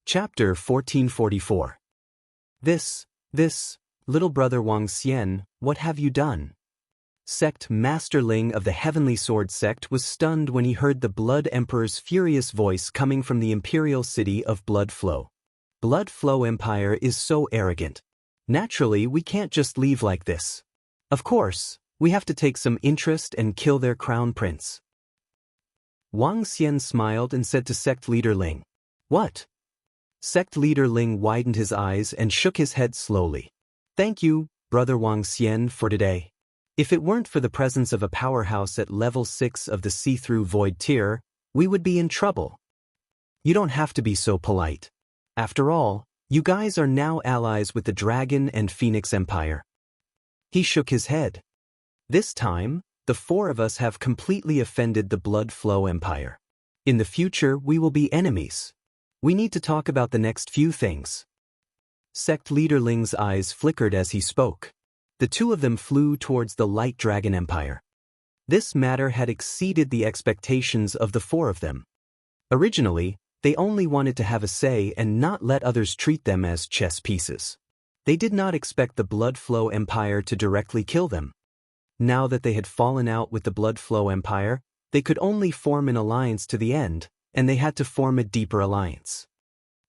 Chapter 1444. This, little brother Wang Xian, what have you done? Sect Masterling of the Heavenly Sword Sect was stunned when he heard the Blood Emperor's furious voice coming from the imperial city of Blood Flow. Blood Flow Empire is so arrogant. Naturally, we can't just leave like this. Of course, we have to take some interest and kill their crown prince. Wang Xian smiled and said to Sect Leader Ling, "What?" Sect Leader Ling widened his eyes and shook his head slowly. "Thank you, Brother Wang Xian, for today. If it weren't for the presence of a powerhouse at level 6 of the see-through void tier, we would be in trouble. You don't have to be so polite. After all, you guys are now allies with the Dragon and Phoenix Empire." He shook his head. "This time, the four of us have completely offended the Blood Flow Empire. In the future, we will be enemies. We need to talk about the next few things." Sect Leader Ling's eyes flickered as he spoke. The two of them flew towards the Light Dragon Empire. This matter had exceeded the expectations of the four of them. Originally, they only wanted to have a say and not let others treat them as chess pieces. They did not expect the Blood Flow Empire to directly kill them. Now that they had fallen out with the Blood Flow Empire, they could only form an alliance to the end, and they had to form a deeper alliance.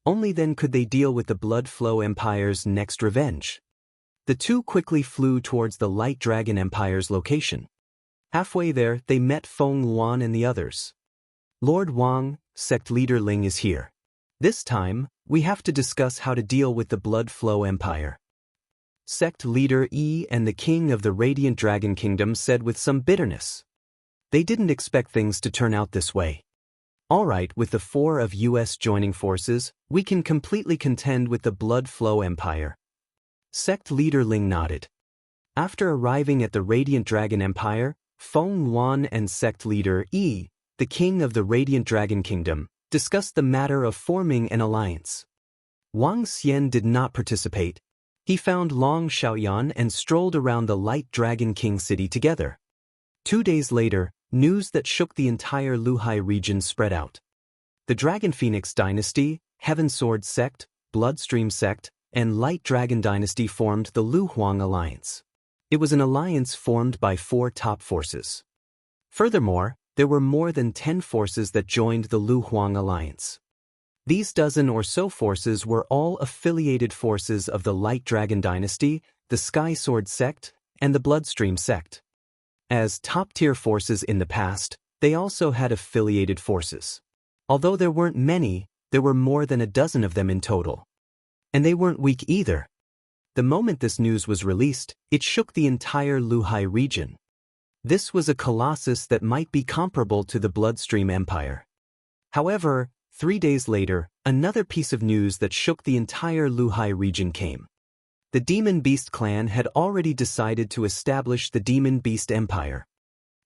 Only then could they deal with the Blood Flow Empire's next revenge. The two quickly flew towards the Light Dragon Empire's location. Halfway there, they met Feng Luan and the others. "Lord Wang, Sect Leader Ling is here. This time, we have to discuss how to deal with the Blood Flow Empire." Sect Leader Yi and the King of the Radiant Dragon Kingdom said with some bitterness. They didn't expect things to turn out this way. "All right, with the four of US joining forces, we can completely contend with the Blood Flow Empire." Sect Leader Ling nodded. After arriving at the Radiant Dragon Empire, Feng Luan and Sect Leader Yi, the King of the Radiant Dragon Kingdom, discussed the matter of forming an alliance. Wang Xian did not participate. He found Long Xiaoyan and strolled around the Light Dragon King city together. 2 days later, news that shook the entire Luhai region spread out. The Dragon Phoenix Dynasty, Heaven Sword Sect, Bloodstream Sect, and Light Dragon Dynasty formed the Lu Huang Alliance. It was an alliance formed by 4 top forces. Furthermore, there were more than 10 forces that joined the Lu Huang Alliance. These dozen or so forces were all affiliated forces of the Light Dragon Dynasty, the Sky Sword Sect, and the Bloodstream Sect. As top-tier forces in the past, they also had affiliated forces. Although there weren't many, there were more than a dozen of them in total. And they weren't weak either. The moment this news was released, it shook the entire Luhai region. This was a colossus that might be comparable to the Bloodstream Empire. However, 3 days later, another piece of news that shook the entire Luhai region came. The Demon Beast clan had already decided to establish the Demon Beast Empire.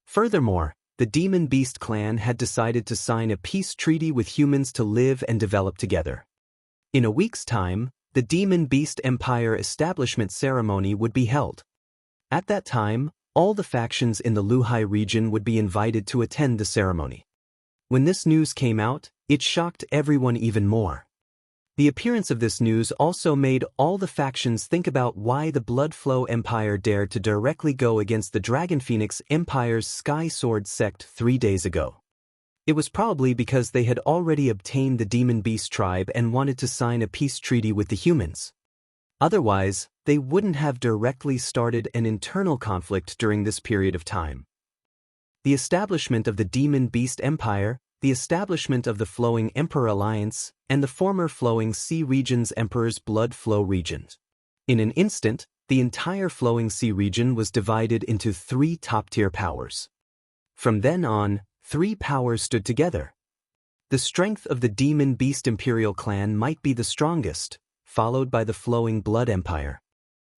Furthermore, the Demon Beast clan had decided to sign a peace treaty with humans to live and develop together. In a week's time, the Demon Beast Empire establishment ceremony would be held. At that time, all the factions in the Luhai region would be invited to attend the ceremony. When this news came out, it shocked everyone even more. The appearance of this news also made all the factions think about why the Blood Flow Empire dared to directly go against the Dragon Phoenix Empire's Sky Sword Sect 3 days ago. It was probably because they had already obtained the Demon Beast tribe and wanted to sign a peace treaty with the humans. Otherwise, they wouldn't have directly started an internal conflict during this period of time. The establishment of the Demon Beast Empire, the establishment of the Flowing Emperor Alliance, and the former Flowing Sea Region's Emperor's Blood Flow region. In an instant, the entire Flowing Sea region was divided into 3 top-tier powers. From then on, 3 powers stood together. The strength of the Demon Beast Imperial clan might be the strongest, followed by the Flowing Blood Empire.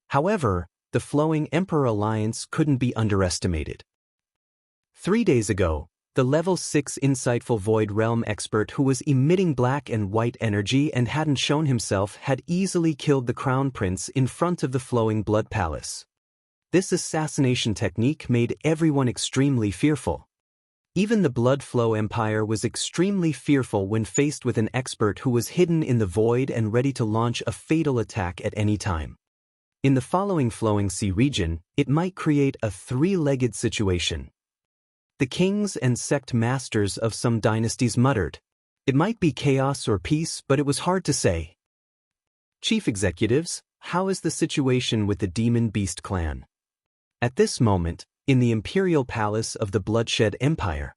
However, the Flowing Emperor Alliance couldn't be underestimated. 3 days ago, the level 6 insightful Void Realm expert who was emitting black and white energy and hadn't shown himself had easily killed the Crown Prince in front of the Flowing Blood Palace. This assassination technique made everyone extremely fearful. Even the Blood Flow Empire was extremely fearful when faced with an expert who was hidden in the void and ready to launch a fatal attack at any time. In the following Flowing Sea region, it might create a three-legged situation. The kings and sect masters of some dynasties muttered. It might be chaos or peace, but it was hard to say. Chief executives, how is the situation with the Demon Beast clan? At this moment, in the imperial palace of the Bloodshed Empire.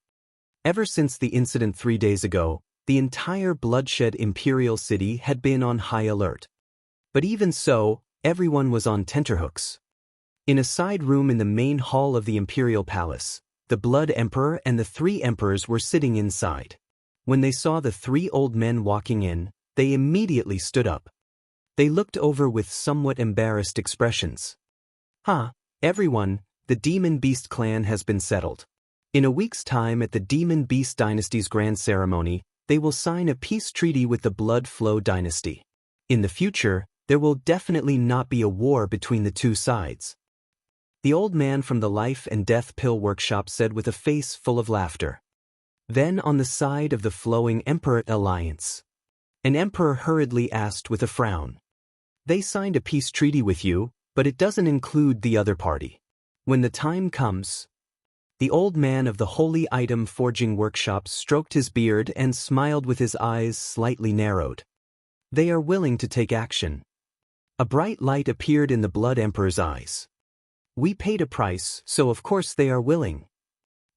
Ever since the incident 3 days ago, the entire Bloodshed Imperial City had been on high alert. But even so, everyone was on tenterhooks. In a side room in the main hall of the Imperial Palace, the Blood Emperor and the 3 emperors were sitting inside. When they saw the 3 old men walking in, they immediately stood up. They looked over with somewhat embarrassed expressions. Everyone, the Demon Beast clan has been settled. In a week's time at the Demon Beast Dynasty's grand ceremony, they will sign a peace treaty with the Blood Flow Dynasty. In the future, there will definitely not be a war between the two sides. The old man from the Life and Death Pill Workshop said with a face full of laughter. Then on the side of the Flowing Emperor Alliance, an emperor hurriedly asked with a frown. They signed a peace treaty with you, but it doesn't include the other party. When the time comes, the old man of the Holy Item Forging Workshop stroked his beard and smiled with his eyes slightly narrowed. They are willing to take action. A bright light appeared in the Blood Emperor's eyes. We paid a price, so of course they are willing.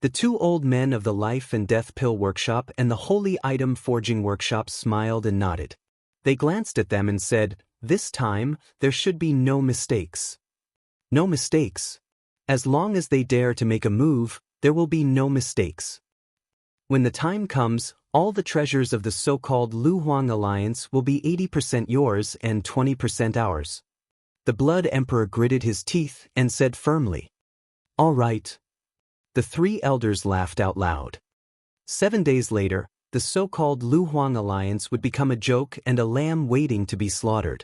The 2 old men of the Life and Death Pill Workshop and the Holy Item Forging Workshop smiled and nodded. They glanced at them and said, "This time, there should be no mistakes." No mistakes. As long as they dare to make a move, there will be no mistakes. When the time comes, all the treasures of the so-called Lu Huang Alliance will be 80% yours and 20% ours. The Blood Emperor gritted his teeth and said firmly, "All right." The 3 elders laughed out loud. 7 days later, the so-called Lu Huang Alliance would become a joke and a lamb waiting to be slaughtered.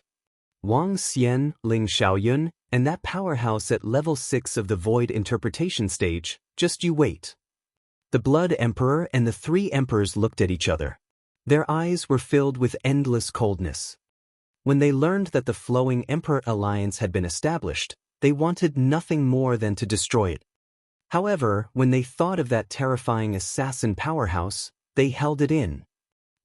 Wang Xian, Ling Xiaoyun, and that powerhouse at level 6 of the Void Interpretation stage, just you wait. The Blood Emperor and the 3 emperors looked at each other. Their eyes were filled with endless coldness. When they learned that the Flowing Emperor Alliance had been established, they wanted nothing more than to destroy it. However, when they thought of that terrifying assassin powerhouse, they held it in.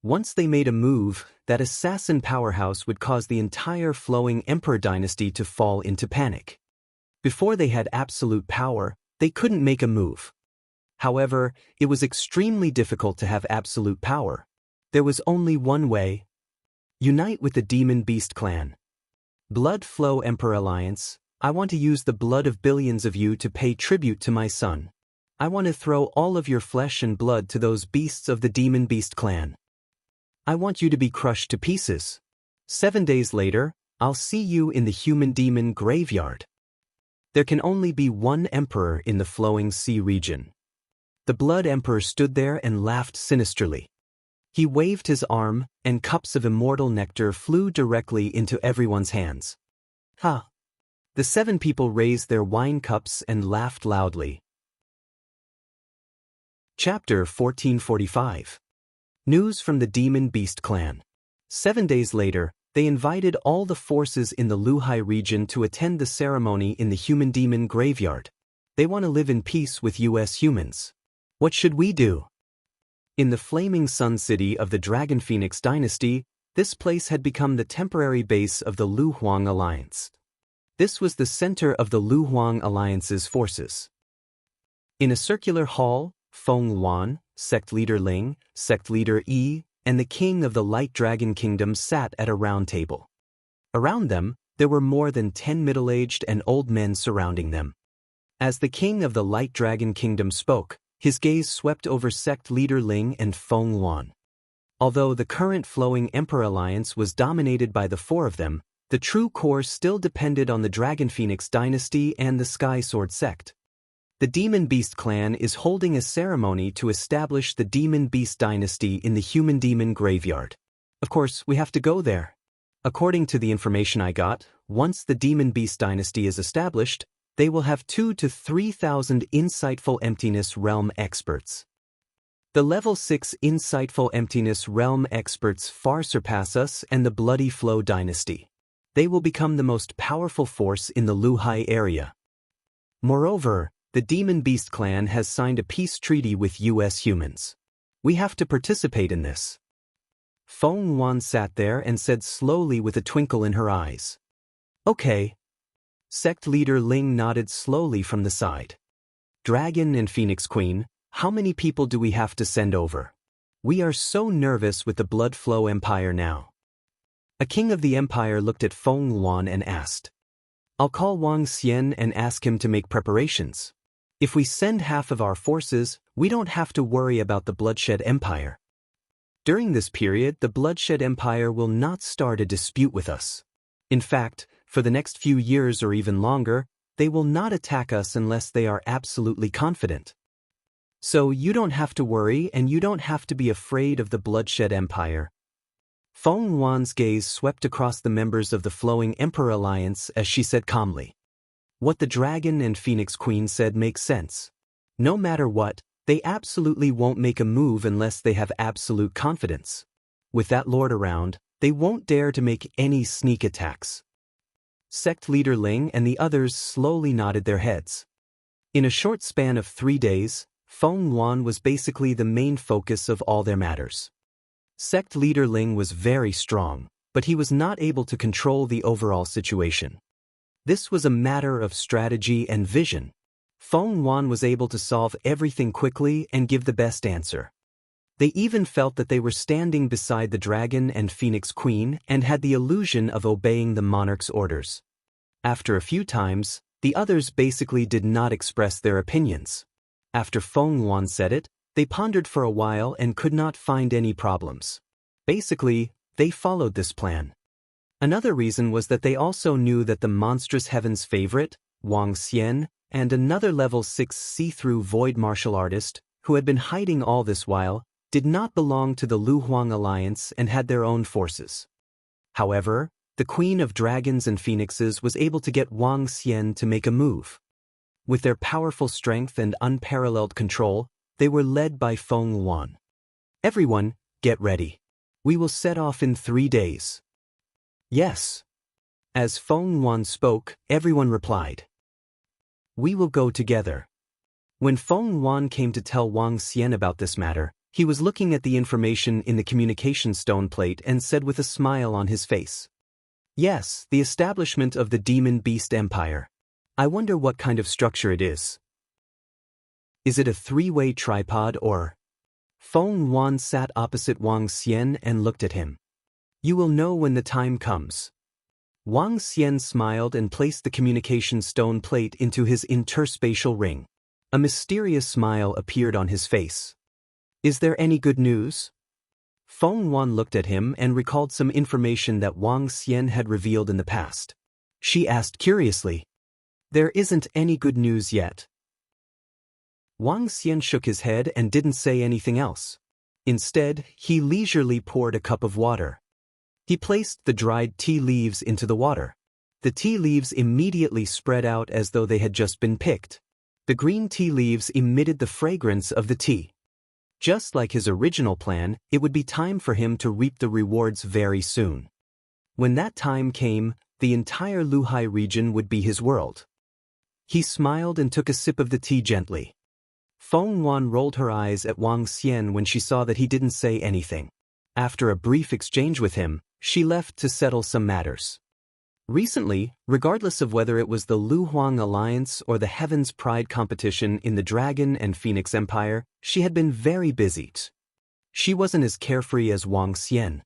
Once they made a move, that assassin powerhouse would cause the entire Flowing Emperor dynasty to fall into panic. Before they had absolute power, they couldn't make a move. However, it was extremely difficult to have absolute power. There was only one way. Unite with the Demon Beast clan. Blood Flow Emperor Alliance, I want to use the blood of billions of you to pay tribute to my son. I want to throw all of your flesh and blood to those beasts of the Demon Beast clan. I want you to be crushed to pieces. 7 days later, I'll see you in the Human Demon Graveyard. There can only be one emperor in the Flowing Sea region. The Blood Emperor stood there and laughed sinisterly. He waved his arm, and cups of immortal nectar flew directly into everyone's hands. Ha! The 7 people raised their wine cups and laughed loudly. Chapter 1445. News from the Demon Beast clan. 7 days later, they invited all the forces in the Luhai region to attend the ceremony in the Human Demon Graveyard. They want to live in peace with US humans. What should we do? In the Flaming Sun City of the Dragon Phoenix Dynasty, this place had become the temporary base of the Lu Huang Alliance. This was the center of the Lu Huang Alliance's forces. In a circular hall, Feng Wan, Sect Leader Ling, Sect Leader Yi, and the King of the Light Dragon Kingdom sat at a round table. Around them, there were more than 10 middle-aged and old men surrounding them. As the King of the Light Dragon Kingdom spoke, his gaze swept over Sect Leader Ling and Feng Wan. Although the current Flowing Emperor Alliance was dominated by the 4 of them, the true core still depended on the Dragon Phoenix Dynasty and the Sky Sword Sect. The Demon Beast clan is holding a ceremony to establish the Demon Beast Dynasty in the Human Demon Graveyard. Of course, we have to go there. According to the information I got, once the Demon Beast Dynasty is established, they will have 2,000 to 3,000 insightful Emptiness Realm experts. The level 6 Insightful Emptiness Realm experts far surpass us and the Bloody Flow dynasty. They will become the most powerful force in the Luhai area. Moreover, the Demon Beast clan has signed a peace treaty with US humans. We have to participate in this. Feng Yuan sat there and said slowly with a twinkle in her eyes. Okay. Sect leader Ling nodded slowly from the side. Dragon and Phoenix Queen, how many people do we have to send over? We are so nervous with the Blood Flow Empire now. A king of the empire looked at Feng Yuan and asked. I'll call Wang Xian and ask him to make preparations. If we send half of our forces, we don't have to worry about the Bloodshed Empire. During this period, the Bloodshed Empire will not start a dispute with us. In fact, for the next few years or even longer, they will not attack us unless they are absolutely confident. So you don't have to worry and you don't have to be afraid of the Bloodshed Empire. Feng Yuan's gaze swept across the members of the Flowing Emperor Alliance as she said calmly. What the Dragon and Phoenix Queen said makes sense. No matter what, they absolutely won't make a move unless they have absolute confidence. With that lord around, they won't dare to make any sneak attacks. Sect leader Ling and the others slowly nodded their heads. In a short span of 3 days, Feng Yuan was basically the main focus of all their matters. Sect leader Ling was very strong, but he was not able to control the overall situation. This was a matter of strategy and vision. Feng Yuan was able to solve everything quickly and give the best answer. They even felt that they were standing beside the Dragon and Phoenix Queen and had the illusion of obeying the monarch's orders. After a few times, the others basically did not express their opinions. After Feng Yuan said it, they pondered for a while and could not find any problems. Basically, they followed this plan. Another reason was that they also knew that the monstrous heaven's favorite, Wang Xian, and another level 6 see-through void martial artist, who had been hiding all this while, did not belong to the Lu Huang Alliance and had their own forces. However, the Queen of Dragons and Phoenixes was able to get Wang Xian to make a move. With their powerful strength and unparalleled control, they were led by Feng Yuan. Everyone, get ready. We will set off in 3 days. Yes. As Feng Yuan spoke, everyone replied. We will go together. When Feng Yuan came to tell Wang Xian about this matter, he was looking at the information in the communication stone plate and said with a smile on his face. Yes, the establishment of the Demon Beast Empire. I wonder what kind of structure it is. Is it a 3-way tripod or? Feng Yuan sat opposite Wang Xian and looked at him. You will know when the time comes. Wang Xian smiled and placed the communication stone plate into his interspatial ring. A mysterious smile appeared on his face. Is there any good news? Feng Yuan looked at him and recalled some information that Wang Xian had revealed in the past. She asked curiously. There isn't any good news yet. Wang Xian shook his head and didn't say anything else. Instead, he leisurely poured a cup of water. He placed the dried tea leaves into the water. The tea leaves immediately spread out as though they had just been picked. The green tea leaves emitted the fragrance of the tea. Just like his original plan, it would be time for him to reap the rewards very soon. When that time came, the entire Luhai region would be his world. He smiled and took a sip of the tea gently. Feng Yuan rolled her eyes at Wang Xian when she saw that he didn't say anything. After a brief exchange with him, she left to settle some matters. Recently, regardless of whether it was the Lu Huang Alliance or the Heaven's Pride competition in the Dragon and Phoenix Empire, she had been very busy. She wasn't as carefree as Wang Xian.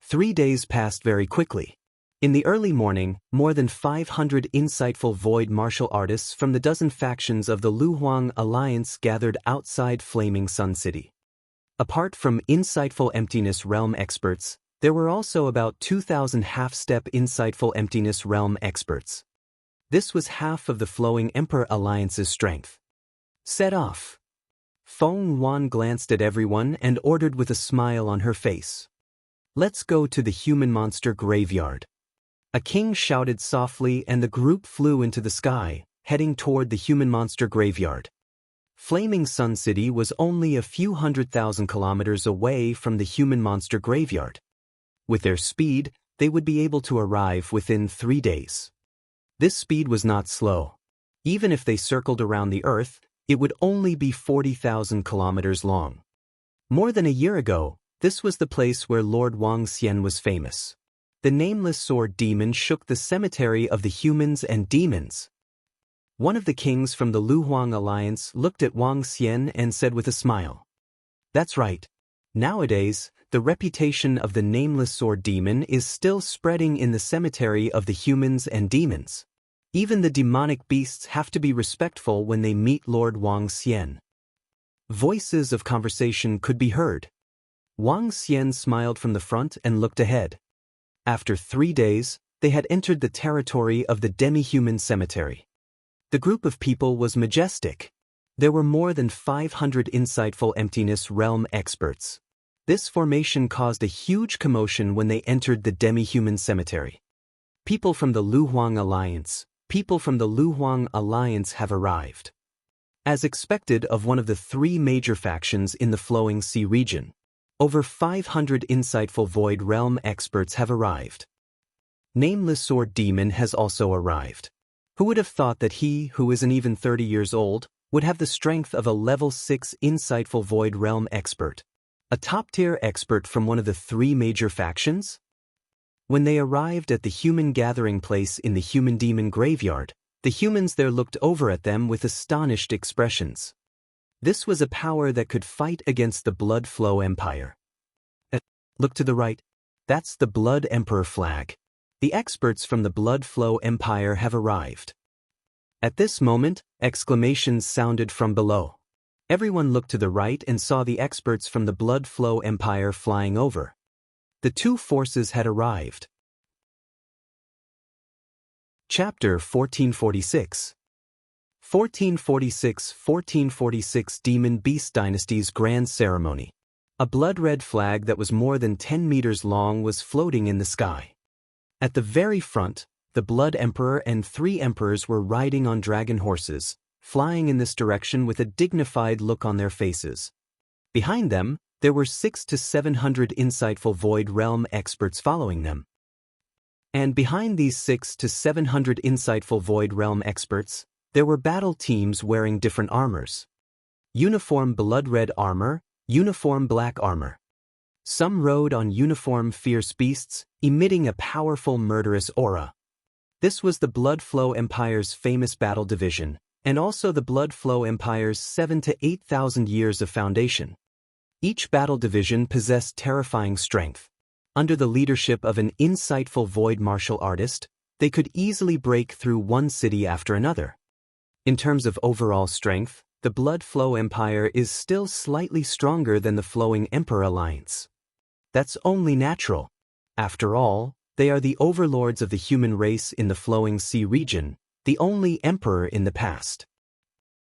3 days passed very quickly. In the early morning, more than 500 insightful void martial artists from the dozen factions of the Lu Huang Alliance gathered outside Flaming Sun City. Apart from insightful emptiness realm experts, there were also about 2,000 half-step insightful emptiness realm experts. This was half of the Flowing Emperor Alliance's strength. Set off. Feng Yuan glanced at everyone and ordered with a smile on her face. Let's go to the human monster graveyard. A king shouted softly and the group flew into the sky, heading toward the human monster graveyard. Flaming Sun City was only a few 100,000 kilometers away from the human monster graveyard. With their speed, they would be able to arrive within 3 days. This speed was not slow. Even if they circled around the Earth, it would only be 40,000 kilometers long. More than a year ago, this was the place where Lord Wang Xian was famous. The nameless sword demon shook the cemetery of the humans and demons. One of the kings from the Luhuang alliance looked at Wang Xian and said with a smile, "That's right. Nowadays, the reputation of the nameless sword demon is still spreading in the cemetery of the humans and demons. Even the demonic beasts have to be respectful when they meet Lord Wang Xian." Voices of conversation could be heard. Wang Xian smiled from the front and looked ahead. After 3 days, they had entered the territory of the demi-human cemetery. The group of people was majestic. There were more than 500 insightful emptiness realm experts. This formation caused a huge commotion when they entered the demi-human cemetery. People from the Luhuang alliance have arrived. As expected of one of the 3 major factions in the Flowing Sea region, over 500 insightful Void Realm experts have arrived. Nameless Sword Demon has also arrived. Who would have thought that he, who isn't even 30 years old, would have the strength of a level 6 insightful Void Realm expert? A top-tier expert from one of the 3 major factions? When they arrived at the human gathering place in the human demon graveyard, the humans there looked over at them with astonished expressions. This was a power that could fight against the Blood Flow Empire. Look to the right. That's the Blood Emperor flag. The experts from the Blood Flow Empire have arrived. At this moment, exclamations sounded from below. Everyone looked to the right and saw the experts from the Blood Flow Empire flying over. The 2 forces had arrived. Chapter 1446. 1446 Demon Beast Dynasty's Grand Ceremony. A blood-red flag that was more than 10 meters long was floating in the sky. At the very front, the Blood Emperor and 3 emperors were riding on dragon horses, flying in this direction with a dignified look on their faces. Behind them, there were 600 to 700 insightful Void Realm experts following them. And behind these 600 to 700 insightful Void Realm experts, there were battle teams wearing different armors. Uniform blood-red armor, uniform black armor. Some rode on uniform fierce beasts, emitting a powerful murderous aura. This was the Blood Flow Empire's famous battle division, and also the Blood Flow Empire's 7,000 to 8,000 years of foundation. Each battle division possessed terrifying strength. Under the leadership of an insightful void martial artist, they could easily break through one city after another. In terms of overall strength, the Blood Flow Empire is still slightly stronger than the Flowing Emperor Alliance. That's only natural. After all, they are the overlords of the human race in the Flowing Sea region, the only emperor in the past.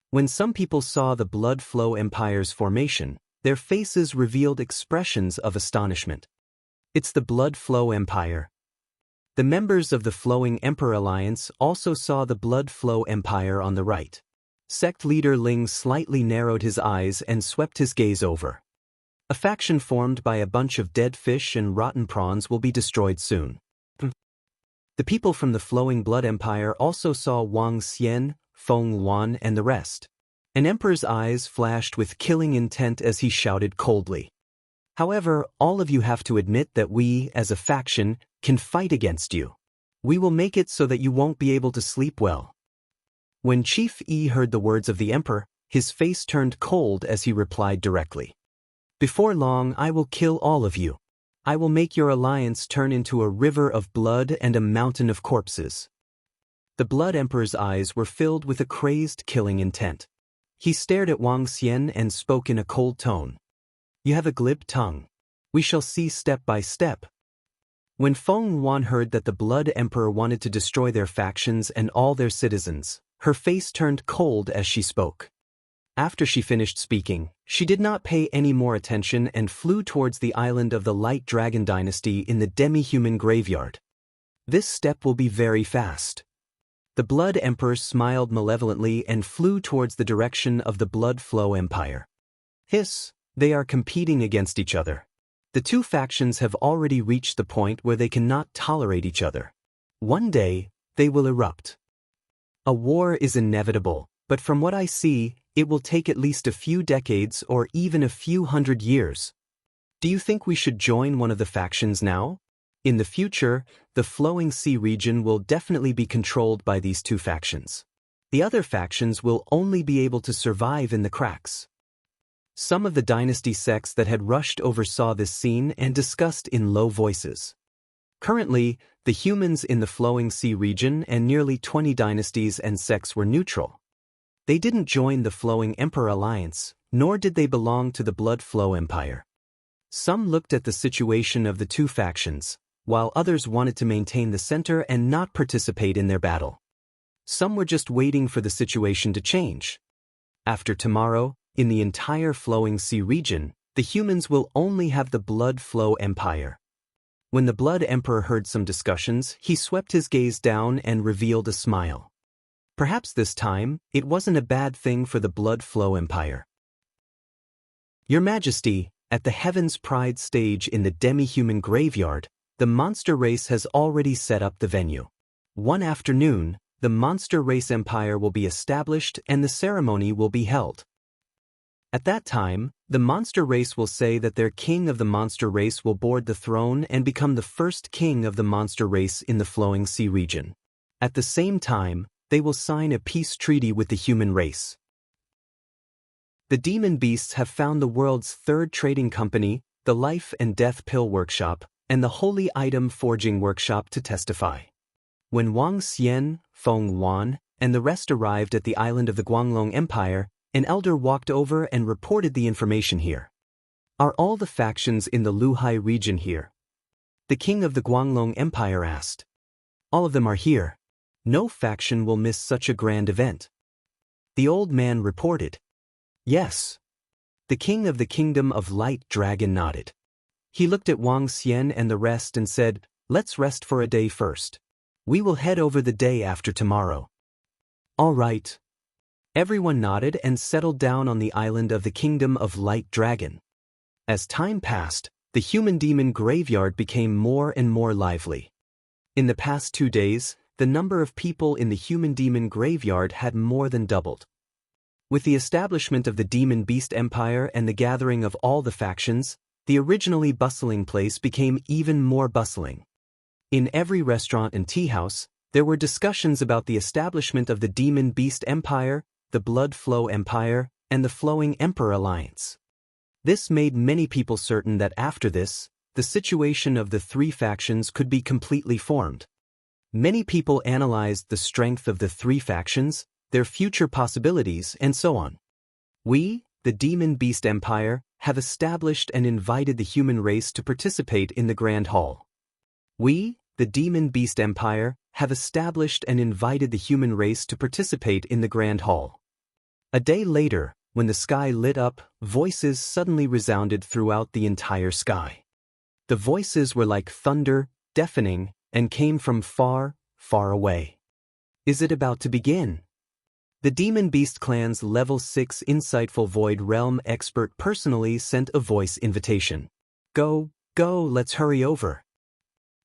When some people saw the Blood Flow Empire's formation, their faces revealed expressions of astonishment. It's the Blood Flow Empire. The members of the Flowing Emperor Alliance also saw the Blood Flow Empire on the right. Sect leader Ling slightly narrowed his eyes and swept his gaze over. A faction formed by a bunch of dead fish and rotten prawns will be destroyed soon. The people from the Flowing Blood Empire also saw Wang Xian, Feng Wan, and the rest. An emperor's eyes flashed with killing intent as he shouted coldly. However, all of you have to admit that we, as a faction, can fight against you. We will make it so that you won't be able to sleep well. When Chief Yi heard the words of the emperor, his face turned cold as he replied directly. Before long, I will kill all of you. I will make your alliance turn into a river of blood and a mountain of corpses. The Blood Emperor's eyes were filled with a crazed killing intent. He stared at Wang Xian and spoke in a cold tone. You have a glib tongue. We shall see step by step. When Feng Wan heard that the Blood Emperor wanted to destroy their factions and all their citizens, her face turned cold as she spoke. After she finished speaking, she did not pay any more attention and flew towards the island of the Light Dragon Dynasty in the demi-human graveyard. This step will be very fast. The The Blood Emperor smiled malevolently and flew towards the direction of the Blood Flow Empire. Hiss, they are competing against each other. The two factions have already reached the point where they cannot tolerate each other. One day, they will erupt. A war is inevitable, but from what I see, it will take at least a few decades or even a few hundred years. Do you think we should join one of the factions now? In the future, the Flowing Sea region will definitely be controlled by these two factions. The other factions will only be able to survive in the cracks. Some of the dynasty sects that had rushed over saw this scene and discussed in low voices. Currently, the humans in the Flowing Sea region and nearly 20 dynasties and sects were neutral. They didn't join the Flowing Emperor Alliance, nor did they belong to the Blood Flow Empire. Some looked at the situation of the two factions, while others wanted to maintain the center and not participate in their battle. Some were just waiting for the situation to change. After tomorrow, in the entire Flowing Sea region, the humans will only have the Blood Flow Empire. When the Blood Emperor heard some discussions, he swept his gaze down and revealed a smile. Perhaps this time, it wasn't a bad thing for the Blood Flow Empire. Your Majesty, at the Heaven's Pride stage in the demi-human graveyard, the monster race has already set up the venue. One afternoon, the monster race empire will be established and the ceremony will be held. At that time, the monster race will say that their king of the monster race will board the throne and become the first king of the monster race in the Flowing Sea region. At the same time, they will sign a peace treaty with the human race. The demon beasts have found the world's third trading company, the Life and Death Pill Workshop, and the Holy Item Forging Workshop to testify. When Wang Xian, Feng Wan, and the rest arrived at the island of the Guanglong Empire, an elder walked over and reported the information here. Are all the factions in the Luhai region here? The king of the Guanglong Empire asked. All of them are here. No faction will miss such a grand event. The old man reported. Yes. The king of the Kingdom of Light Dragon nodded. He looked at Wang Xian and the rest and said, let's rest for a day first. We will head over the day after tomorrow. All right. Everyone nodded and settled down on the island of the Kingdom of Light Dragon. As time passed, the human-demon graveyard became more and more lively. In the past 2 days, the number of people in the human-demon graveyard had more than doubled. With the establishment of the Demon Beast Empire and the gathering of all the factions, the originally bustling place became even more bustling. In every restaurant and tea house, there were discussions about the establishment of the Demon Beast Empire, the Blood Flow Empire, and the Flowing Emperor Alliance. This made many people certain that after this, the situation of the three factions could be completely formed. Many people analyzed the strength of the three factions, their future possibilities, and so on. We, the Demon Beast Empire, have established and invited the human race to participate in the Grand Hall. We, the Demon Beast Empire, have established and invited the human race to participate in the Grand Hall. A day later, when the sky lit up, voices suddenly resounded throughout the entire sky. The voices were like thunder, deafening, and came from far, far away. Is it about to begin? The Demon Beast Clan's Level 6 Insightful Void Realm expert personally sent a voice invitation. Go, let's hurry over.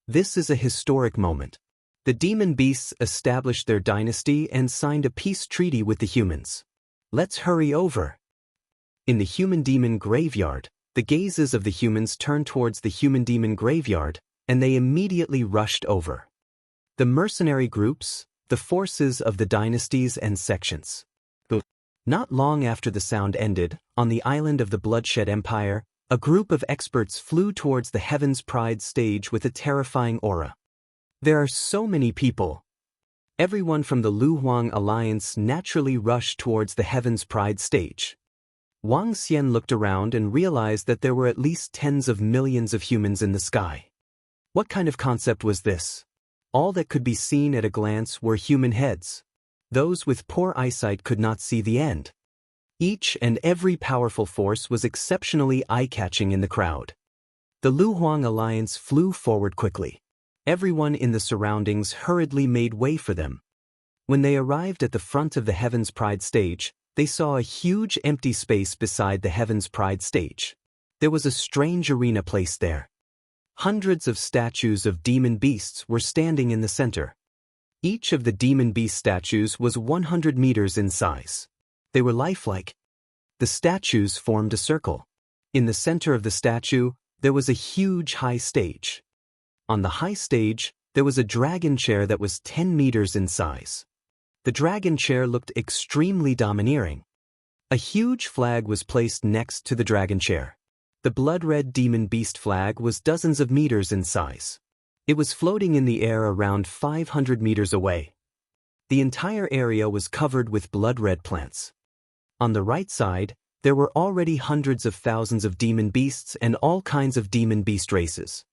This is a historic moment. The Demon Beasts established their dynasty and signed a peace treaty with the humans. Let's hurry over. In the human-demon graveyard, the gazes of the humans turned towards the human-demon graveyard, and they immediately rushed over. The mercenary groups, the forces of the dynasties and sections. Not long after the sound ended, on the island of the Bloodshed Empire, a group of experts flew towards the Heaven's Pride stage with a terrifying aura. There are so many people. Everyone from the Lu Huang Alliance naturally rushed towards the Heaven's Pride stage. Wang Xian looked around and realized that there were at least tens of millions of humans in the sky. What kind of concept was this? All that could be seen at a glance were human heads. Those with poor eyesight could not see the end. Each and every powerful force was exceptionally eye-catching in the crowd. The Lu Huang Alliance flew forward quickly. Everyone in the surroundings hurriedly made way for them. When they arrived at the front of the Heaven's Pride stage, they saw a huge empty space beside the Heaven's Pride stage. There was a strange arena placed there. Hundreds of statues of demon beasts were standing in the center. Each of the demon beast statues was 100 meters in size. They were lifelike. The statues formed a circle. In the center of the statue, there was a huge high stage. On the high stage, there was a dragon chair that was 10 meters in size. The dragon chair looked extremely domineering. A huge flag was placed next to the dragon chair. The blood-red demon beast flag was dozens of meters in size. It was floating in the air around 500 meters away. The entire area was covered with blood-red plants. On the right side, there were already hundreds of thousands of demon beasts and all kinds of demon beast races.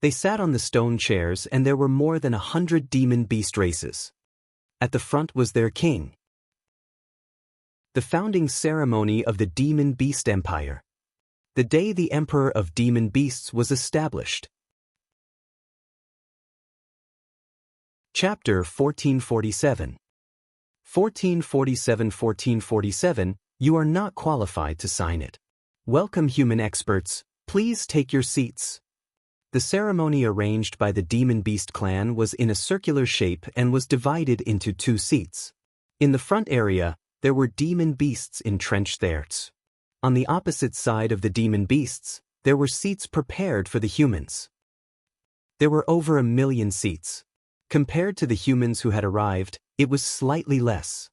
They sat on the stone chairs and there were more than 100 demon beast races. At the front was their king. The founding ceremony of the Demon Beast Empire. The day the Emperor of Demon Beasts was established. Chapter 1447. 1447. You are not qualified to sign it. Welcome, human experts. Please take your seats. The ceremony arranged by the Demon Beast clan was in a circular shape and was divided into 2 seats. In the front area, there were demon beasts entrenched there. On the opposite side of the demon beasts, there were seats prepared for the humans. There were over 1 million seats. Compared to the humans who had arrived, it was slightly less.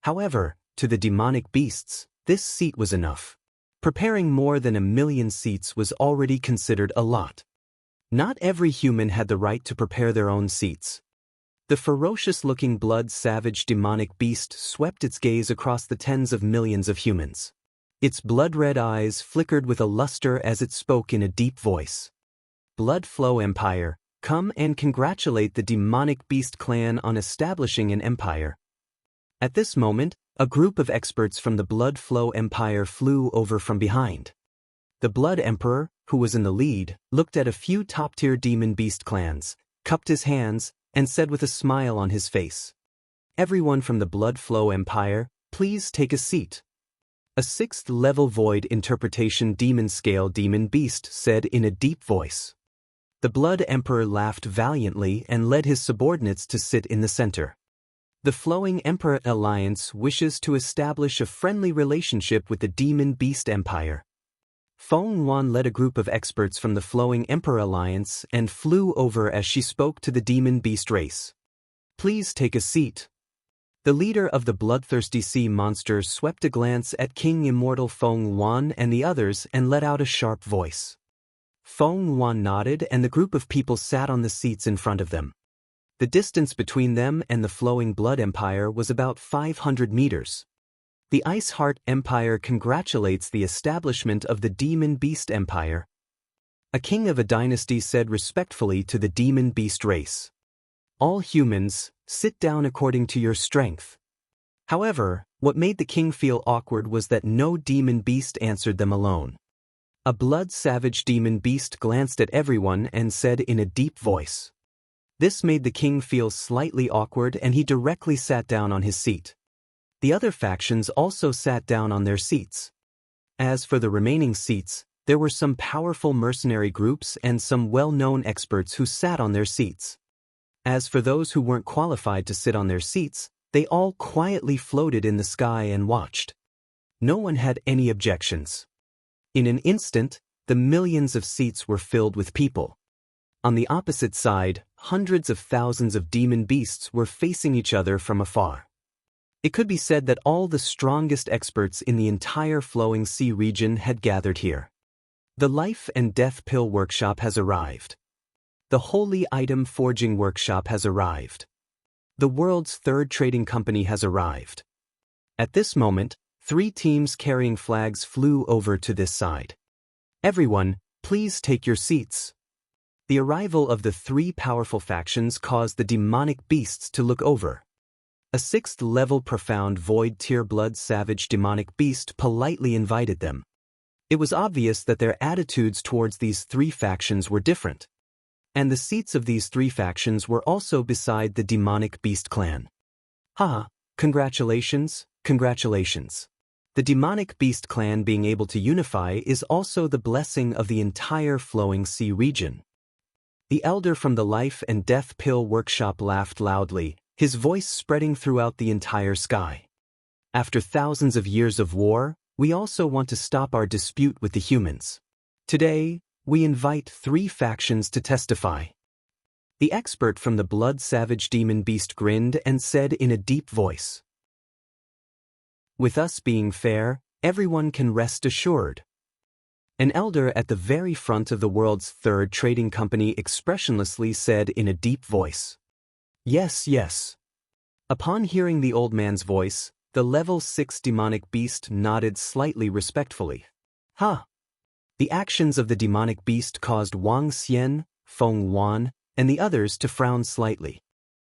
However, to the demonic beasts, this seat was enough. Preparing more than 1 million seats was already considered a lot. Not every human had the right to prepare their own seats. The ferocious-looking blood-savage demonic beast swept its gaze across the tens of millions of humans. Its blood-red eyes flickered with a luster as it spoke in a deep voice. Blood Flow Empire, come and congratulate the demonic beast clan on establishing an empire. At this moment, a group of experts from the Blood Flow Empire flew over from behind. The Blood Emperor, who was in the lead, looked at a few top-tier demon beast clans, cupped his hands, and said with a smile on his face, "Everyone from the Blood Flow Empire, please take a seat." A 6th-level void interpretation demon scale demon beast said in a deep voice. The Blood Emperor laughed valiantly and led his subordinates to sit in the center. The Flowing Emperor Alliance wishes to establish a friendly relationship with the Demon Beast Empire. Feng Yuan led a group of experts from the Flowing Emperor Alliance and flew over as she spoke to the Demon Beast race. "Please take a seat." The leader of the bloodthirsty sea monsters swept a glance at King Immortal Feng Yuan and the others and let out a sharp voice. Feng Yuan nodded and the group of people sat on the seats in front of them. The distance between them and the Flowing Blood Empire was about 500 meters. The Ice Heart Empire congratulates the establishment of the Demon Beast Empire. A king of a dynasty said respectfully to the Demon Beast race, "All humans, sit down according to your strength." However, what made the king feel awkward was that no demon beast answered them alone. A blood-savage demon beast glanced at everyone and said in a deep voice. This made the king feel slightly awkward and he directly sat down on his seat. The other factions also sat down on their seats. As for the remaining seats, there were some powerful mercenary groups and some well-known experts who sat on their seats. As for those who weren't qualified to sit on their seats, they all quietly floated in the sky and watched. No one had any objections. In an instant, the millions of seats were filled with people. On the opposite side, hundreds of thousands of demon beasts were facing each other from afar. It could be said that all the strongest experts in the entire Flowing Sea region had gathered here. The Life and Death Pill Workshop has arrived. The Holy Item Forging Workshop has arrived. The world's 3rd trading company has arrived. At this moment, 3 teams carrying flags flew over to this side. "Everyone, please take your seats." The arrival of the 3 powerful factions caused the demonic beasts to look over. A 6th-level profound void-tier blood-savage demonic beast politely invited them. It was obvious that their attitudes towards these 3 factions were different. And the seats of these 3 factions were also beside the demonic beast clan. Ha! Congratulations, congratulations. The demonic beast clan being able to unify is also the blessing of the entire flowing sea region. The elder from the Life and Death Pill workshop laughed loudly, his voice spreading throughout the entire sky. After thousands of years of war, we also want to stop our dispute with the humans. Today, we invite 3 factions to testify. The expert from the Blood Savage Demon Beast grinned and said in a deep voice, "With us being fair, everyone can rest assured." An elder at the very front of the world's 3rd trading company expressionlessly said in a deep voice, "Yes, yes." Upon hearing the old man's voice, the level 6 demonic beast nodded slightly respectfully. Ha! The actions of the demonic beast caused Wang Xian, Feng Wan, and the others to frown slightly.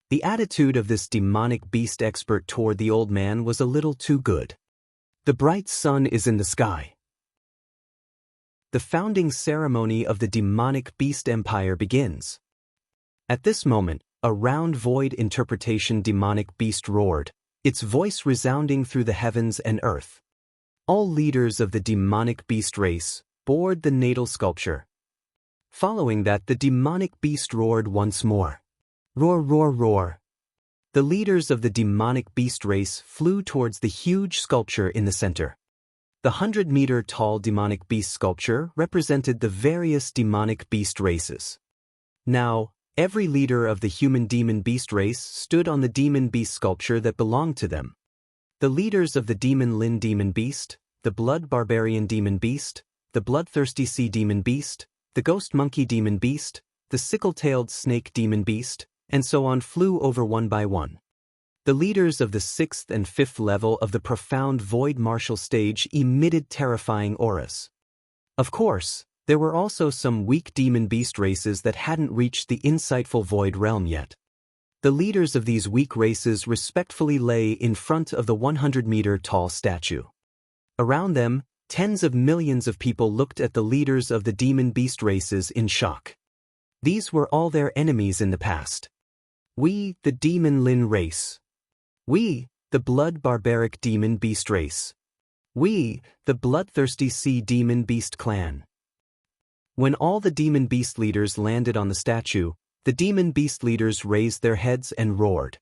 The attitude of this demonic beast expert toward the old man was a little too good. The bright sun is in the sky. The founding ceremony of the demonic beast empire begins. At this moment, a round void interpretation demonic beast roared, its voice resounding through the heavens and earth. All leaders of the demonic beast race board the natal sculpture. Following that, the demonic beast roared once more. Roar, roar, roar. The leaders of the demonic beast race flew towards the huge sculpture in the center. The 100-meter-tall demonic beast sculpture represented the various demonic beast races. Now, every leader of the human demon beast race stood on the demon beast sculpture that belonged to them. The leaders of the demon Lin demon beast, the blood barbarian demon beast, the bloodthirsty sea demon beast, the ghost monkey demon beast, the sickle-tailed snake demon beast, and so on flew over one by one. The leaders of the 6th and 5th level of the profound void martial stage emitted terrifying auras. Of course, there were also some weak demon beast races that hadn't reached the insightful void realm yet. The leaders of these weak races respectfully lay in front of the 100-meter-tall statue. Around them, tens of millions of people looked at the leaders of the demon beast races in shock. These were all their enemies in the past. We, the demon Lin race. We, the blood barbaric demon beast race. We, the bloodthirsty sea demon beast clan. When all the demon beast leaders landed on the statue, the demon beast leaders raised their heads and roared.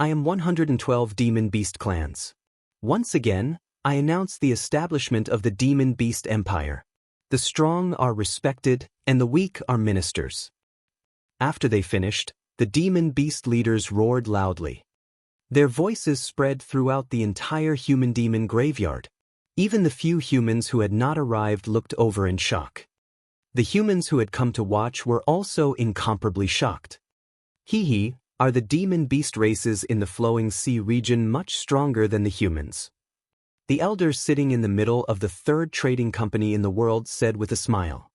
I am 112 demon beast clans. Once again, I announce the establishment of the demon beast empire. The strong are respected, and the weak are ministers. After they finished, the demon beast leaders roared loudly. Their voices spread throughout the entire human-demon graveyard. Even the few humans who had not arrived looked over in shock. The humans who had come to watch were also incomparably shocked. Hee, are the demon beast races in the flowing sea region much stronger than the humans? The elder sitting in the middle of the 3rd trading company in the world said with a smile.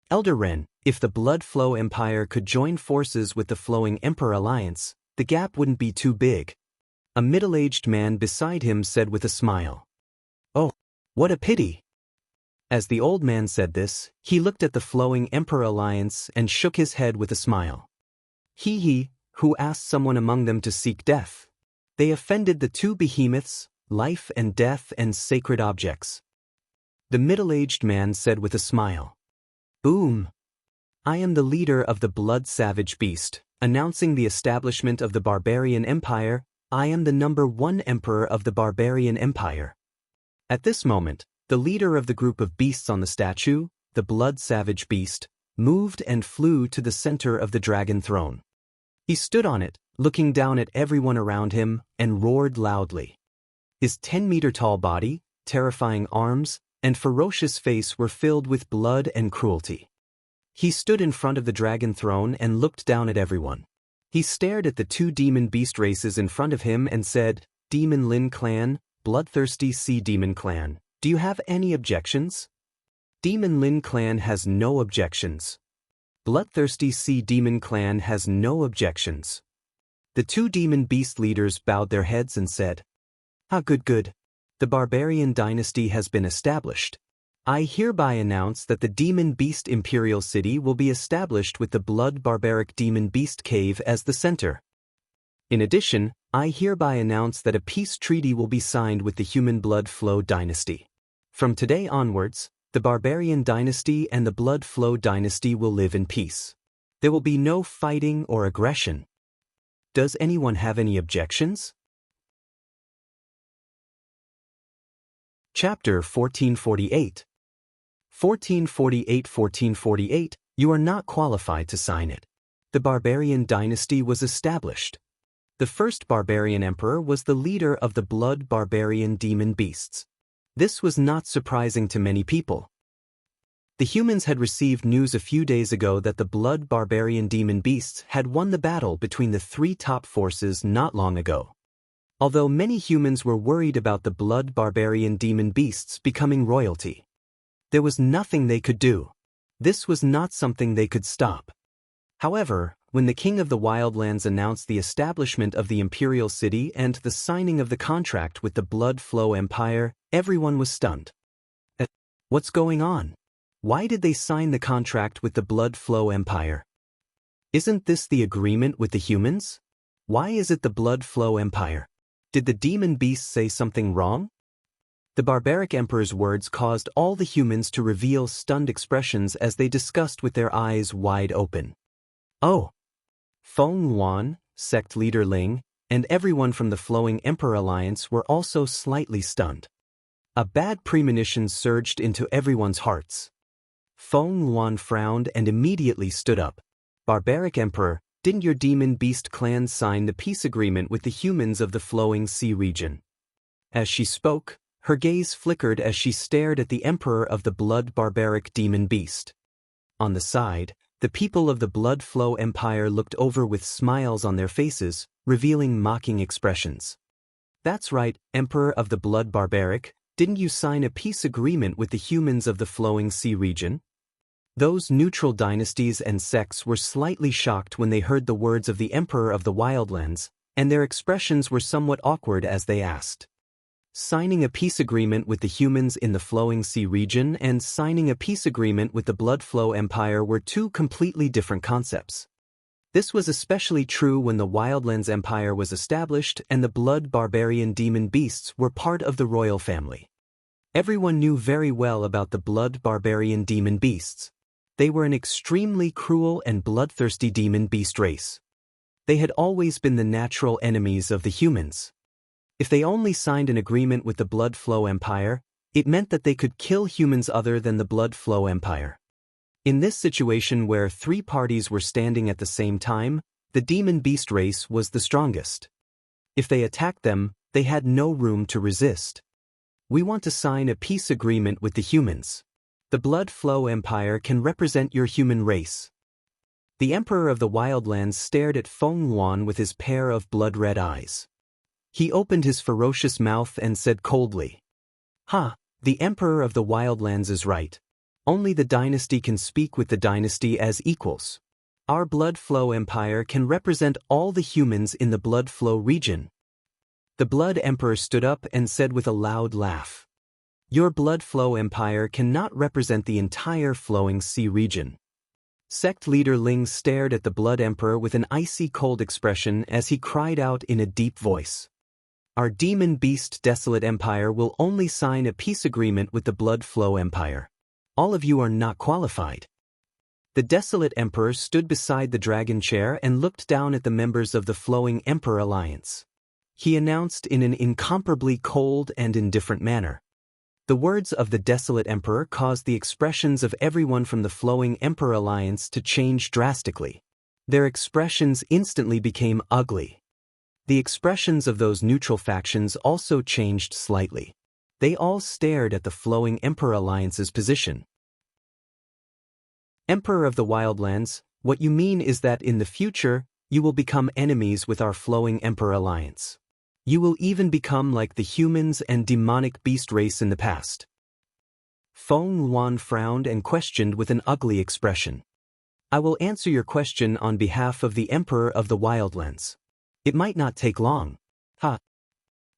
Elder Ren, if the Blood Flow Empire could join forces with the Flowing Emperor Alliance, the gap wouldn't be too big. A middle-aged man beside him said with a smile. Oh, what a pity. As the old man said this, he looked at the Flowing Emperor Alliance and shook his head with a smile. He, who asked someone among them to seek death. They offended the 2 behemoths, life and death and sacred objects. The middle-aged man said with a smile. Boom. I am the leader of the Blood Savage Beast, announcing the establishment of the Barbarian Empire. I am the #1 emperor of the Barbarian Empire. At this moment, the leader of the group of beasts on the statue, the Blood Savage Beast, moved and flew to the center of the dragon throne. He stood on it, looking down at everyone around him, and roared loudly. His 10-meter-tall body, terrifying arms, and ferocious face were filled with blood and cruelty. He stood in front of the dragon throne and looked down at everyone. He stared at the 2 demon beast races in front of him and said, Demon Lin clan, bloodthirsty sea demon clan, do you have any objections? Demon Lin clan has no objections. Bloodthirsty sea demon clan has no objections. The 2 demon beast leaders bowed their heads and said, Ah, good. The barbarian dynasty has been established. I hereby announce that the Demon Beast Imperial City will be established with the Blood Barbaric Demon Beast Cave as the center. In addition, I hereby announce that a peace treaty will be signed with the human blood flow dynasty. From today onwards, the barbarian dynasty and the blood flow dynasty will live in peace. There will be no fighting or aggression. Does anyone have any objections? Chapter 1448. 1448. You are not qualified to sign it. The barbarian dynasty was established. The first barbarian emperor was the leader of the blood barbarian demon beasts. This was not surprising to many people. The humans had received news a few days ago that the blood barbarian demon beasts had won the battle between the three top forces not long ago. Although many humans were worried about the blood barbarian demon beasts becoming royalty, there was nothing they could do. This was not something they could stop. However, when the king of the wildlands announced the establishment of the imperial city and the signing of the contract with the blood flow empire, everyone was stunned. What's going on? Why did they sign the contract with the blood flow empire? Isn't this the agreement with the humans? Why is it the blood flow empire? Did the demon beasts say something wrong? The barbaric emperor's words caused all the humans to reveal stunned expressions as they discussed with their eyes wide open. Oh! Feng Yuan, sect leader Ling, and everyone from the Flowing Emperor Alliance were also slightly stunned. A bad premonition surged into everyone's hearts. Feng Yuan frowned and immediately stood up. Barbaric Emperor, didn't your demon beast clan sign the peace agreement with the humans of the Flowing Sea region? As she spoke, her gaze flickered as she stared at the emperor of the blood barbaric demon beast. On the side, the people of the blood flow empire looked over with smiles on their faces, revealing mocking expressions. That's right, Emperor of the blood barbaric, didn't you sign a peace agreement with the humans of the Flowing Sea region? Those neutral dynasties and sects were slightly shocked when they heard the words of the Emperor of the Wildlands, and their expressions were somewhat awkward as they asked. Signing a peace agreement with the humans in the Flowing Sea region and signing a peace agreement with the Blood Flow Empire were two completely different concepts. This was especially true when the Wildlands Empire was established and the Blood Barbarian Demon Beasts were part of the royal family. Everyone knew very well about the Blood Barbarian Demon Beasts. They were an extremely cruel and bloodthirsty demon beast race. They had always been the natural enemies of the humans. If they only signed an agreement with the Blood Flow Empire, it meant that they could kill humans other than the Blood Flow Empire. In this situation where three parties were standing at the same time, the demon beast race was the strongest. If they attacked them, they had no room to resist. We want to sign a peace agreement with the humans. The Blood Flow Empire can represent your human race. The Emperor of the Wildlands stared at Feng Yuan with his pair of blood-red eyes. He opened his ferocious mouth and said coldly, the Emperor of the Wildlands is right. Only the dynasty can speak with the dynasty as equals. Our Blood Flow Empire can represent all the humans in the Blood Flow region. The Blood Emperor stood up and said with a loud laugh, Your Blood Flow Empire cannot represent the entire Flowing Sea region. Sect leader Ling stared at the Blood Emperor with an icy cold expression as he cried out in a deep voice. Our demon beast Desolate Empire will only sign a peace agreement with the Blood Flow Empire. All of you are not qualified. The Desolate Emperor stood beside the dragon chair and looked down at the members of the Flowing Emperor Alliance. He announced in an incomparably cold and indifferent manner. The words of the Desolate Emperor caused the expressions of everyone from the Flowing Emperor Alliance to change drastically. Their expressions instantly became ugly. The expressions of those neutral factions also changed slightly. They all stared at the Flowing Emperor Alliance's position. Emperor of the Wildlands, what you mean is that in the future, you will become enemies with our Flowing Emperor Alliance. You will even become like the humans and demonic beast race in the past. Feng Yuan frowned and questioned with an ugly expression. I will answer your question on behalf of the Emperor of the Wildlands. It might not take long.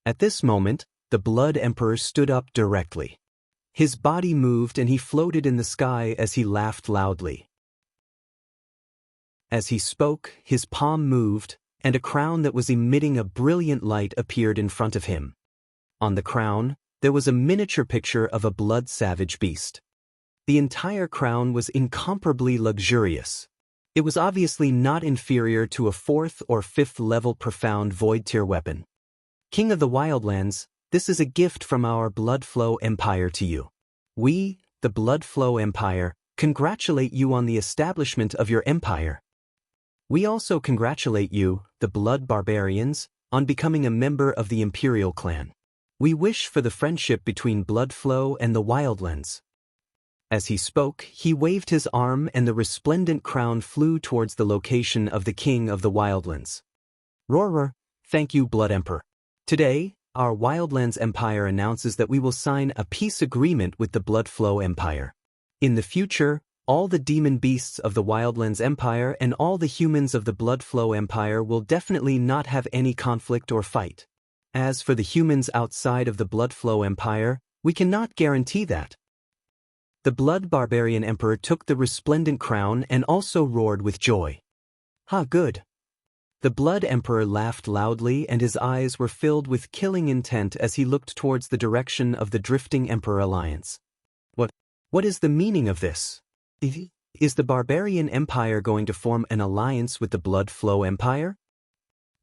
At this moment, the Blood Emperor stood up directly. His body moved and he floated in the sky as he laughed loudly. As he spoke, his palm moved, and a crown that was emitting a brilliant light appeared in front of him. On the crown, there was a miniature picture of a blood-savage beast. The entire crown was incomparably luxurious. It was obviously not inferior to a 4th or 5th level profound void tier weapon. King of the Wildlands, this is a gift from our Bloodflow Empire to you. We, the Bloodflow Empire, congratulate you on the establishment of your empire. We also congratulate you, the Blood Barbarians, on becoming a member of the Imperial clan. We wish for the friendship between Bloodflow and the Wildlands. As he spoke, he waved his arm and the resplendent crown flew towards the location of the King of the Wildlands. Roar, thank you, Blood Emperor. Today, our Wildlands Empire announces that we will sign a peace agreement with the Bloodflow Empire. In the future, all the demon beasts of the Wildlands Empire and all the humans of the Bloodflow Empire will definitely not have any conflict or fight. As for the humans outside of the Bloodflow Empire, we cannot guarantee that. The Blood Barbarian Emperor took the resplendent crown and also roared with joy. Good. The Blood Emperor laughed loudly and his eyes were filled with killing intent as he looked towards the direction of the Drifting Emperor Alliance. What is the meaning of this? Is the Barbarian Empire going to form an alliance with the Bloodflow Empire?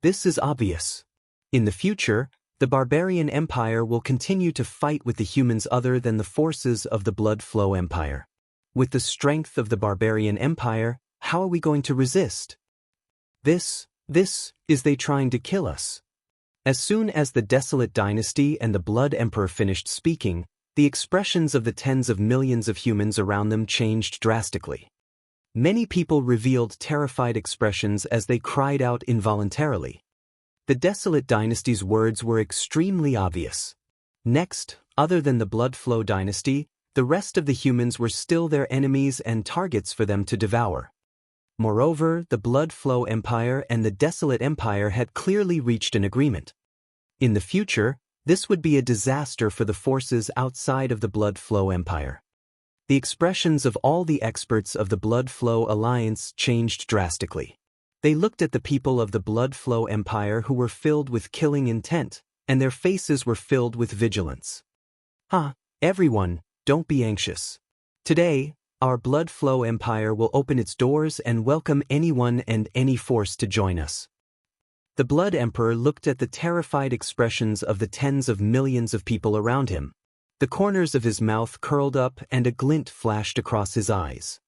This is obvious. In the future, the Barbarian Empire will continue to fight with the humans other than the forces of the Bloodflow Empire. With the strength of the Barbarian Empire, how are we going to resist? This is they trying to kill us. As soon as the Desolate Dynasty and the Blood Emperor finished speaking, the expressions of the tens of millions of humans around them changed drastically. Many people revealed terrified expressions as they cried out involuntarily. The Desolate Dynasty's words were extremely obvious. Next, other than the Bloodflow Dynasty, the rest of the humans were still their enemies and targets for them to devour. Moreover, the Bloodflow Empire and the Desolate Empire had clearly reached an agreement. In the future, this would be a disaster for the forces outside of the Bloodflow Empire. The expressions of all the experts of the Bloodflow Alliance changed drastically. They looked at the people of the Bloodflow Empire who were filled with killing intent, and their faces were filled with vigilance. Everyone, don't be anxious. Today, our Bloodflow Empire will open its doors and welcome anyone and any force to join us. The Blood Emperor looked at the terrified expressions of the tens of millions of people around him. The corners of his mouth curled up and a glint flashed across his eyes.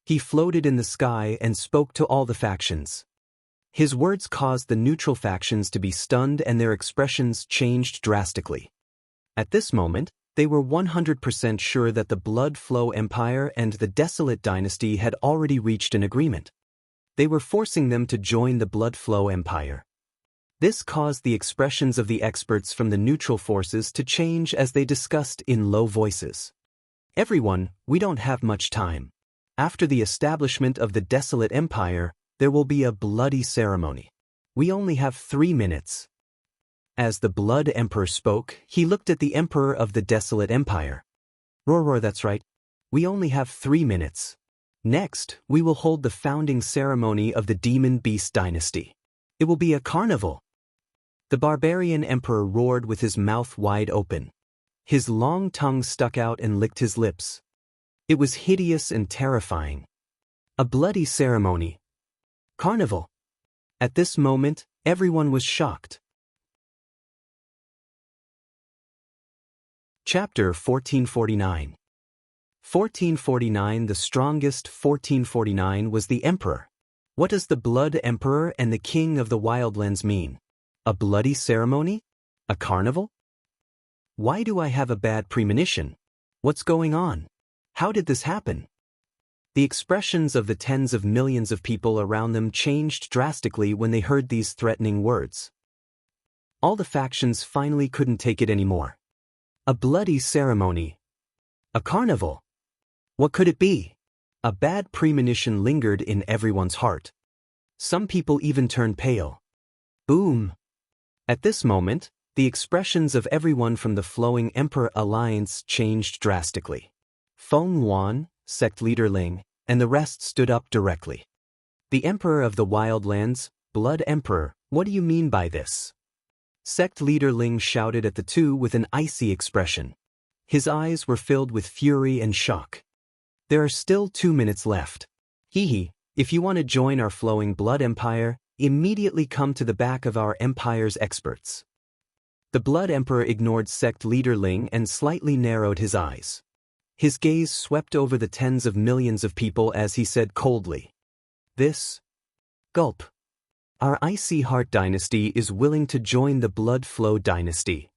He floated in the sky and spoke to all the factions. His words caused the neutral factions to be stunned and their expressions changed drastically. At this moment, they were 100% sure that the Bloodflow Empire and the Desolate Dynasty had already reached an agreement. They were forcing them to join the Bloodflow Empire. This caused the expressions of the experts from the neutral forces to change as they discussed in low voices. Everyone, we don't have much time. After the establishment of the Desolate Empire, there will be a bloody ceremony. We only have 3 minutes. As the Blood Emperor spoke, he looked at the Emperor of the Desolate Empire. Roar, that's right. We only have 3 minutes. Next, we will hold the founding ceremony of the Demon Beast Dynasty. It will be a carnival. The Barbarian Emperor roared with his mouth wide open. His long tongue stuck out and licked his lips. It was hideous and terrifying. A bloody ceremony. Carnival. At this moment, everyone was shocked. Chapter 1449. 1449 The strongest 1449 was the Emperor. What does the Blood Emperor and the King of the Wildlands mean? A bloody ceremony? A carnival? Why do I have a bad premonition? What's going on? How did this happen? The expressions of the tens of millions of people around them changed drastically when they heard these threatening words. All the factions finally couldn't take it anymore. A bloody ceremony. A carnival. What could it be? A bad premonition lingered in everyone's heart. Some people even turned pale. Boom! At this moment, the expressions of everyone from the Flowing Emperor Alliance changed drastically. Feng Yuan, Sect Leader Ling, and the rest stood up directly. The Emperor of the Wildlands, Blood Emperor, what do you mean by this? Sect leader Ling shouted at the two with an icy expression. His eyes were filled with fury and shock. There are still 2 minutes left. Hehe, if you want to join our flowing blood empire, immediately come to the back of our empire's experts. The Blood Emperor ignored sect leader Ling and slightly narrowed his eyes. His gaze swept over the tens of millions of people as he said coldly. This? Gulp. Our Icy Heart dynasty is willing to join the Blood Flow dynasty.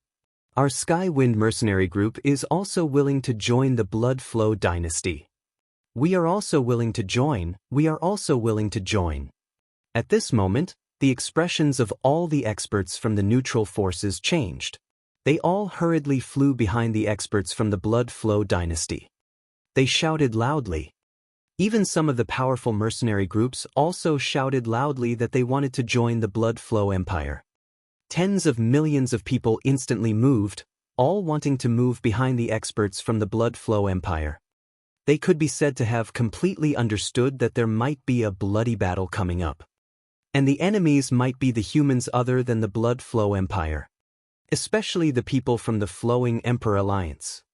Our Sky Wind mercenary group is also willing to join the Blood Flow dynasty. We are also willing to join. At this moment, the expressions of all the experts from the neutral forces changed. They all hurriedly flew behind the experts from the Blood Flow dynasty. They shouted loudly. Even some of the powerful mercenary groups also shouted loudly that they wanted to join the Blood Flow empire. Tens of millions of people instantly moved, all wanting to move behind the experts from the Blood Flow empire. They could be said to have completely understood that there might be a bloody battle coming up. And the enemies might be the humans other than the Blood Flow empire. Especially the people from the Flowing Emperor Alliance.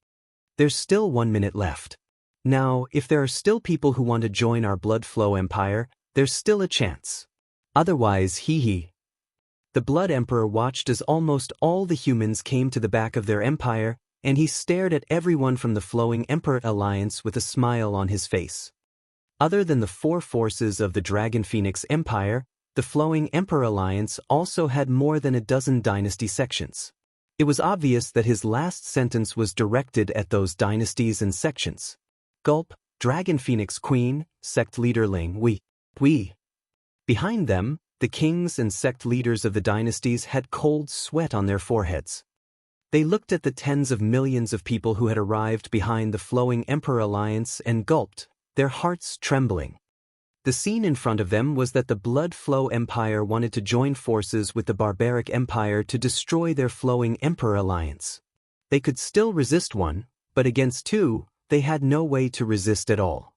There's still 1 minute left. Now, if there are still people who want to join our Blood Flow empire, there's still a chance. Otherwise, hehe. The Blood Emperor watched as almost all the humans came to the back of their empire, and he stared at everyone from the Flowing Emperor Alliance with a smile on his face. Other than the 4 forces of the Dragon Phoenix Empire, the Flowing Emperor Alliance also had more than a dozen dynasty sections. It was obvious that his last sentence was directed at those dynasties and sections. Gulp, Dragon Phoenix Queen, sect leader Ling, we. Behind them, the kings and sect leaders of the dynasties had cold sweat on their foreheads. They looked at the tens of millions of people who had arrived behind the Flowing Emperor Alliance and gulped, their hearts trembling. The scene in front of them was that the Blood Flow Empire wanted to join forces with the Barbaric Empire to destroy their Flowing Emperor Alliance. They could still resist one, but against two, they had no way to resist at all.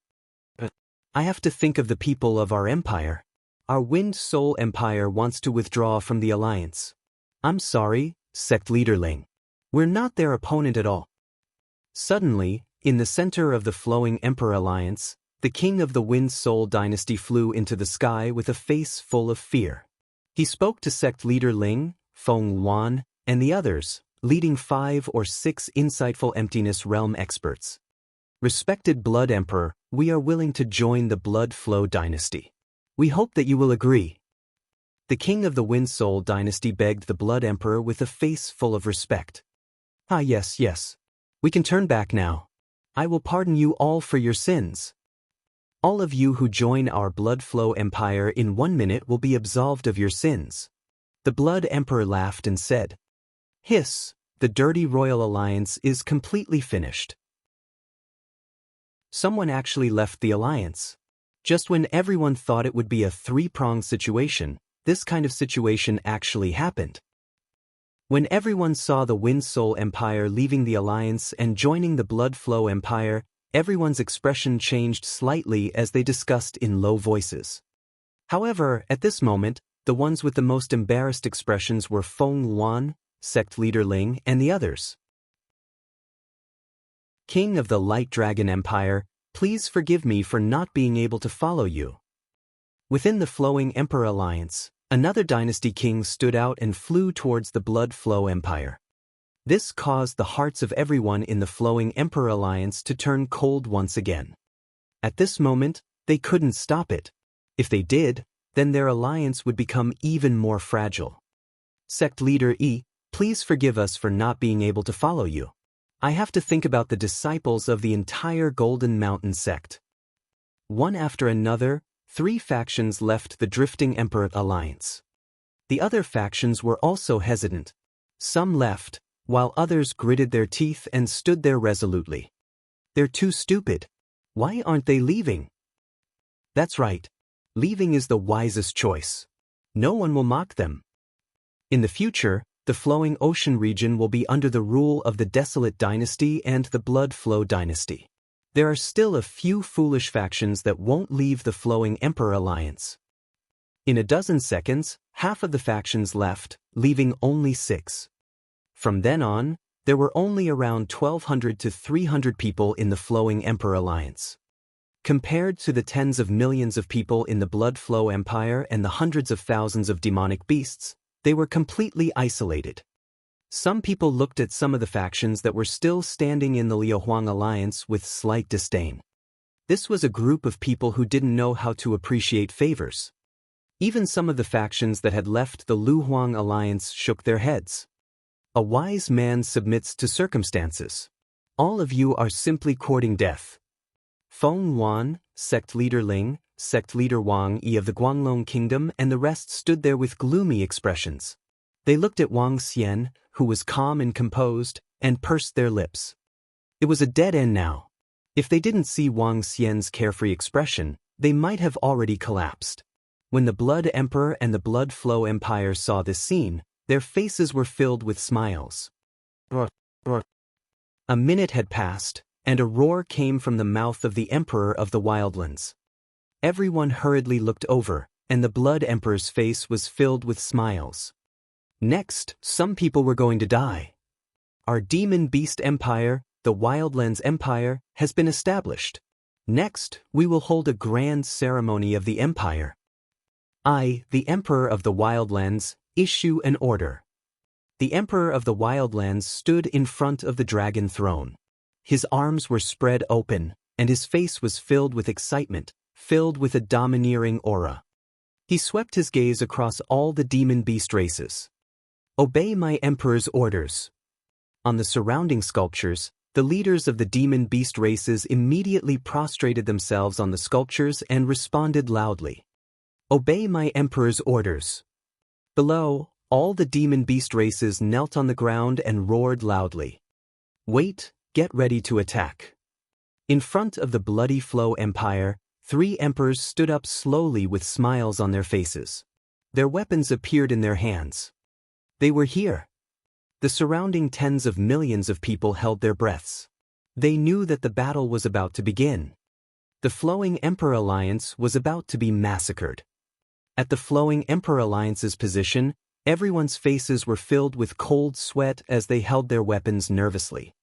But I have to think of the people of our empire. Our Wind Soul Empire wants to withdraw from the alliance. I'm sorry, sect leader Ling. We're not their opponent at all. Suddenly, in the center of the Flowing Emperor Alliance, the king of the Wind Soul dynasty flew into the sky with a face full of fear. He spoke to sect leader Ling, Feng Yuan, and the others, leading 5 or 6 insightful Emptiness Realm experts. Respected Blood Emperor, we are willing to join the Blood Flow dynasty. We hope that you will agree. The king of the Wind Soul dynasty begged the Blood Emperor with a face full of respect. Ah yes. We can turn back now. I will pardon you all for your sins. All of you who join our Blood Flow Empire in 1 minute will be absolved of your sins. The Blood Emperor laughed and said, Hiss, the dirty royal alliance is completely finished. Someone actually left the alliance. Just when everyone thought it would be a 3-pronged situation, this kind of situation actually happened. When everyone saw the Wind Soul Empire leaving the alliance and joining the Blood Flow Empire, everyone's expression changed slightly as they discussed in low voices. However, at this moment, the ones with the most embarrassed expressions were Feng Yuan, sect leader Ling, and the others. King of the Light Dragon Empire, please forgive me for not being able to follow you. Within the Flowing Emperor Alliance, another dynasty king stood out and flew towards the Blood Flow Empire. This caused the hearts of everyone in the Flowing Emperor Alliance to turn cold once again. At this moment, they couldn't stop it. If they did, then their alliance would become even more fragile. Sect leader E, please forgive us for not being able to follow you. I have to think about the disciples of the entire Golden Mountain sect. One after another, 3 factions left the Drifting Emperor Alliance. The other factions were also hesitant. Some left, while others gritted their teeth and stood there resolutely. They're too stupid. Why aren't they leaving? That's right. Leaving is the wisest choice. No one will mock them. In the future, the Flowing Ocean region will be under the rule of the Desolate Dynasty and the Blood Flow Dynasty. There are still a few foolish factions that won't leave the Flowing Emperor Alliance. In a dozen seconds, half of the factions left, leaving only 6. From then on, there were only around 1,200 to 300 people in the Flowing Emperor Alliance. Compared to the tens of millions of people in the Blood Flow Empire and the hundreds of thousands of demonic beasts, they were completely isolated. Some people looked at some of the factions that were still standing in the Liuhuang Alliance with slight disdain. This was a group of people who didn't know how to appreciate favors. Even some of the factions that had left the Liuhuang Alliance shook their heads. A wise man submits to circumstances. All of you are simply courting death. Feng Yuan, sect leader Ling, sect leader Wang Yi of the Guanglong Kingdom and the rest stood there with gloomy expressions. They looked at Wang Xian, who was calm and composed, and pursed their lips. It was a dead end now. If they didn't see Wang Xian's carefree expression, they might have already collapsed. When the Blood Emperor and the Blood Flow Empire saw this scene, their faces were filled with smiles. A minute had passed, and a roar came from the mouth of the Emperor of the Wildlands. Everyone hurriedly looked over, and the Blood Emperor's face was filled with smiles. Next, some people were going to die. Our Demon Beast Empire, the Wildlands Empire, has been established. Next, we will hold a grand ceremony of the Empire. I, the Emperor of the Wildlands, issue an order. The Emperor of the Wildlands stood in front of the dragon throne. His arms were spread open, and his face was filled with excitement, filled with a domineering aura. He swept his gaze across all the demon beast races. Obey my Emperor's orders. On the surrounding sculptures, the leaders of the demon beast races immediately prostrated themselves on the sculptures and responded loudly. Obey my Emperor's orders. Below, all the demon beast races knelt on the ground and roared loudly. Wait, get ready to attack. In front of the Bloody Flow Empire, 3 emperors stood up slowly with smiles on their faces. Their weapons appeared in their hands. They were here. The surrounding tens of millions of people held their breaths. They knew that the battle was about to begin. The Flowing Emperor Alliance was about to be massacred. At the Flowing Emperor Alliance's position, everyone's faces were filled with cold sweat as they held their weapons nervously.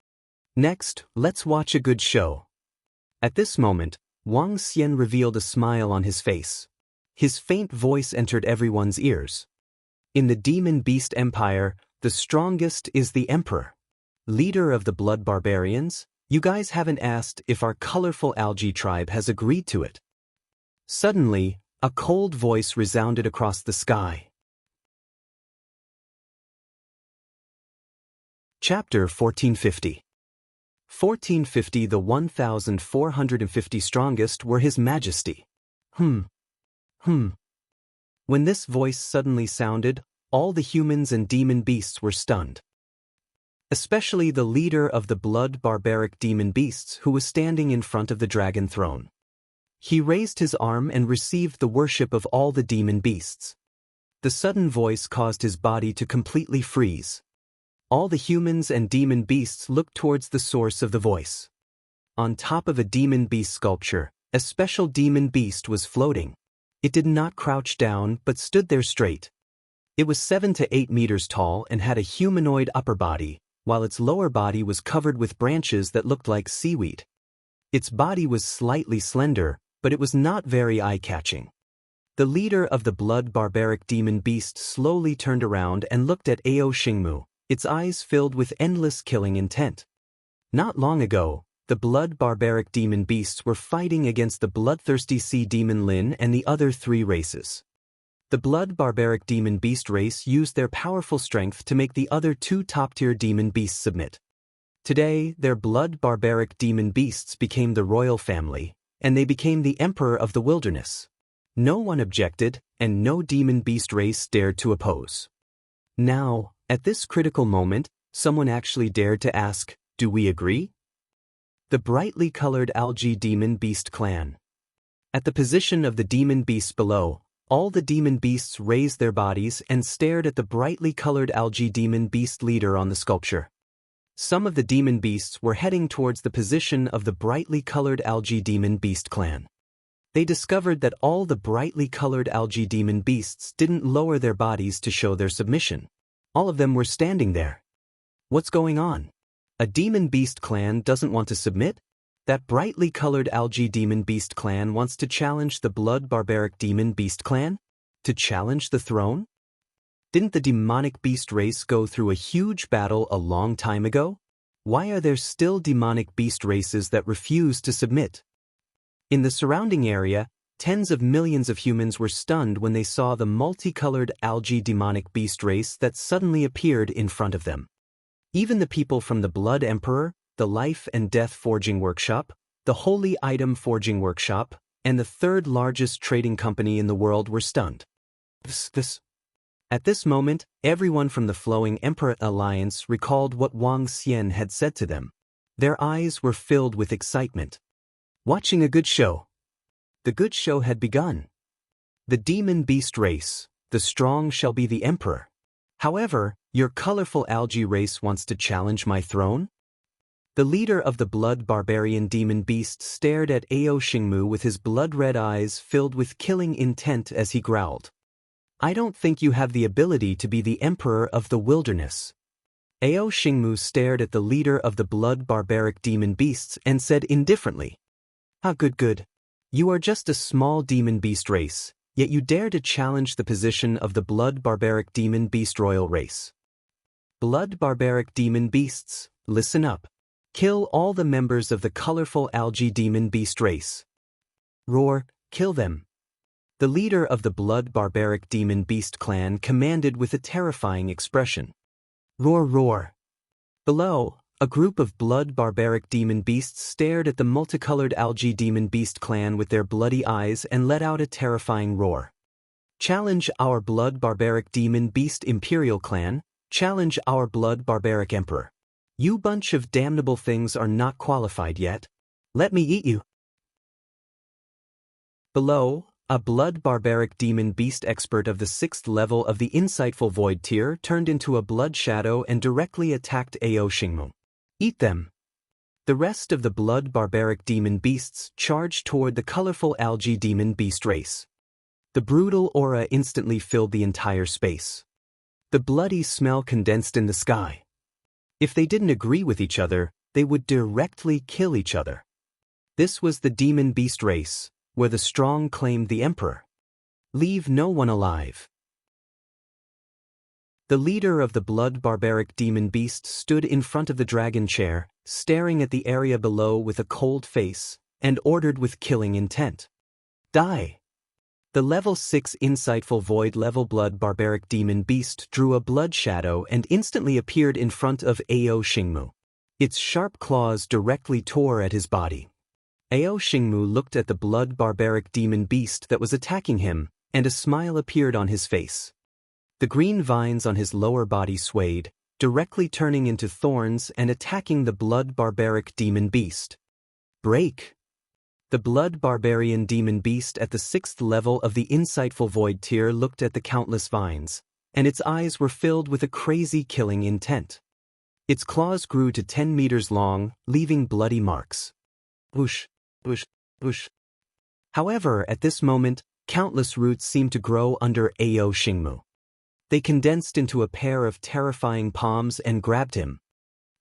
Next, let's watch a good show. At this moment, Wang Xian revealed a smile on his face. His faint voice entered everyone's ears. In the Demon Beast Empire, the strongest is the Emperor. Leader of the Blood Barbarians, you guys haven't asked if our colorful algae tribe has agreed to it. Suddenly, a cold voice resounded across the sky. Chapter 1450. 1450 The 1,450 strongest were His Majesty. When this voice suddenly sounded, all the humans and demon beasts were stunned. Especially the leader of the blood barbaric demon beasts who was standing in front of the dragon throne. He raised his arm and received the worship of all the demon beasts. The sudden voice caused his body to completely freeze. All the humans and demon beasts looked towards the source of the voice. On top of a demon beast sculpture, a special demon beast was floating. It did not crouch down but stood there straight. It was 7 to 8 meters tall and had a humanoid upper body, while its lower body was covered with branches that looked like seaweed. Its body was slightly slender, but it was not very eye-catching. The leader of the blood barbaric demon beast slowly turned around and looked at Ao Xingmu, its eyes filled with endless killing intent. Not long ago, the blood barbaric demon beasts were fighting against the bloodthirsty sea demon Lin and the other 3 races. The blood barbaric demon beast race used their powerful strength to make the other 2 top-tier demon beasts submit. Today, their blood barbaric demon beasts became the royal family, and they became the emperor of the wilderness. No one objected, and no demon beast race dared to oppose. Now, at this critical moment, someone actually dared to ask, "Do we agree?" The brightly colored algae demon beast clan. At the position of the demon beasts below, all the demon beasts raised their bodies and stared at the brightly colored algae demon beast leader on the sculpture. Some of the demon beasts were heading towards the position of the brightly colored algae demon beast clan. They discovered that all the brightly colored algae demon beasts didn't lower their bodies to show their submission. All of them were standing there. What's going on? A demon beast clan doesn't want to submit? That brightly colored algae demon beast clan wants to challenge the blood barbaric demon beast clan? To challenge the throne? Didn't the demonic beast race go through a huge battle a long time ago? Why are there still demonic beast races that refuse to submit? In the surrounding area, tens of millions of humans were stunned when they saw the multicolored algae demonic beast race that suddenly appeared in front of them. Even the people from the Blood Emperor, the Life and Death Forging Workshop, the Holy Item Forging Workshop, and the third largest trading company in the world were stunned. At this moment, everyone from the Flowing Emperor Alliance recalled what Wang Xian had said to them. Their eyes were filled with excitement. Watching a good show. The good show had begun. The demon beast race, the strong shall be the emperor. However, your colorful algae race wants to challenge my throne? The leader of the blood barbarian demon beast stared at Ao Xingmu with his blood-red eyes filled with killing intent as he growled. I don't think you have the ability to be the emperor of the wilderness. Ao Xingmu stared at the leader of the blood barbaric demon beasts and said indifferently, good. You are just a small demon beast race, yet you dare to challenge the position of the blood barbaric demon beast royal race. Blood barbaric demon beasts, listen up. Kill all the members of the colorful algae demon beast race. Roar, kill them. The leader of the blood barbaric demon beast clan commanded with a terrifying expression. Roar, roar. Below, a group of blood barbaric demon beasts stared at the multicolored algae demon beast clan with their bloody eyes and let out a terrifying roar. Challenge our blood barbaric demon beast imperial clan, challenge our blood barbaric emperor. You bunch of damnable things are not qualified yet. Let me eat you. Below, a blood barbaric demon beast expert of the 6th level of the insightful void tier turned into a blood shadow and directly attacked Ao Xingmu. Eat them. The rest of the blood barbaric demon beasts charged toward the colorful algae demon beast race. The brutal aura instantly filled the entire space. The bloody smell condensed in the sky. If they didn't agree with each other, they would directly kill each other. This was the demon beast race, where the strong claimed the emperor. Leave no one alive. The leader of the blood barbaric demon beast stood in front of the dragon chair, staring at the area below with a cold face, and ordered with killing intent. Die! The level 6 insightful void level blood barbaric demon beast drew a blood shadow and instantly appeared in front of Ao Xingmu. Its sharp claws directly tore at his body. Ao Xingmu looked at the blood barbaric demon beast that was attacking him, and a smile appeared on his face. The green vines on his lower body swayed, directly turning into thorns and attacking the blood barbaric demon beast. Break! The blood barbarian demon beast at the 6th level of the insightful void tier looked at the countless vines, and its eyes were filled with a crazy killing intent. Its claws grew to 10 meters long, leaving bloody marks. Whoosh, whoosh, whoosh. However, at this moment, countless roots seemed to grow under Ao Xingmu. They condensed into a pair of terrifying palms and grabbed him.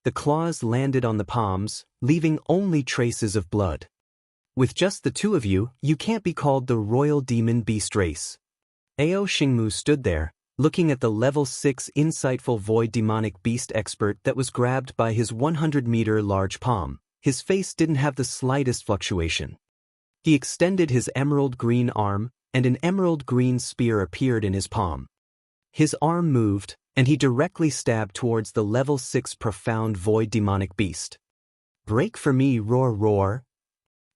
The claws landed on the palms, leaving only traces of blood. With just the two of you, you can't be called the royal demon beast race. Ao Xingmu stood there, looking at the level 6 insightful void demonic beast expert that was grabbed by his 100-meter large palm. His face didn't have the slightest fluctuation. He extended his emerald green arm, and an emerald green spear appeared in his palm. His arm moved, and he directly stabbed towards the level 6 profound void demonic beast. Break for me, roar, roar.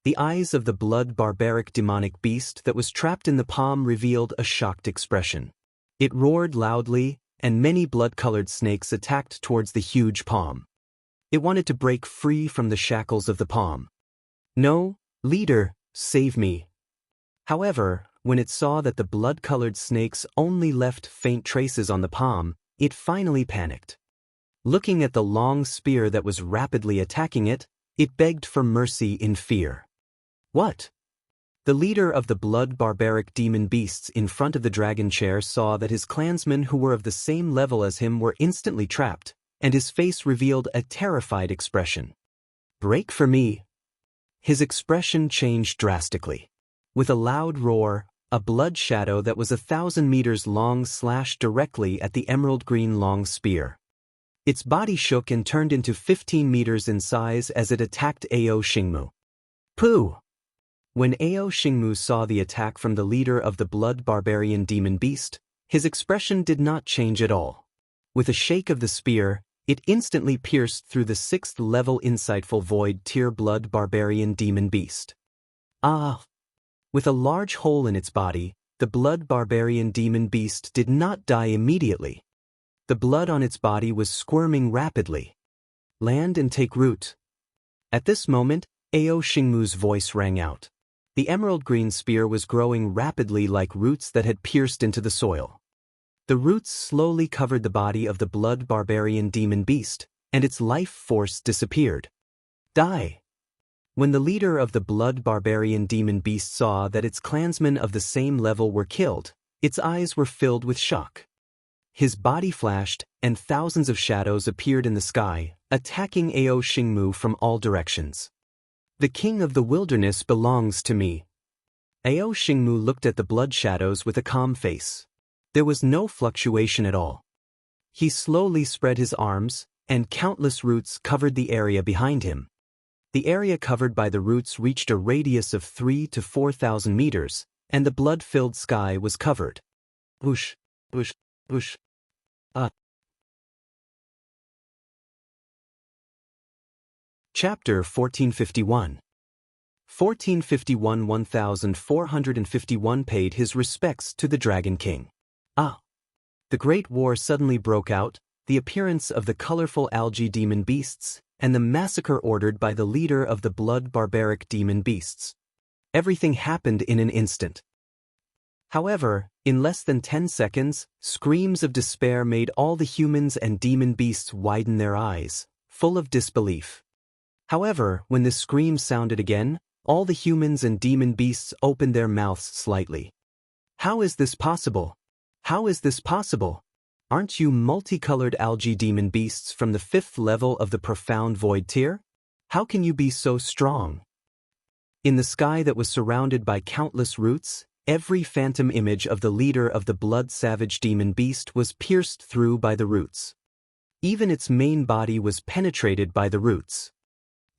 The eyes of the blood barbaric demonic beast that was trapped in the palm revealed a shocked expression. It roared loudly, and many blood-colored snakes attacked towards the huge palm. It wanted to break free from the shackles of the palm. No, leader, save me. However, when it saw that the blood-colored snakes only left faint traces on the palm, it finally panicked. Looking at the long spear that was rapidly attacking it, it begged for mercy in fear. What? The leader of the blood barbaric demon beasts in front of the dragon chair saw that his clansmen who were of the same level as him were instantly trapped, and his face revealed a terrified expression. "Break for me." His expression changed drastically. With a loud roar, a blood shadow that was 1,000 meters long slashed directly at the emerald green long spear. Its body shook and turned into 15 meters in size as it attacked Ao Xingmu. Pooh! When Ao Xingmu saw the attack from the leader of the blood barbarian demon beast, his expression did not change at all. With a shake of the spear, it instantly pierced through the 6th level insightful void tier blood barbarian demon beast. Ah! With a large hole in its body, the blood barbarian demon beast did not die immediately. The blood on its body was squirming rapidly. "Land and take root." At this moment, Ao Xingmu's voice rang out. The emerald green spear was growing rapidly like roots that had pierced into the soil. The roots slowly covered the body of the blood barbarian demon beast, and its life force disappeared. Die! When the leader of the blood barbarian demon beast saw that its clansmen of the same level were killed, its eyes were filled with shock. His body flashed, and thousands of shadows appeared in the sky, attacking Ao Xingmu from all directions. "The king of the wilderness belongs to me." Ao Xingmu looked at the blood shadows with a calm face. There was no fluctuation at all. He slowly spread his arms, and countless roots covered the area behind him. The area covered by the roots reached a radius of 3,000 to 4,000 meters, and the blood-filled sky was covered. Whoosh, whoosh, whoosh. Chapter 1451. 1451 1451 paid his respects to the Dragon King. The Great War suddenly broke out, the appearance of the colorful algae demon beasts, and the massacre ordered by the leader of the blood barbaric demon beasts. Everything happened in an instant. However, in less than 10 seconds, screams of despair made all the humans and demon beasts widen their eyes, full of disbelief. However, when the scream sounded again, all the humans and demon beasts opened their mouths slightly. "How is this possible? How is this possible? Aren't you multicolored algae demon beasts from the 5th level of the profound void tier? How can you be so strong?" In the sky that was surrounded by countless roots, every phantom image of the leader of the blood-savage demon beast was pierced through by the roots. Even its main body was penetrated by the roots.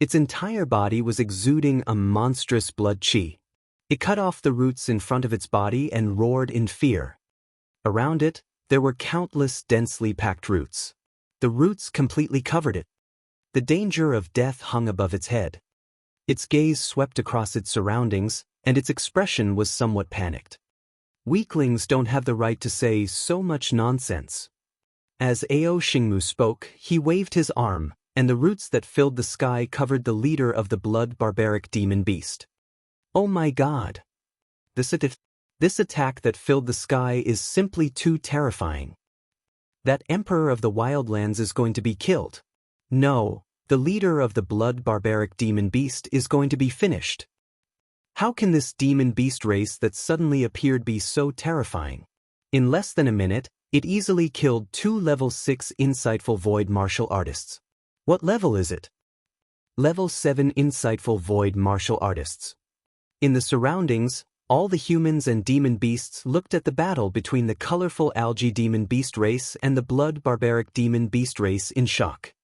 Its entire body was exuding a monstrous blood chi. It cut off the roots in front of its body and roared in fear. Around it, there were countless densely packed roots. The roots completely covered it. The danger of death hung above its head. Its gaze swept across its surroundings, and its expression was somewhat panicked. Weaklings don't have the right to say so much nonsense. As Ao Xingmu spoke, he waved his arm, and the roots that filled the sky covered the leader of the blood barbaric demon beast. Oh my God! This attack that filled the sky is simply too terrifying. That emperor of the wildlands is going to be killed. No, the leader of the blood barbaric demon beast is going to be finished. How can this demon beast race that suddenly appeared be so terrifying? In less than a minute, it easily killed 2 level 6 insightful void martial artists. What level is it? Level 7 insightful void martial artists. In the surroundings, all the humans and demon beasts looked at the battle between the colorful algae demon beast race and the blood barbaric demon beast race in shock.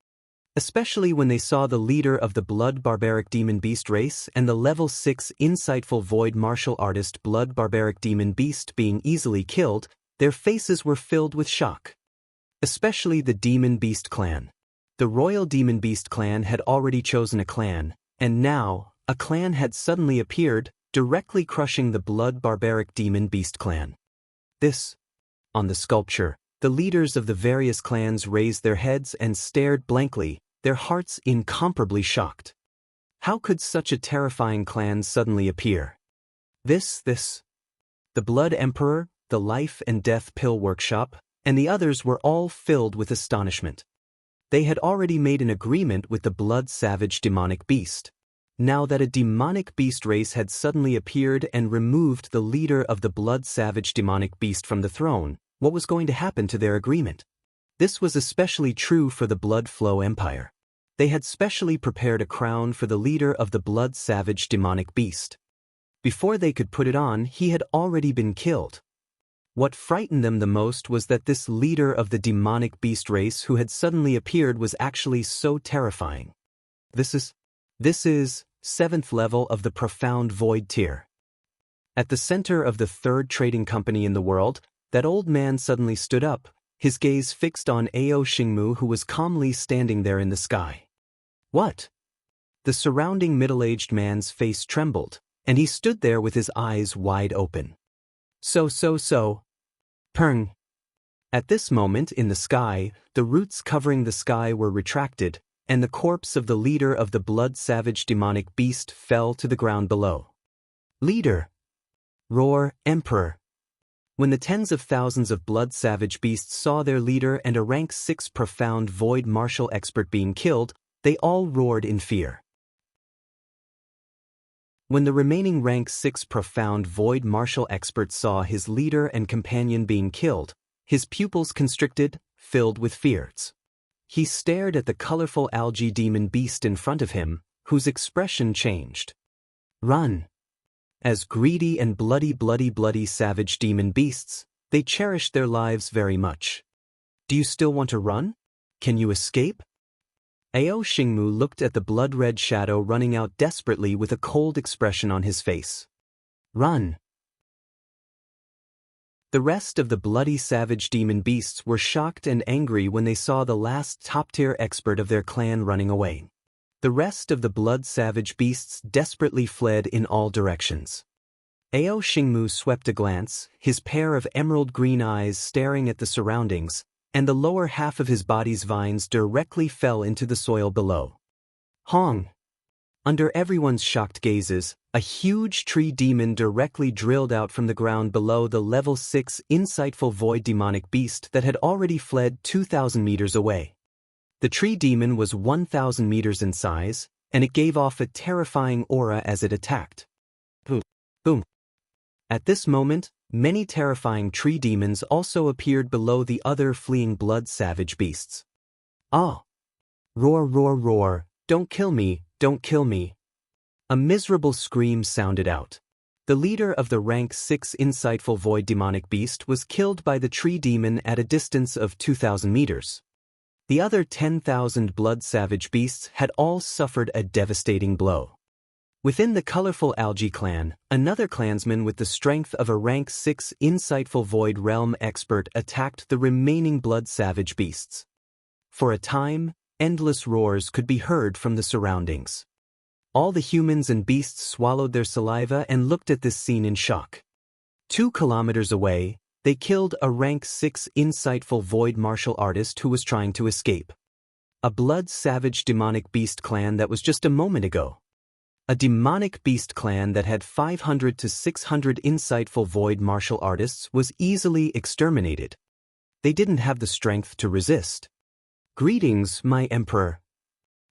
Especially when they saw the leader of the blood barbaric demon beast race and the level 6 insightful void martial artist blood barbaric demon beast being easily killed, their faces were filled with shock. Especially the demon beast clan. The royal demon beast clan had already chosen a clan, and now, a clan had suddenly appeared, directly crushing the blood barbaric demon beast clan. On the sculpture, the leaders of the various clans raised their heads and stared blankly, their hearts incomparably shocked. How could such a terrifying clan suddenly appear? The Blood Emperor, the Life and Death Pill Workshop, and the others were all filled with astonishment. They had already made an agreement with the blood-savage demonic beast. Now that a demonic beast race had suddenly appeared and removed the leader of the blood-savage demonic beast from the throne, what was going to happen to their agreement? This was especially true for the Blood Flow Empire. They had specially prepared a crown for the leader of the blood-savage demonic beast. Before they could put it on, he had already been killed. What frightened them the most was that this leader of the demonic beast race who had suddenly appeared was actually so terrifying. This is 7th level of the Profound Void tier. At the center of the third trading company in the world, that old man suddenly stood up, his gaze fixed on Ao Xingmu, who was calmly standing there in the sky. What? The surrounding middle-aged man's face trembled, and he stood there with his eyes wide open. So. Peng. At this moment in the sky, the roots covering the sky were retracted, and the corpse of the leader of the blood-savage demonic beast fell to the ground below. Leader! Roar, Emperor! When the tens of thousands of blood-savage beasts saw their leader and a rank 6 profound void martial expert being killed, they all roared in fear. When the remaining rank 6 profound void martial expert saw his leader and companion being killed, his pupils constricted, filled with fears. He stared at the colorful algae demon beast in front of him, whose expression changed. Run! As greedy and bloody savage demon beasts, they cherished their lives very much. Do you still want to run? Can you escape? Ao Xingmu looked at the blood-red shadow running out desperately with a cold expression on his face. Run! The rest of the bloody savage demon beasts were shocked and angry when they saw the last top-tier expert of their clan running away. The rest of the blood-savage beasts desperately fled in all directions. Ao Xingmu swept a glance, his pair of emerald-green eyes staring at the surroundings, and the lower half of his body's vines directly fell into the soil below. Hong! Under everyone's shocked gazes, a huge tree demon directly drilled out from the ground below the level 6 insightful void demonic beast that had already fled 2,000 meters away. The tree demon was 1,000 meters in size, and it gave off a terrifying aura as it attacked. Boom! Boom! At this moment, many terrifying tree demons also appeared below the other fleeing blood-savage beasts. Ah! Roar, roar, roar, don't kill me, don't kill me. A miserable scream sounded out. The leader of the rank 6 insightful void demonic beast was killed by the tree demon at a distance of 2,000 meters. The other 10,000 blood-savage beasts had all suffered a devastating blow. Within the colorful algae clan, another clansman with the strength of a rank 6 insightful void realm expert attacked the remaining blood-savage beasts. For a time, endless roars could be heard from the surroundings. All the humans and beasts swallowed their saliva and looked at this scene in shock. 2 kilometers away, they killed a rank 6 insightful void martial artist who was trying to escape. A blood-savage demonic beast clan that was just a moment ago. A demonic beast clan that had 500 to 600 insightful void martial artists was easily exterminated. They didn't have the strength to resist. Greetings, my emperor.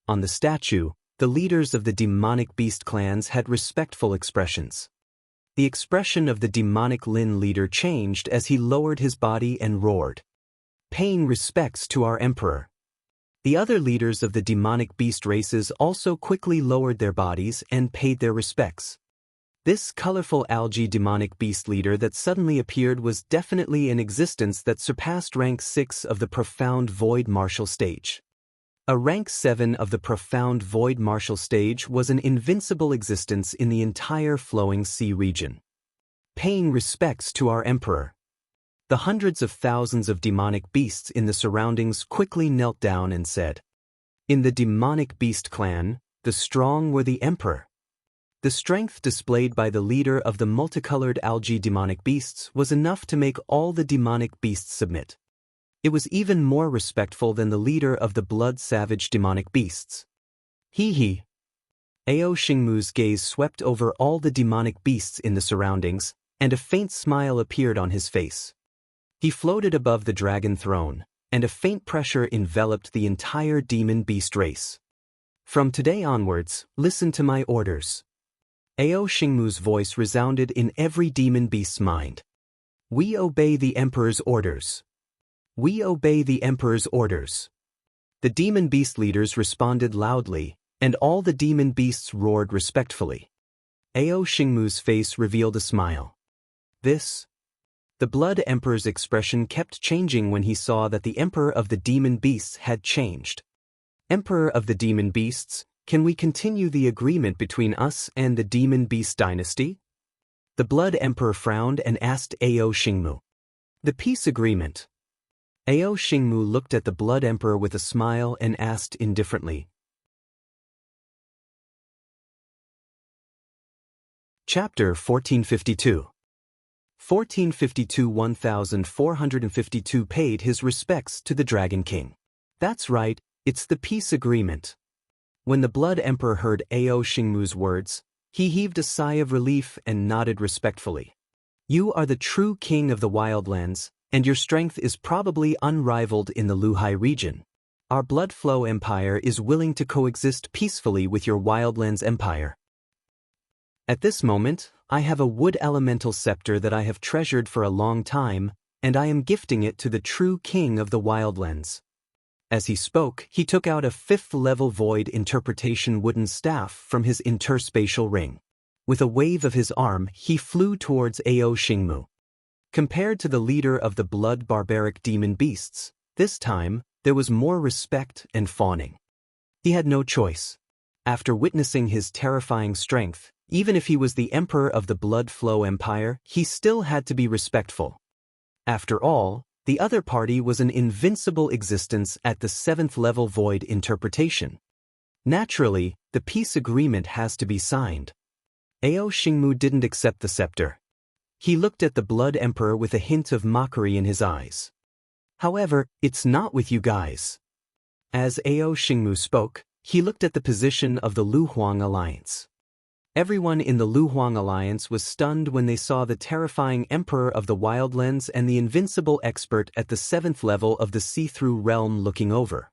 On the statue, the leaders of the demonic beast clans had respectful expressions. The expression of the demonic Lin leader changed as he lowered his body and roared. Paying respects to our emperor. The other leaders of the demonic beast races also quickly lowered their bodies and paid their respects. This colorful algae demonic beast leader that suddenly appeared was definitely an existence that surpassed rank 6 of the profound void martial stage. A rank 7 of the profound void martial stage was an invincible existence in the entire flowing sea region. Paying respects to our emperor. The hundreds of thousands of demonic beasts in the surroundings quickly knelt down and said, in the demonic beast clan, the strong were the emperor. The strength displayed by the leader of the multicolored algae demonic beasts was enough to make all the demonic beasts submit. It was even more respectful than the leader of the blood-savage demonic beasts. Hee. Ao Xingmu's gaze swept over all the demonic beasts in the surroundings, and a faint smile appeared on his face. He floated above the dragon throne, and a faint pressure enveloped the entire demon beast race. From today onwards, listen to my orders. Ao Xingmu's voice resounded in every demon beast's mind. We obey the Emperor's orders. We obey the Emperor's orders. The demon beast leaders responded loudly, and all the demon beasts roared respectfully. Ao Xingmu's face revealed a smile. The Blood Emperor's expression kept changing when he saw that the Emperor of the demon beasts had changed. Emperor of the demon beasts, can we continue the agreement between us and the demon beast dynasty? The Blood Emperor frowned and asked Ao Xingmu. The peace agreement. Ao Xingmu looked at the Blood Emperor with a smile and asked indifferently. Chapter 1452. 1452 paid his respects to the Dragon King. That's right, it's the peace agreement. When the Blood Emperor heard Ao Xingmu's words, he heaved a sigh of relief and nodded respectfully. You are the true king of the Wildlands, and your strength is probably unrivaled in the Luhai region. Our Blood Flow Empire is willing to coexist peacefully with your Wildlands Empire. At this moment, I have a wood elemental scepter that I have treasured for a long time, and I am gifting it to the true king of the Wildlands. As he spoke, he took out a 5th-level void interpretation wooden staff from his interspatial ring. With a wave of his arm, he flew towards Ao Xingmu. Compared to the leader of the blood barbaric demon beasts, this time, there was more respect and fawning. He had no choice. After witnessing his terrifying strength, even if he was the Emperor of the Blood Flow Empire, he still had to be respectful. After all, the other party was an invincible existence at the 7th-level void interpretation. Naturally, the peace agreement has to be signed. Ao Xingmu didn't accept the scepter. He looked at the Blood Emperor with a hint of mockery in his eyes. However, it's not with you guys. As Ao Xingmu spoke, he looked at the position of the Luhuang Alliance. Everyone in the Luhuang Alliance was stunned when they saw the terrifying Emperor of the Wildlands and the invincible expert at the 7th level of the see-through realm looking over.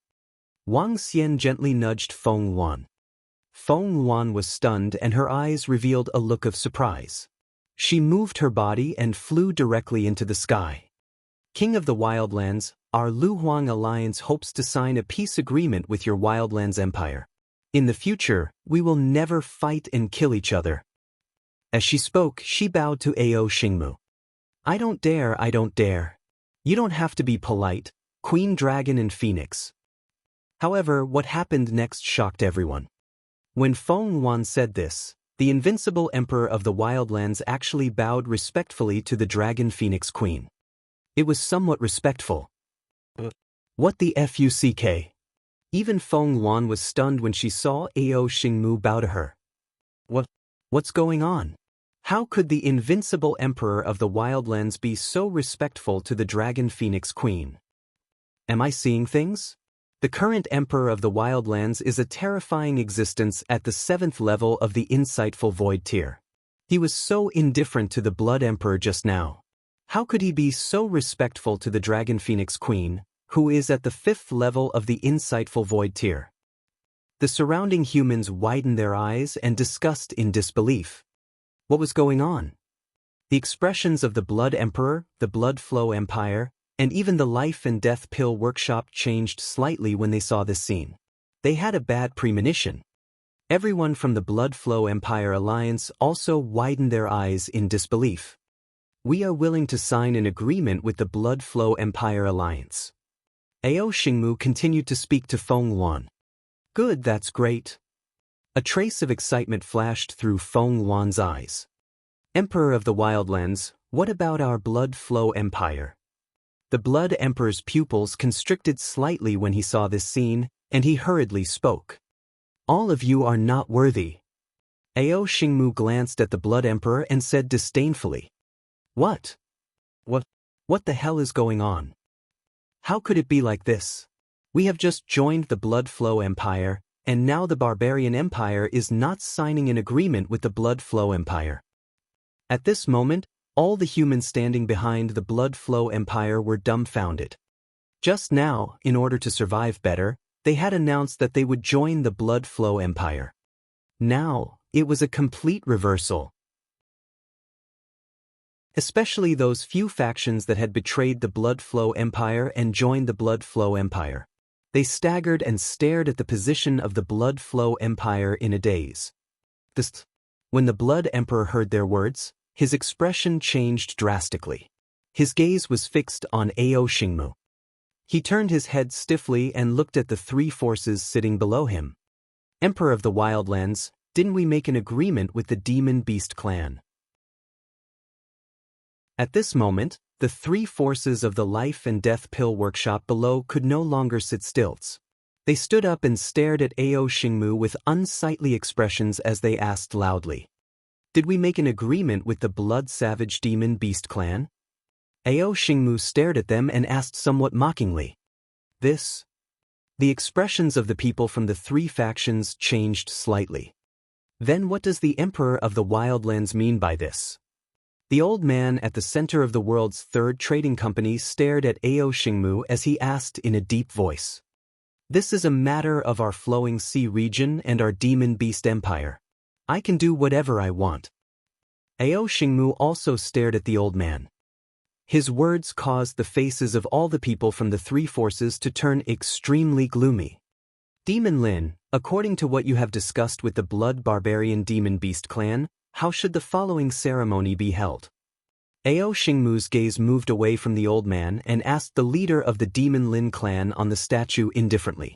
Wang Xian gently nudged Feng Yuan. Feng Yuan was stunned and her eyes revealed a look of surprise. She moved her body and flew directly into the sky. King of the Wildlands, our Luhuang Alliance hopes to sign a peace agreement with your Wildlands Empire. In the future, we will never fight and kill each other. As she spoke, she bowed to Ao Xingmu. I don't dare. You don't have to be polite, Queen Dragon and Phoenix. However, what happened next shocked everyone. When Feng Yuan said this, the invincible Emperor of the Wildlands actually bowed respectfully to the Dragon Phoenix Queen. It was somewhat respectful. What the fuck? Even Feng Yuan was stunned when she saw Ao Xingmu bow to her. What's going on? How could the invincible Emperor of the Wildlands be so respectful to the Dragon Phoenix Queen? Am I seeing things? The current Emperor of the Wildlands is a terrifying existence at the 7th level of the insightful void tier. He was so indifferent to the Blood Emperor just now. How could he be so respectful to the Dragon Phoenix Queen, who is at the 5th level of the insightful void tier? The surrounding humans widened their eyes and discussed in disbelief. What was going on? The expressions of the Blood Emperor, the Blood Flow Empire, and even the Life and Death Pill Workshop changed slightly when they saw this scene. They had a bad premonition. Everyone from the Blood Flow Empire Alliance also widened their eyes in disbelief. We are willing to sign an agreement with the Blood Flow Empire Alliance. Ao Xingmu continued to speak to Feng Yuan. Good, that's great. A trace of excitement flashed through Feng Yuan's eyes. Emperor of the Wildlands, what about our Blood Flow Empire? The Blood Emperor's pupils constricted slightly when he saw this scene, and he hurriedly spoke. All of you are not worthy. Ao Xingmu glanced at the Blood Emperor and said disdainfully. What the hell is going on? How could it be like this? We have just joined the Blood Flow Empire, and now the Barbarian Empire is not signing an agreement with the Blood Flow Empire. At this moment, all the humans standing behind the Blood Flow Empire were dumbfounded. Just now, in order to survive better, They had announced that they would join the Blood Flow Empire. Now, it was a complete reversal. Especially those few factions that had betrayed the Blood Flow Empire and joined the Blood Flow Empire. They staggered and stared at the position of the Blood Flow Empire in a daze. When the Blood Emperor heard their words, his expression changed drastically. His gaze was fixed on Ao Xingmu. He turned his head stiffly and looked at the three forces sitting below him. Emperor of the Wildlands, didn't we make an agreement with the Demon Beast clan? At this moment, the three forces of the Life and Death Pill workshop below could no longer sit stilts. They stood up and stared at Ao Xingmu with unsightly expressions as they asked loudly. Did we make an agreement with the Blood Savage Demon Beast clan? Ao Xingmu stared at them and asked somewhat mockingly. This? The expressions of the people from the three factions changed slightly. Then what does the Emperor of the Wildlands mean by this? The old man at the center of the world's third trading company stared at Ao Xingmu as he asked in a deep voice. This is a matter of our flowing sea region and our demon beast empire. I can do whatever I want. Ao Xingmu also stared at the old man. His words caused the faces of all the people from the three forces to turn extremely gloomy. Demon Lin, according to what you have discussed with the Blood Barbarian Demon Beast clan, how should the following ceremony be held? Ao Xingmu's gaze moved away from the old man and asked the leader of the Demon Lin clan on the statue indifferently.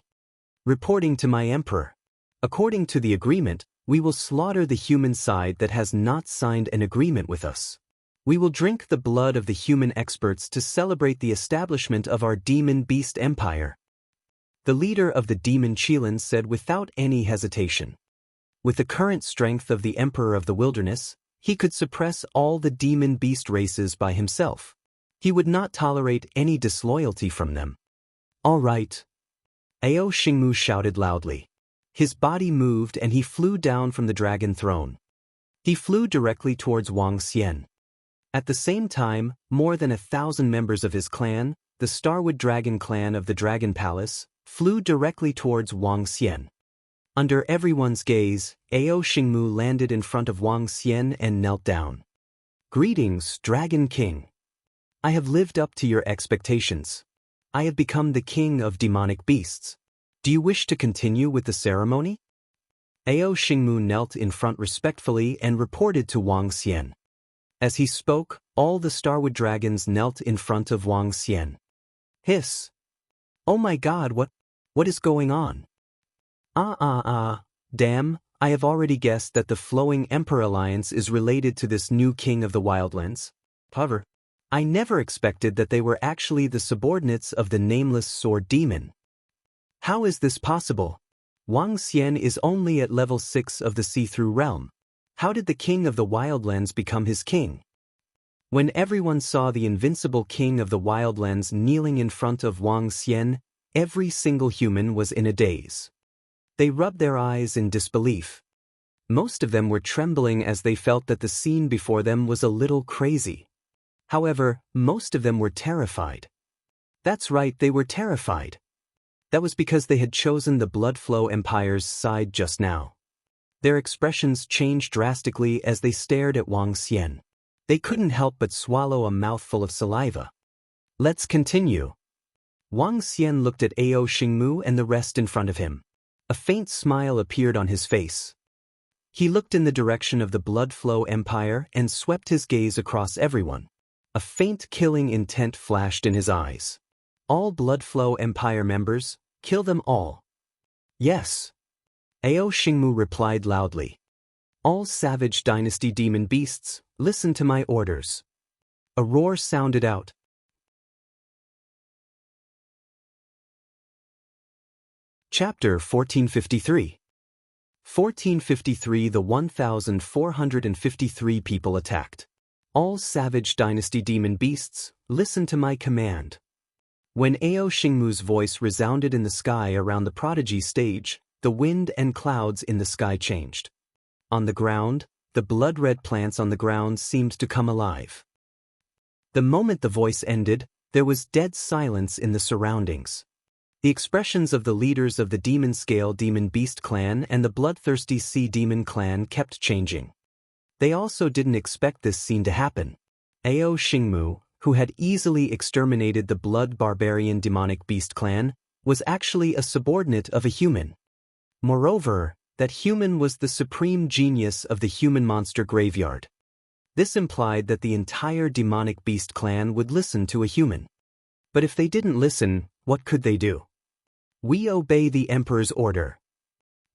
Reporting to my emperor. According to the agreement, we will slaughter the human side that has not signed an agreement with us. We will drink the blood of the human experts to celebrate the establishment of our demon beast empire. The leader of the demon Qilin said without any hesitation. With the current strength of the Emperor of the Wilderness, he could suppress all the demon beast races by himself. He would not tolerate any disloyalty from them. All right. Ao Xingmu shouted loudly. His body moved and he flew down from the dragon throne. He flew directly towards Wang Xian. At the same time, more than 1,000 members of his clan, the Starwood Dragon clan of the Dragon Palace, flew directly towards Wang Xian. Under everyone's gaze, Ao Xingmu landed in front of Wang Xian and knelt down. Greetings, Dragon King. I have lived up to your expectations. I have become the king of demonic beasts. Do you wish to continue with the ceremony? Ao Xingmu knelt in front respectfully and reported to Wang Xian. As he spoke, all the Starwood Dragons knelt in front of Wang Xian. Hiss. Oh my God, what is going on? Damn, I have already guessed that the Flowing Emperor Alliance is related to this new king of the Wildlands. However, I never expected that they were actually the subordinates of the nameless sword demon. How is this possible? Wang Xian is only at level 6 of the see-through realm. How did the king of the Wildlands become his king? When everyone saw the invincible king of the Wildlands kneeling in front of Wang Xian, every single human was in a daze. They rubbed their eyes in disbelief. Most of them were trembling as they felt that the scene before them was a little crazy. However, most of them were terrified. That's right, they were terrified. That was because they had chosen the Blood Flow Empire's side just now. Their expressions changed drastically as they stared at Wang Xian. They couldn't help but swallow a mouthful of saliva. Let's continue. Wang Xian looked at Ao Xingmu and the rest in front of him. A faint smile appeared on his face. He looked in the direction of the Blood Flow Empire and swept his gaze across everyone. A faint killing intent flashed in his eyes. All Blood Flow Empire members, kill them all. Yes. Ao Xingmu replied loudly. All Savage Dynasty demon beasts, listen to my orders. A roar sounded out. Chapter 1453. 1453 The 1,453 people attacked. All Savage Dynasty demon beasts, listen to my command. When Ao Xingmu's voice resounded in the sky around the prodigy stage, the wind and clouds in the sky changed. On the ground, the blood-red plants on the ground seemed to come alive. The moment the voice ended, there was dead silence in the surroundings. The expressions of the leaders of the Demon Scale Demon Beast clan and the Bloodthirsty Sea Demon clan kept changing. They also didn't expect this scene to happen. Ao Xingmu, who had easily exterminated the Blood Barbarian Demonic Beast clan, was actually a subordinate of a human. Moreover, that human was the supreme genius of the human monster graveyard. This implied that the entire Demonic Beast clan would listen to a human. But if they didn't listen, what could they do? We obey the Emperor's order.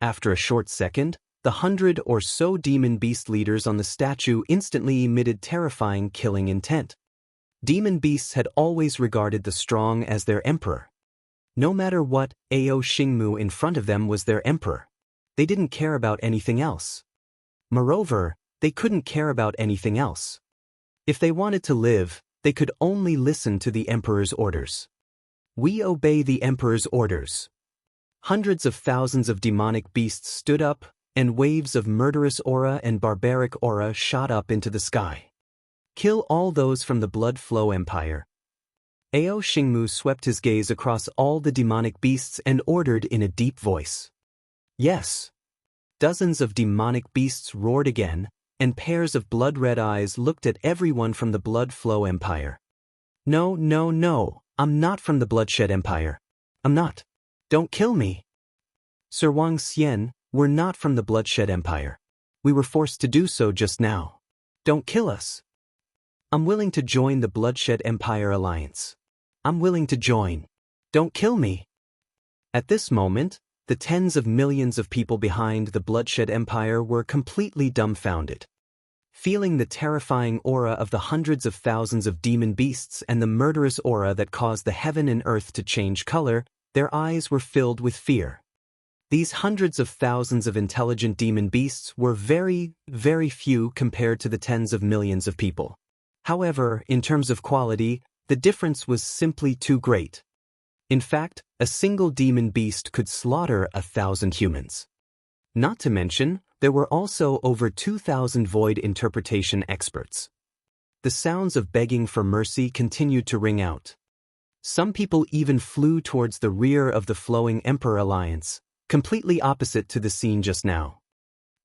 After a short second, the 100 or so demon beast leaders on the statue instantly emitted terrifying killing intent. Demon beasts had always regarded the strong as their emperor. No matter what, Ao Xingmu in front of them was their emperor. They didn't care about anything else. Moreover, they couldn't care about anything else. If they wanted to live, they could only listen to the emperor's orders. We obey the emperor's orders. Hundreds of thousands of demonic beasts stood up, and waves of murderous aura and barbaric aura shot up into the sky. Kill all those from the Blood Flow Empire. Ao Xingmu swept his gaze across all the demonic beasts and ordered in a deep voice. Yes. Dozens of demonic beasts roared again, and pairs of blood-red eyes looked at everyone from the Blood Flow Empire. No, no, no, I'm not from the Bloodshed Empire. I'm not. Don't kill me. Sir Wang Xian, we're not from the Bloodshed Empire. We were forced to do so just now. Don't kill us. I'm willing to join the Bloodshed Empire Alliance. I'm willing to join. Don't kill me. At this moment, the tens of millions of people behind the Bloodshed Empire were completely dumbfounded. Feeling the terrifying aura of the hundreds of thousands of demon beasts and the murderous aura that caused the heaven and earth to change color, their eyes were filled with fear. These hundreds of thousands of intelligent demon beasts were very, very few compared to the tens of millions of people. However, in terms of quality, the difference was simply too great. In fact, a single demon beast could slaughter 1,000 humans. Not to mention, there were also over 2,000 void interpretation experts. The sounds of begging for mercy continued to ring out. Some people even flew towards the rear of the Flowing Emperor Alliance, completely opposite to the scene just now.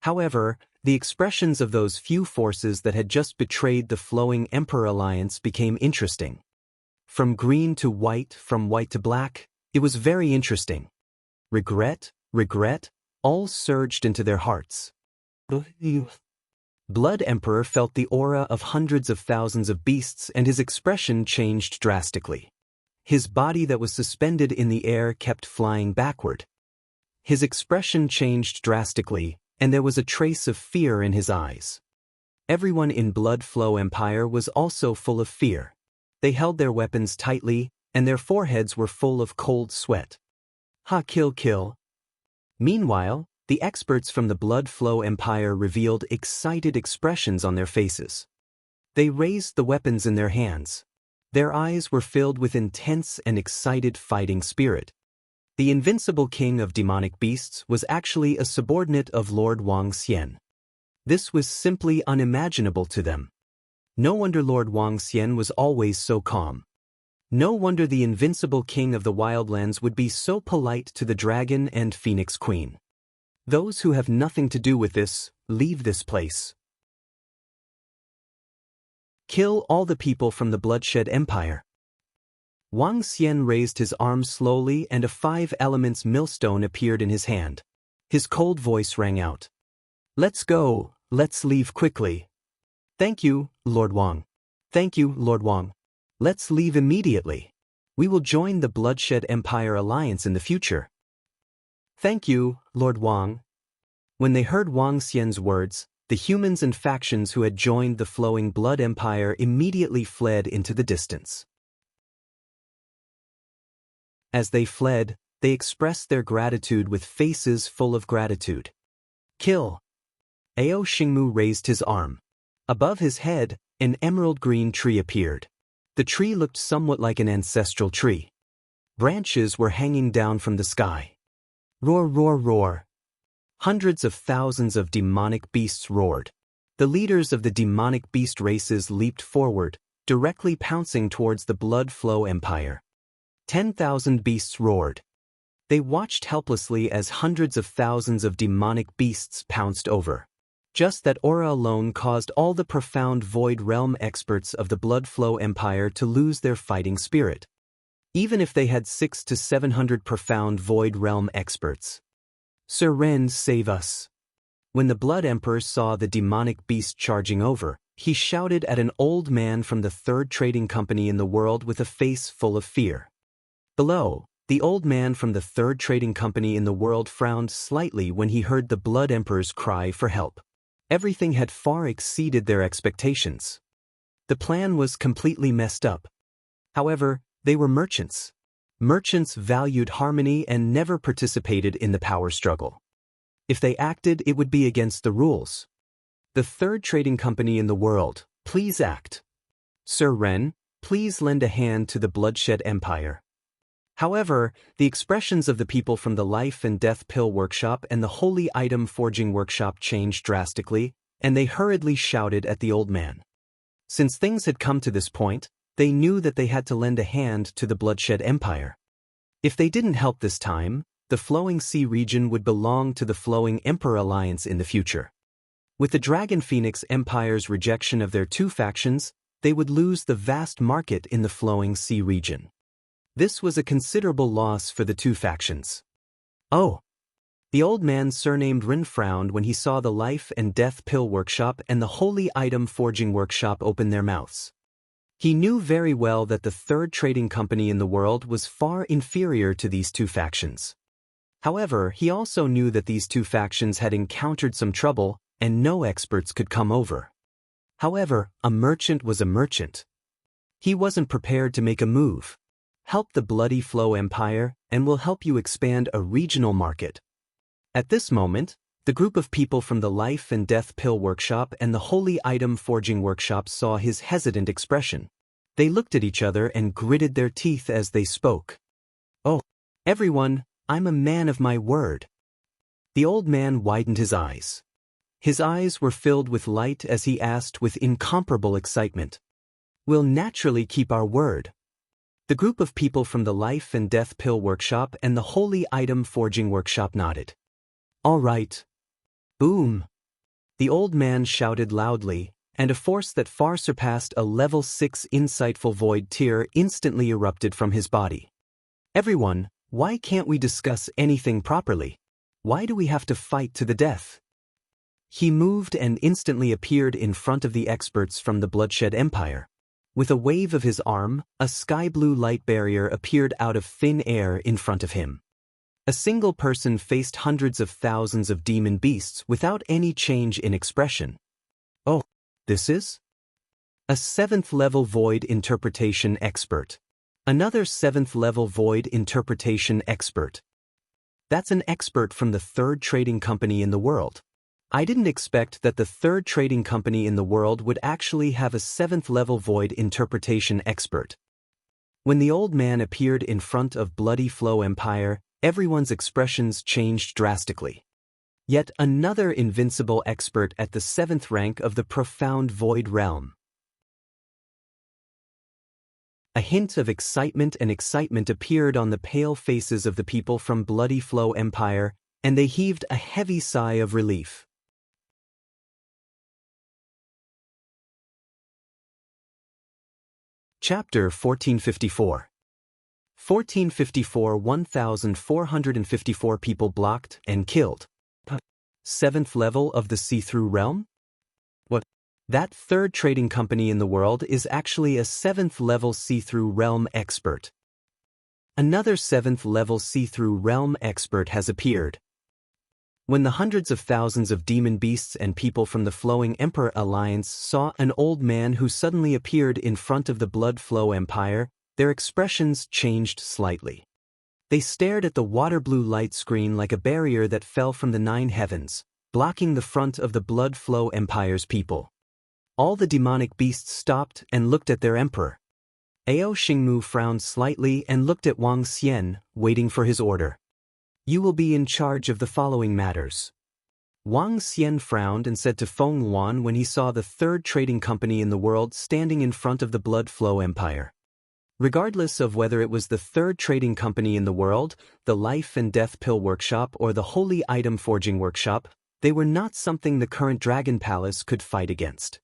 However, the expressions of those few forces that had just betrayed the Flowing Emperor Alliance became interesting. From green to white, from white to black, it was very interesting. Regret, all surged into their hearts. Blood Emperor felt the aura of hundreds of thousands of beasts and his expression changed drastically. His body that was suspended in the air kept flying backward. His expression changed drastically, and there was a trace of fear in his eyes. Everyone in Blood Flow Empire was also full of fear. They held their weapons tightly, and their foreheads were full of cold sweat. Ha, kill. Meanwhile, the experts from the Blood Flow Empire revealed excited expressions on their faces. They raised the weapons in their hands. Their eyes were filled with intense and excited fighting spirit. The Invincible King of Demonic Beasts was actually a subordinate of Lord Wang Xian. This was simply unimaginable to them. No wonder Lord Wang Xian was always so calm. No wonder the Invincible King of the Wildlands would be so polite to the Dragon and Phoenix Queen. Those who have nothing to do with this, leave this place. Kill all the people from the Bloodshed Empire. Wang Xian raised his arm slowly and a 5 elements millstone appeared in his hand. His cold voice rang out. Let's go, let's leave quickly. Thank you, Lord Wang. Thank you, Lord Wang. Let's leave immediately. We will join the Bloodshed Empire Alliance in the future. Thank you, Lord Wang. When they heard Wang Xian's words, the humans and factions who had joined the Flowing Blood Empire immediately fled into the distance. As they fled, they expressed their gratitude with faces full of gratitude. Kill. Ao Xingmu raised his arm. Above his head, an emerald green tree appeared. The tree looked somewhat like an ancestral tree. Branches were hanging down from the sky. Roar. Hundreds of thousands of demonic beasts roared. The leaders of the demonic beast races leaped forward, directly pouncing towards the Blood Flow Empire. 10,000 beasts roared. They watched helplessly as hundreds of thousands of demonic beasts pounced over. Just that aura alone caused all the profound Void Realm experts of the Blood Flow Empire to lose their fighting spirit. Even if they had 600 to 700 profound Void Realm experts. Sir Ren, save us. When the Blood Emperor saw the demonic beast charging over, he shouted at an old man from the third trading company in the world with a face full of fear. Below, the old man from the third trading company in the world frowned slightly when he heard the Blood Emperor's cry for help. Everything had far exceeded their expectations. The plan was completely messed up. However, they were merchants. Merchants valued harmony and never participated in the power struggle. If they acted, it would be against the rules. The third trading company in the world, please act. Sir Ren, please lend a hand to the Bloodshed Empire. However, the expressions of the people from the Life and Death Pill Workshop and the Holy Item Forging Workshop changed drastically, and they hurriedly shouted at the old man. Since things had come to this point, they knew that they had to lend a hand to the Bloodshed Empire. If they didn't help this time, the Flowing Sea region would belong to the Flowing Emperor Alliance in the future. With the Dragon Phoenix Empire's rejection of their two factions, they would lose the vast market in the Flowing Sea region. This was a considerable loss for the two factions. Oh! The old man surnamed Rin frowned when he saw the Life and Death Pill Workshop and the Holy Item Forging Workshop open their mouths. He knew very well that the third trading company in the world was far inferior to these two factions. However, he also knew that these two factions had encountered some trouble, and no experts could come over. However, a merchant was a merchant. He wasn't prepared to make a move. Help the Bloody Flow Empire, and we'll help you expand a regional market. At this moment, the group of people from the Life and Death Pill Workshop and the Holy Item Forging Workshop saw his hesitant expression. They looked at each other and gritted their teeth as they spoke. Oh, everyone, I'm a man of my word. The old man widened his eyes. His eyes were filled with light as he asked with incomparable excitement. We'll naturally keep our word. The group of people from the Life and Death Pill Workshop and the Holy Item Forging Workshop nodded. All right. Boom! The old man shouted loudly, and a force that far surpassed a level 6 insightful void tier instantly erupted from his body. Everyone, why can't we discuss anything properly? Why do we have to fight to the death? He moved and instantly appeared in front of the experts from the Bloodshed Empire. With a wave of his arm, a sky-blue light barrier appeared out of thin air in front of him. A single person faced hundreds of thousands of demon beasts without any change in expression. Oh, this is? A 7th level Void Interpretation Expert. Another 7th level Void Interpretation Expert. That's an expert from the third trading company in the world. I didn't expect that the third trading company in the world would actually have a 7th level Void Interpretation Expert. When the old man appeared in front of Bloody Flow Empire, everyone's expressions changed drastically. Yet another Invincible expert at the 7th rank of the Profound Void Realm. A hint of excitement appeared on the pale faces of the people from Bloody Flow Empire, and they heaved a heavy sigh of relief. Chapter 1454. 1454 1,454 people blocked and killed. 7th level of the See-Through Realm? What? That third trading company in the world is actually a 7th level See-Through Realm expert. Another 7th level See-Through Realm expert has appeared. When the hundreds of thousands of demon beasts and people from the Flowing Emperor Alliance saw an old man who suddenly appeared in front of the Blood Flow Empire, their expressions changed slightly. They stared at the water-blue light screen like a barrier that fell from the 9 heavens, blocking the front of the Blood Flow Empire's people. All the demonic beasts stopped and looked at their emperor. Ao Xingmu frowned slightly and looked at Wang Xian, waiting for his order. You will be in charge of the following matters. Wang Xian frowned and said to Feng Yuan when he saw the third trading company in the world standing in front of the Blood Flow Empire. Regardless of whether it was the third trading company in the world, the Life and Death Pill Workshop, or the Holy Item Forging Workshop, they were not something the current Dragon Palace could fight against.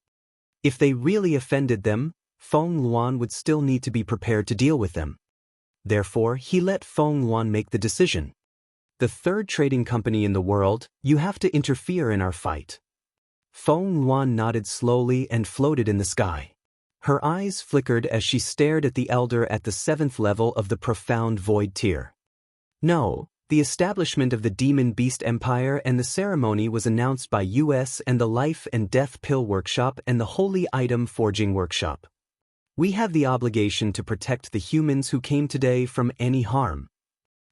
If they really offended them, Feng Luan would still need to be prepared to deal with them. Therefore, he let Feng Luan make the decision. The third trading company in the world, you have to interfere in our fight. Feng Luan nodded slowly and floated in the sky. Her eyes flickered as she stared at the elder at the 7th level of the profound void tier. No, the establishment of the Demon Beast Empire and the ceremony was announced by US and the Life and Death Pill Workshop and the Holy Item Forging Workshop. We have the obligation to protect the humans who came today from any harm.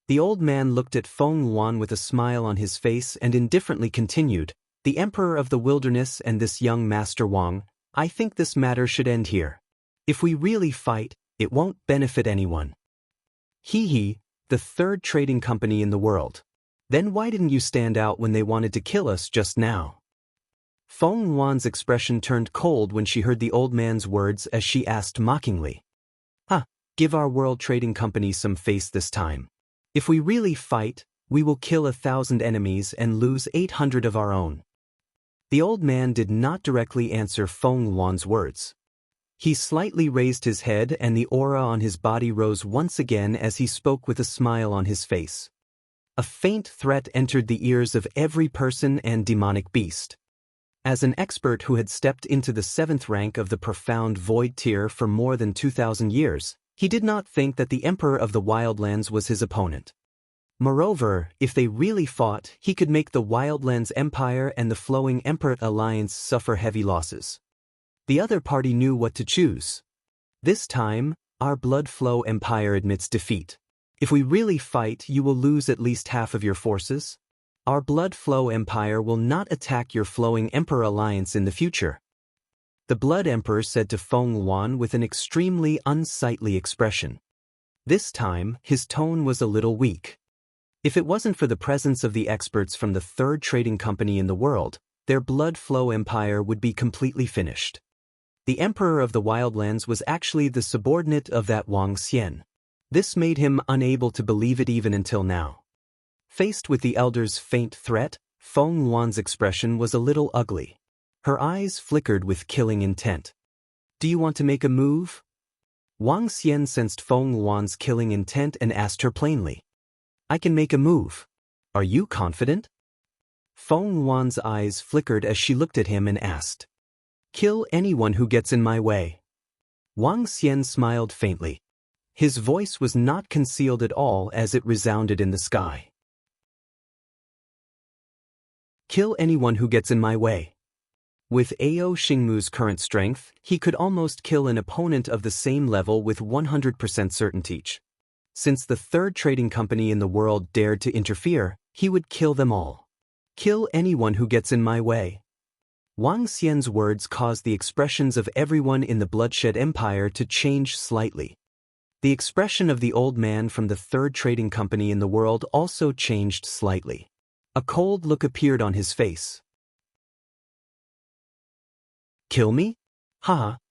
The old man looked at Feng Luan with a smile on his face and indifferently continued, the Emperor of the Wilderness and this young Master Wang, I think this matter should end here. If we really fight, it won't benefit anyone. Hee, the third trading company in the world. Then why didn't you stand out when they wanted to kill us just now? Feng Luan's expression turned cold when she heard the old man's words as she asked mockingly. Give our world trading company some face this time. If we really fight, we will kill 1,000 enemies and lose 800 of our own. The old man did not directly answer Feng Luan's words. He slightly raised his head and the aura on his body rose once again as he spoke with a smile on his face. A faint threat entered the ears of every person and demonic beast. As an expert who had stepped into the 7th rank of the profound void tier for more than 2,000 years, he did not think that the Emperor of the Wildlands was his opponent. Moreover, if they really fought, he could make the Wildlands Empire and the Flowing Emperor Alliance suffer heavy losses. The other party knew what to choose. This time, our Blood Flow Empire admits defeat. If we really fight, you will lose at least half of your forces. Our Blood Flow Empire will not attack your Flowing Emperor Alliance in the future. The Blood Emperor said to Feng Luan with an extremely unsightly expression. This time, his tone was a little weak. If it wasn't for the presence of the experts from the third trading company in the world, their Blood Flow Empire would be completely finished. The Emperor of the Wildlands was actually the subordinate of that Wang Xian. This made him unable to believe it even until now. Faced with the elder's faint threat, Feng Luan's expression was a little ugly. Her eyes flickered with killing intent. Do you want to make a move? Wang Xian sensed Feng Luan's killing intent and asked her plainly. I can make a move. Are you confident? Feng Luan's eyes flickered as she looked at him and asked. Kill anyone who gets in my way. Wang Xian smiled faintly. His voice was not concealed at all as it resounded in the sky. Kill anyone who gets in my way. With Ao Xingmu's current strength, he could almost kill an opponent of the same level with 100% certainty. Since the third trading company in the world dared to interfere, he would kill them all. Kill anyone who gets in my way. Wang Xian's words caused the expressions of everyone in the Bloodshed Empire to change slightly. The expression of the old man from the third trading company in the world also changed slightly. A cold look appeared on his face. Kill me?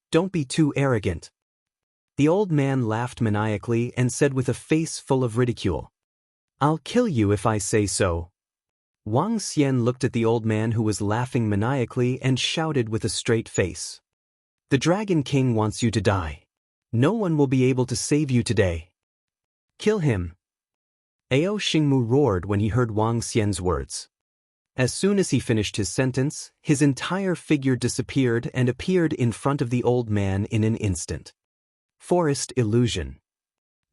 Don't be too arrogant. The old man laughed maniacally and said with a face full of ridicule. I'll kill you if I say so. Wang Xian looked at the old man who was laughing maniacally and shouted with a straight face. The Dragon King wants you to die. No one will be able to save you today. Kill him. Ao Xingmu roared when he heard Wang Xian's words. As soon as he finished his sentence, his entire figure disappeared and appeared in front of the old man in an instant. Forest illusion.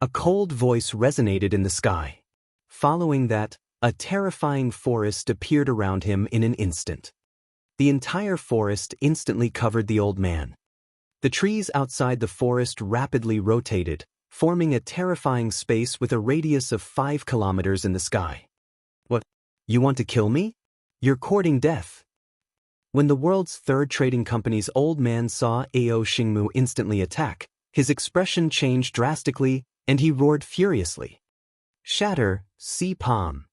A cold voice resonated in the sky. Following that, a terrifying forest appeared around him in an instant. The entire forest instantly covered the old man. The trees outside the forest rapidly rotated, forming a terrifying space with a radius of 5 kilometers in the sky. What? You want to kill me? You're courting death. When the world's third trading company's old man saw Ao Xingmu instantly attack, his expression changed drastically, and he roared furiously. Shatter, see palm.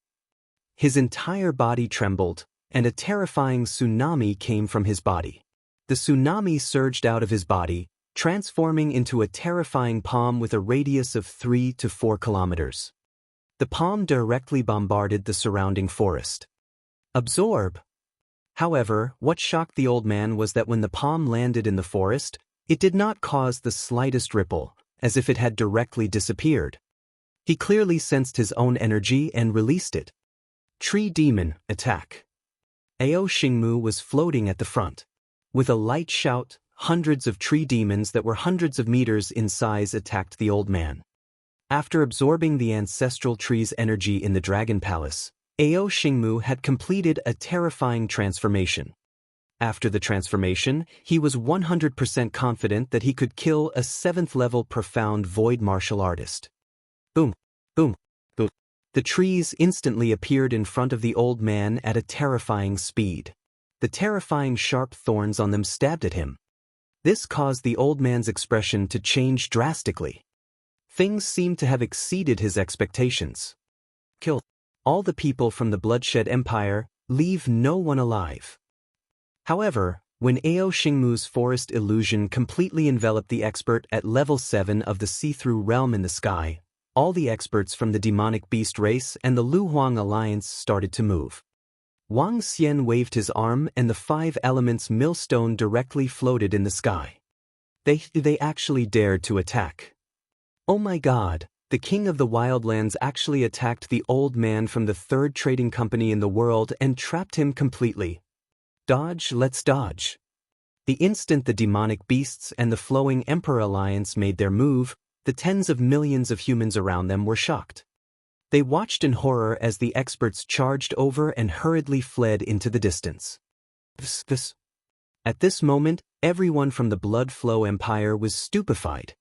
His entire body trembled, and a terrifying tsunami came from his body. The tsunami surged out of his body, transforming into a terrifying palm with a radius of 3 to 4 kilometers. The palm directly bombarded the surrounding forest. Absorb! However, what shocked the old man was that when the palm landed in the forest, it did not cause the slightest ripple, as if it had directly disappeared. He clearly sensed his own energy and released it. Tree Demon, attack! Ao Xingmu was floating at the front. With a light shout, hundreds of tree demons that were hundreds of meters in size attacked the old man. After absorbing the ancestral tree's energy in the Dragon Palace, Ao Xingmu had completed a terrifying transformation. After the transformation, he was 100% confident that he could kill a 7th-level profound void martial artist. Boom, boom, boom. The trees instantly appeared in front of the old man at a terrifying speed. The terrifying sharp thorns on them stabbed at him. This caused the old man's expression to change drastically. Things seemed to have exceeded his expectations. Kill all the people from the Bloodshed Empire, leave no one alive. However, when Ao Xingmu's forest illusion completely enveloped the expert at level 7 of the see-through realm in the sky, all the experts from the demonic beast race and the Lu Huang alliance started to move. Wang Xian waved his arm and the 5 elements millstone directly floated in the sky. They actually dared to attack. Oh my god, the king of the wildlands actually attacked the old man from the 3rd trading company in the world and trapped him completely. Dodge, let's dodge. The instant the demonic beasts and the flowing Emperor alliance made their move, the tens of millions of humans around them were shocked. They watched in horror as the experts charged over and hurriedly fled into the distance. At this moment, everyone from the Blood Flow Empire was stupefied.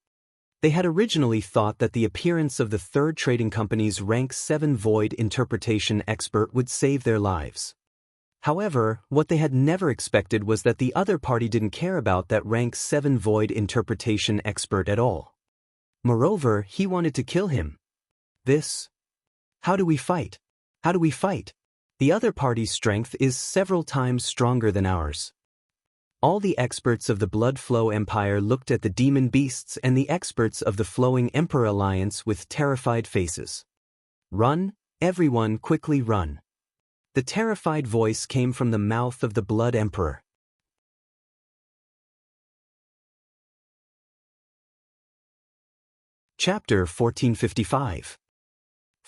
They had originally thought that the appearance of the 3rd Trading Company's Rank 7 Void Interpretation expert would save their lives. However, what they had never expected was that the other party didn't care about that Rank 7 Void Interpretation expert at all. Moreover, he wanted to kill him. How do we fight? How do we fight? The other party's strength is several times stronger than ours. All the experts of the Blood Flow Empire looked at the demon beasts and the experts of the Flowing Emperor Alliance with terrified faces. Run, everyone quickly run. The terrified voice came from the mouth of the Blood Emperor. Chapter 1455.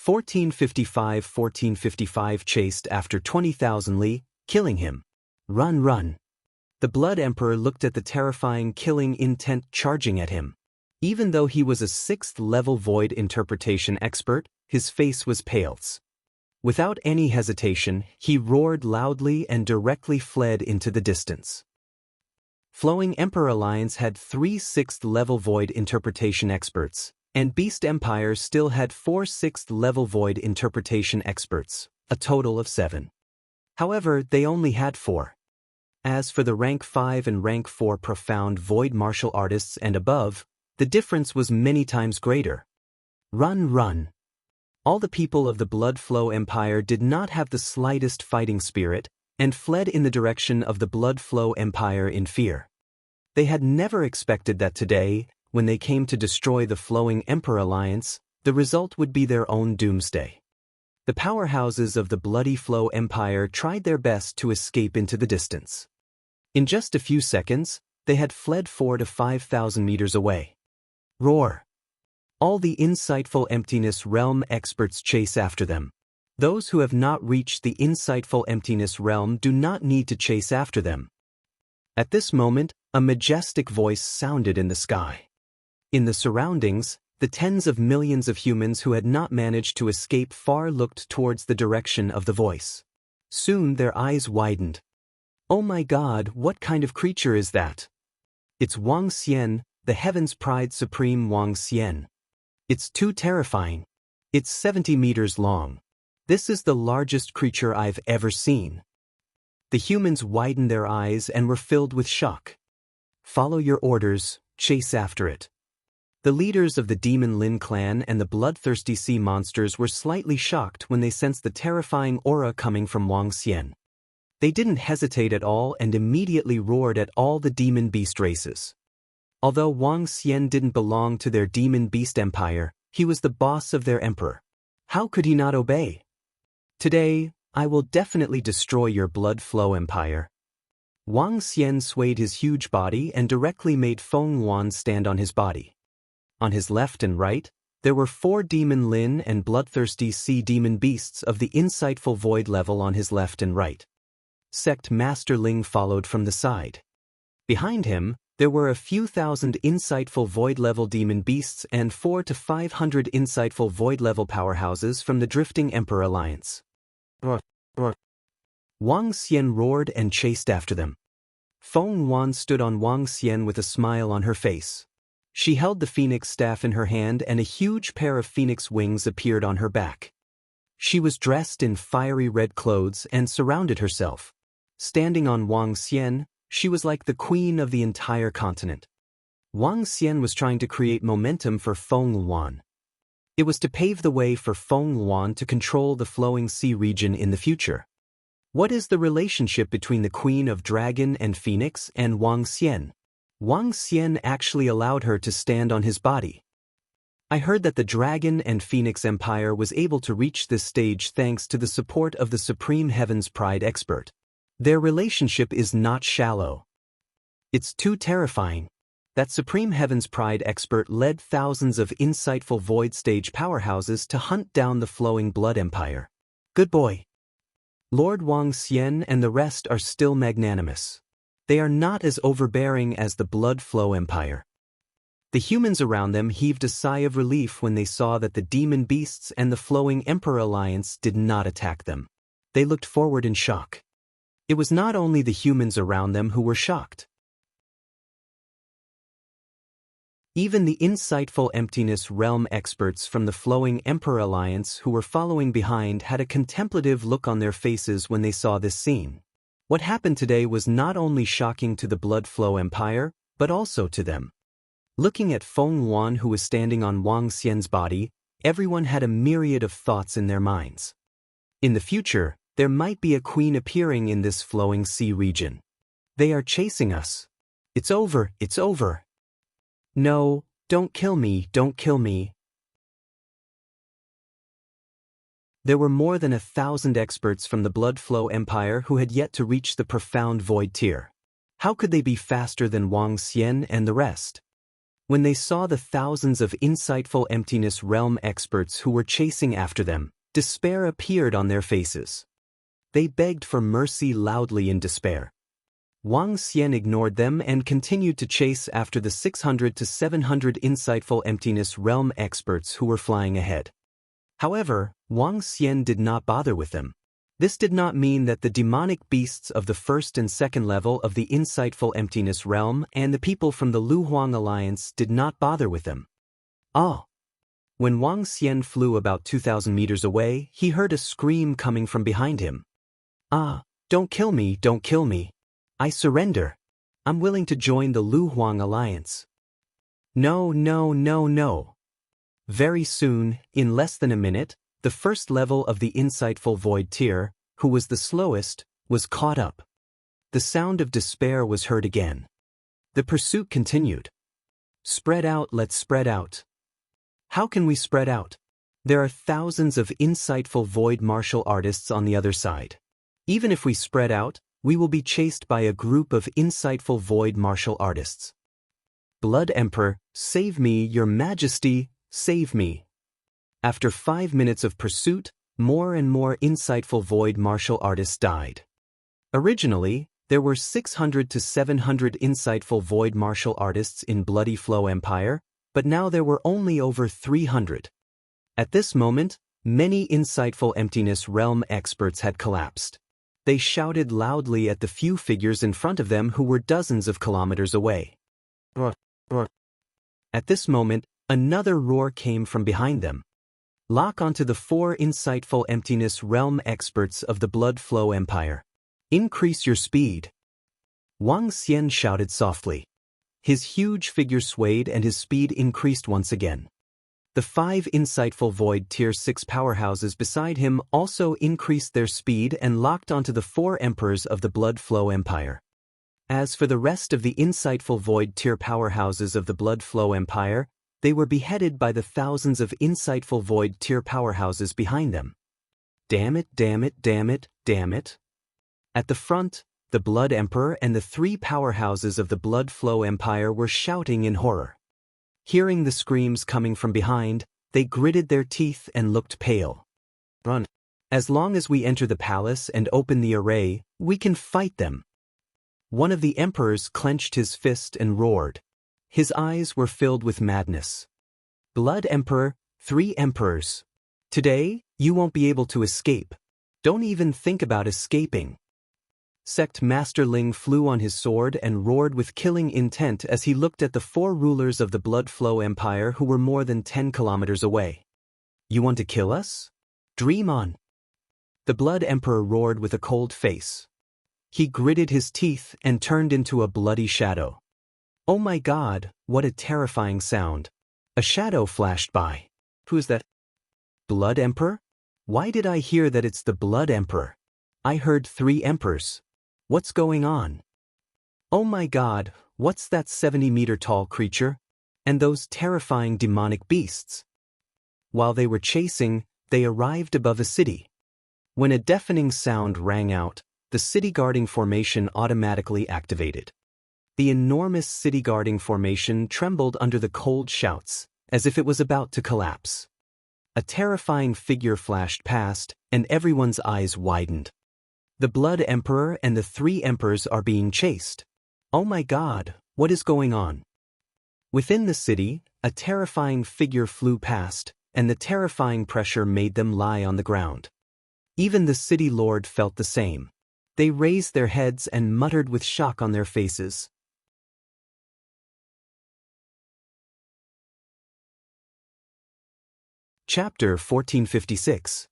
1455 chased after 20,000 li, killing him. Run, run. The Blood Emperor looked at the terrifying killing intent charging at him. Even though he was a 6th-level void interpretation expert, his face was pale. Without any hesitation, he roared loudly and directly fled into the distance. Flowing Emperor Alliance had 3 6th-level void interpretation experts, and Beast Empire still had 4 6th-level void interpretation experts, a total of 7. However, they only had 4. As for the Rank 5 and Rank 4 profound void martial artists and above, the difference was many times greater. Run, run. All the people of the Blood Flow Empire did not have the slightest fighting spirit, and fled in the direction of the Blood Flow Empire in fear. They had never expected that today, when they came to destroy the Flowing Emperor Alliance, the result would be their own doomsday. The powerhouses of the Bloody Flow Empire tried their best to escape into the distance. In just a few seconds, they had fled 4 to 5,000 meters away. Roar! All the insightful emptiness realm experts chase after them. Those who have not reached the insightful emptiness realm do not need to chase after them. At this moment, a majestic voice sounded in the sky. In the surroundings, the tens of millions of humans who had not managed to escape far looked towards the direction of the voice. Soon their eyes widened. Oh my god, what kind of creature is that? It's Wang Xian, the Heaven's Pride Supreme Wang Xian. It's too terrifying. It's 70 meters long. This is the largest creature I've ever seen. The humans widened their eyes and were filled with shock. Follow your orders, chase after it. The leaders of the Demon Lin clan and the bloodthirsty sea monsters were slightly shocked when they sensed the terrifying aura coming from Wang Xian. They didn't hesitate at all and immediately roared at all the demon beast races. Although Wang Xian didn't belong to their demon beast empire, he was the boss of their emperor. How could he not obey? Today, I will definitely destroy your blood flow empire. Wang Xian swayed his huge body and directly made Feng Yuan stand on his body. On his left and right, there were 4 demon Lin and bloodthirsty sea demon beasts of the insightful void level on his left and right. Sect Master Ling followed from the side. Behind him, there were a few thousand insightful void-level demon beasts and 400 to 500 insightful void-level powerhouses from the Drifting Emperor Alliance. Wang Xian roared and chased after them. Feng Yuan stood on Wang Xian with a smile on her face. She held the phoenix staff in her hand and a huge pair of phoenix wings appeared on her back. She was dressed in fiery red clothes and surrounded herself. Standing on Wang Xian, she was like the queen of the entire continent. Wang Xian was trying to create momentum for Feng Yuan. It was to pave the way for Feng Yuan to control the flowing sea region in the future. What is the relationship between the Queen of Dragon and Phoenix and Wang Xian? Wang Xian actually allowed her to stand on his body. I heard that the Dragon and Phoenix Empire was able to reach this stage thanks to the support of the Supreme Heaven's Pride expert. Their relationship is not shallow. It's too terrifying. That Supreme Heaven's Pride expert led thousands of insightful void stage powerhouses to hunt down the flowing blood empire. Good boy. Lord Wang Xian and the rest are still magnanimous. They are not as overbearing as the blood flow empire. The humans around them heaved a sigh of relief when they saw that the demon beasts and the flowing Emperor Alliance did not attack them. They looked forward in shock. It was not only the humans around them who were shocked. Even the insightful Emptiness Realm experts from the flowing Emperor Alliance who were following behind had a contemplative look on their faces when they saw this scene. What happened today was not only shocking to the Blood Flow Empire, but also to them. Looking at Feng Yuan who was standing on Wang Xian's body, everyone had a myriad of thoughts in their minds. In the future, there might be a queen appearing in this flowing sea region. They are chasing us. It's over, it's over. No, don't kill me, don't kill me. There were more than 1,000 experts from the Blood Flow Empire who had yet to reach the profound void tier. How could they be faster than Wang Xian and the rest? When they saw the thousands of insightful Emptiness Realm experts who were chasing after them, despair appeared on their faces. They begged for mercy loudly in despair. Wang Xian ignored them and continued to chase after the 600 to 700 insightful Emptiness Realm experts who were flying ahead. However, Wang Xian did not bother with them. This did not mean that the demonic beasts of the first and second level of the insightful Emptiness Realm and the people from the Luhuang Alliance did not bother with them. Ah! When Wang Xian flew about 2,000 meters away, he heard a scream coming from behind him. Ah! Don't kill me, don't kill me. I surrender. I'm willing to join the Luhuang Alliance. No, no, no, no. Very soon, in less than a minute, the first level of the insightful void tier, who was the slowest, was caught up. The sound of despair was heard again. The pursuit continued. Spread out, let's spread out. How can we spread out? There are thousands of insightful void martial artists on the other side. Even if we spread out, we will be chased by a group of insightful void martial artists. Blood Emperor, save me, Your Majesty, save me. After 5 minutes of pursuit, more and more insightful void martial artists died. Originally, there were 600 to 700 insightful void martial artists in Bloody Flow Empire, but now there were only over 300. At this moment, many insightful Emptiness Realm experts had collapsed. They shouted loudly at the few figures in front of them who were dozens of kilometers away. At this moment, another roar came from behind them. Lock onto the 4 insightful Emptiness Realm experts of the Blood Flow Empire. Increase your speed. Wang Xian shouted softly. His huge figure swayed and his speed increased once again. The 5 insightful Void Tier 6 powerhouses beside him also increased their speed and locked onto the 4 emperors of the Blood Flow Empire. As for the rest of the insightful void-tier powerhouses of the Blood Flow Empire, they were beheaded by the thousands of insightful void-tier powerhouses behind them. Damn it, damn it, damn it, damn it. At the front, the Blood Emperor and the three powerhouses of the Blood Flow Empire were shouting in horror. Hearing the screams coming from behind, they gritted their teeth and looked pale. Run. As long as we enter the palace and open the array, we can fight them. One of the emperors clenched his fist and roared. His eyes were filled with madness. Blood Emperor, 3 emperors. Today, you won't be able to escape. Don't even think about escaping. Sect Master Ling flew on his sword and roared with killing intent as he looked at the 4 rulers of the Blood Flow Empire who were more than 10 kilometers away. You want to kill us? Dream on. The Blood Emperor roared with a cold face. He gritted his teeth and turned into a bloody shadow. Oh my God, what a terrifying sound. A shadow flashed by. Who's that? Blood Emperor? Why did I hear that it's the Blood Emperor? I heard 3 emperors. What's going on? Oh my God, what's that 70-meter-tall creature? And those terrifying demonic beasts? While they were chasing, they arrived above a city. When a deafening sound rang out, the city guarding formation automatically activated. The enormous city guarding formation trembled under the cold shouts, as if it was about to collapse. A terrifying figure flashed past, and everyone's eyes widened. The Blood Emperor and the 3 emperors are being chased. Oh my God, what is going on? Within the city, a terrifying figure flew past, and the terrifying pressure made them lie on the ground. Even the city lord felt the same. They raised their heads and muttered with shock on their faces. Chapter 1456.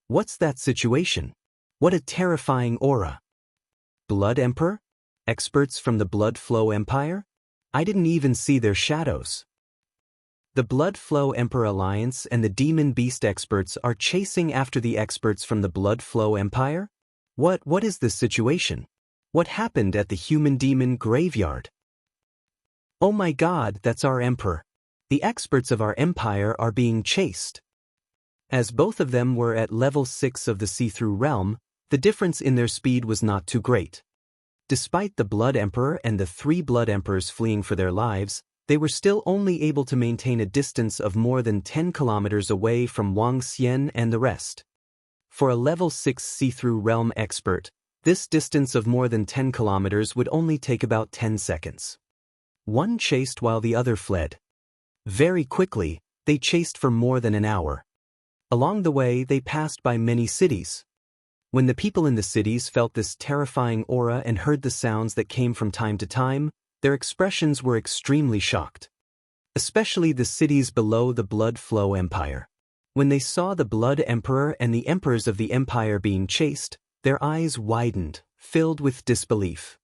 What's that situation? What a terrifying aura. Blood Emperor? Experts from the Blood Flow Empire? I didn't even see their shadows. The Blood Flow Emperor Alliance and the Demon Beast experts are chasing after the experts from the Blood Flow Empire? What is this situation? What happened at the Human Demon Graveyard? Oh my God, that's our Emperor. The experts of our empire are being chased. As both of them were at level 6 of the see-through realm, the difference in their speed was not too great. Despite the Blood Emperor and the 3 Blood Emperors fleeing for their lives, they were still only able to maintain a distance of more than 10 kilometers away from Wang Xian and the rest. For a level 6 see-through realm expert, this distance of more than 10 kilometers would only take about 10 seconds. One chased while the other fled. Very quickly, they chased for more than an hour. Along the way, they passed by many cities. When the people in the cities felt this terrifying aura and heard the sounds that came from time to time, their expressions were extremely shocked. Especially the cities below the Blood Flow Empire. When they saw the Blood Emperor and the emperors of the empire being chased, their eyes widened, filled with disbelief.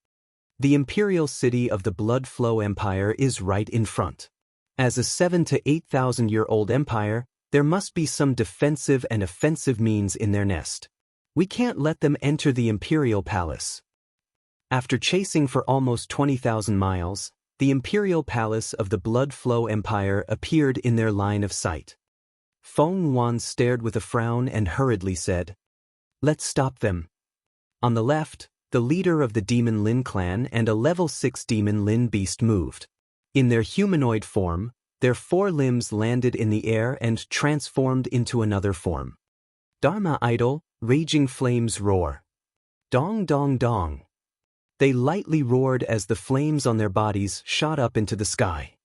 The imperial city of the Blood Flow Empire is right in front. As a 7,000 to 8,000-year-old empire, there must be some defensive and offensive means in their nest. We can't let them enter the imperial palace. After chasing for almost 20,000 miles, the imperial palace of the Blood Flow Empire appeared in their line of sight. Feng Yuan stared with a frown and hurriedly said, "Let's stop them." On the left, the leader of the Demon Lin clan and a level 6 Demon Lin beast moved. In their humanoid form, their 4 limbs landed in the air and transformed into another form. Dharma idol, raging flames roar. Dong dong dong. They lightly roared as the flames on their bodies shot up into the sky.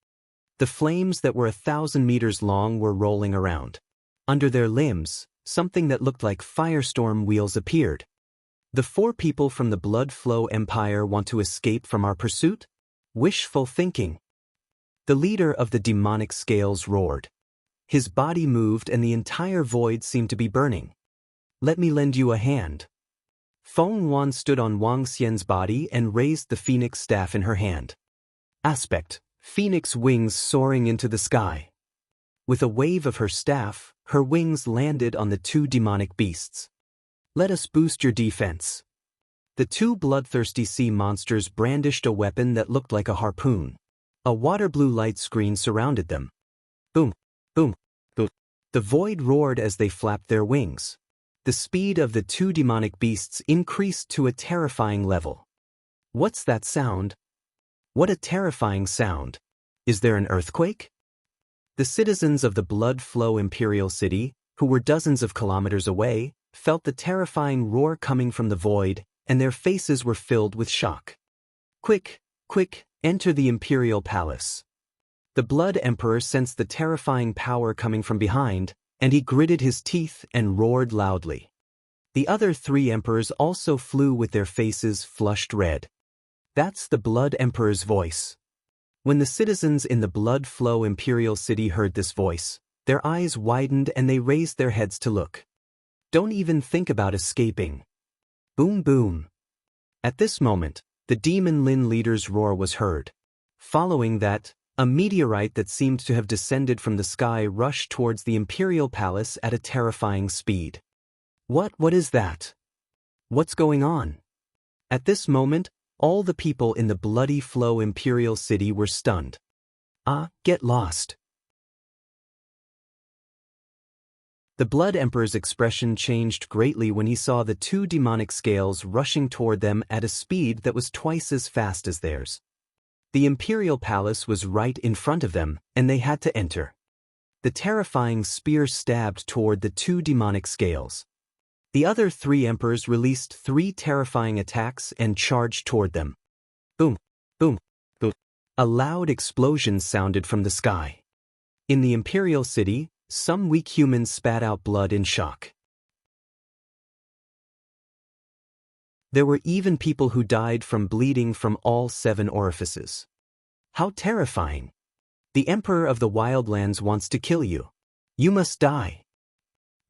The flames that were 1,000 meters long were rolling around. Under their limbs, something that looked like firestorm wheels appeared. The 4 people from the Blood Flow Empire want to escape from our pursuit? Wishful thinking. The leader of the demonic scales roared. His body moved and the entire void seemed to be burning. "Let me lend you a hand." Feng Yuan stood on Wang Xian's body and raised the phoenix staff in her hand. Aspect, phoenix wings soaring into the sky. With a wave of her staff, her wings landed on the 2 demonic beasts. "Let us boost your defense." The two bloodthirsty sea monsters brandished a weapon that looked like a harpoon. A water-blue light screen surrounded them. Boom, boom, boom. The void roared as they flapped their wings. The speed of the two demonic beasts increased to a terrifying level. What's that sound? What a terrifying sound. Is there an earthquake? The citizens of the Blood Flow Imperial City, who were dozens of kilometers away, felt the terrifying roar coming from the void, and their faces were filled with shock. Quick, quick, enter the Imperial Palace. The Blood Emperor sensed the terrifying power coming from behind, and he gritted his teeth and roared loudly. The other three emperors also flew with their faces flushed red. That's the Blood Emperor's voice. When the citizens in the Blood Flow Imperial City heard this voice, their eyes widened and they raised their heads to look. Don't even think about escaping. Boom boom. At this moment, the Demon Lin leader's roar was heard. Following that, a meteorite that seemed to have descended from the sky rushed towards the Imperial Palace at a terrifying speed. What is that? What's going on? At this moment, all the people in the Bloody Flow Imperial City were stunned. Get lost. The Blood Emperor's expression changed greatly when he saw the two demonic scales rushing toward them at a speed that was twice as fast as theirs. The Imperial Palace was right in front of them, and they had to enter. The terrifying spear stabbed toward the two demonic scales. The other three emperors released three terrifying attacks and charged toward them. Boom, boom, boom. A loud explosion sounded from the sky. In the Imperial City, some weak humans spat out blood in shock. There were even people who died from bleeding from all 7 orifices. How terrifying! The Emperor of the Wildlands wants to kill you. You must die.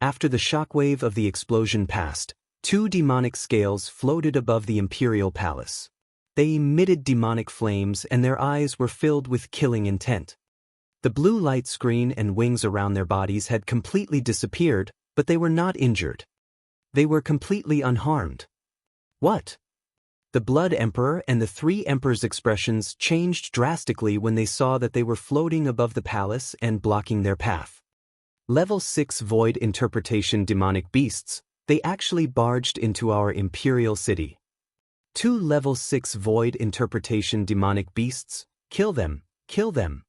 After the shockwave of the explosion passed, 2 demonic scales floated above the Imperial Palace. They emitted demonic flames and their eyes were filled with killing intent. The blue light screen and wings around their bodies had completely disappeared, but they were not injured. They were completely unharmed. What? The Blood Emperor and the 3 emperors' expressions changed drastically when they saw that they were floating above the palace and blocking their path. Level 6 Void Interpretation Demonic Beasts, they actually barged into our Imperial City. 2 Level 6 Void Interpretation Demonic Beasts, kill them, kill them.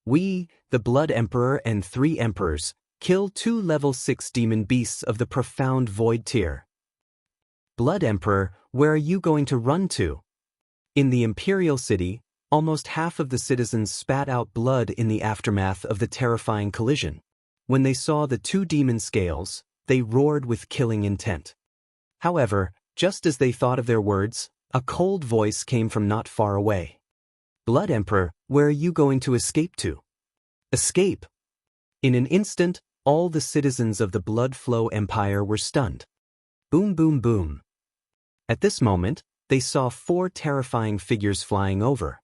We, the Blood Emperor and 3 emperors, kill 2 Level 6 Demon Beasts of the Profound Void tier. Blood Emperor, where are you going to run to? In the Imperial City, almost half of the citizens spat out blood in the aftermath of the terrifying collision. When they saw the 2 demon scales, they roared with killing intent. However, just as they thought of their words, a cold voice came from not far away. Blood Emperor, where are you going to escape to? Escape! In an instant, all the citizens of the Blood Flow Empire were stunned. Boom boom boom. At this moment, they saw 4 terrifying figures flying over.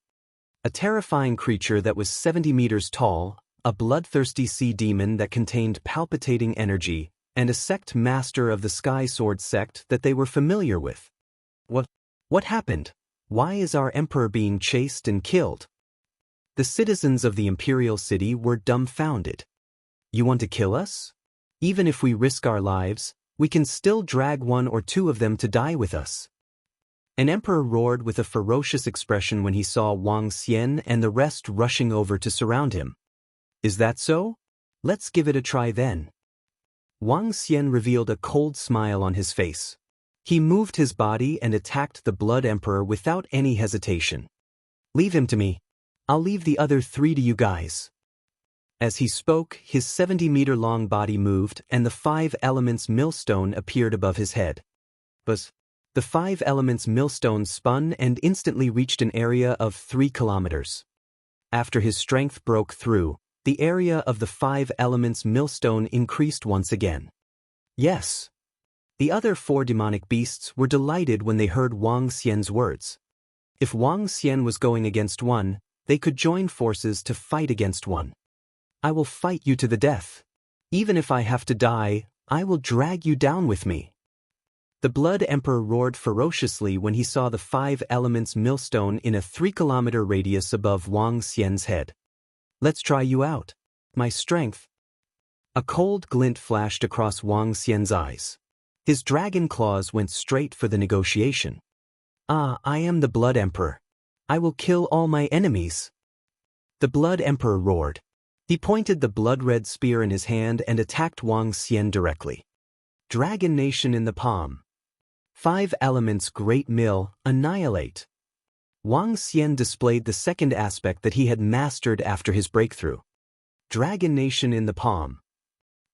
A terrifying creature that was 70 meters tall, a bloodthirsty sea demon that contained palpitating energy, and a sect master of the Sky Sword sect that they were familiar with. What happened? Why is our emperor being chased and killed? The citizens of the Imperial City were dumbfounded. You want to kill us? Even if we risk our lives, we can still drag 1 or 2 of them to die with us. An emperor roared with a ferocious expression when he saw Wang Xian and the rest rushing over to surround him. Is that so? Let's give it a try then. Wang Xian revealed a cold smile on his face. He moved his body and attacked the Blood Emperor without any hesitation. Leave him to me. I'll leave the other 3 to you guys. As he spoke, his 70-meter-long body moved and the 5 elements millstone appeared above his head. Buzz. The 5 elements millstone spun and instantly reached an area of 3 kilometers. After his strength broke through, the area of the 5 elements millstone increased once again. Yes. The other 4 demonic beasts were delighted when they heard Wang Xian's words. If Wang Xian was going against one, they could join forces to fight against one. I will fight you to the death. Even if I have to die, I will drag you down with me. The Blood Emperor roared ferociously when he saw the 5 elements millstone in a 3-kilometer radius above Wang Xian's head. Let's try you out. My strength. A cold glint flashed across Wang Xian's eyes. His dragon claws went straight for the negotiation. I am the Blood Emperor. I will kill all my enemies. The Blood Emperor roared. He pointed the blood-red spear in his hand and attacked Wang Xian directly. Dragon Nation in the palm. 5 elements Great Mill, annihilate. Wang Xian displayed the second aspect that he had mastered after his breakthrough. Dragon Nation in the palm.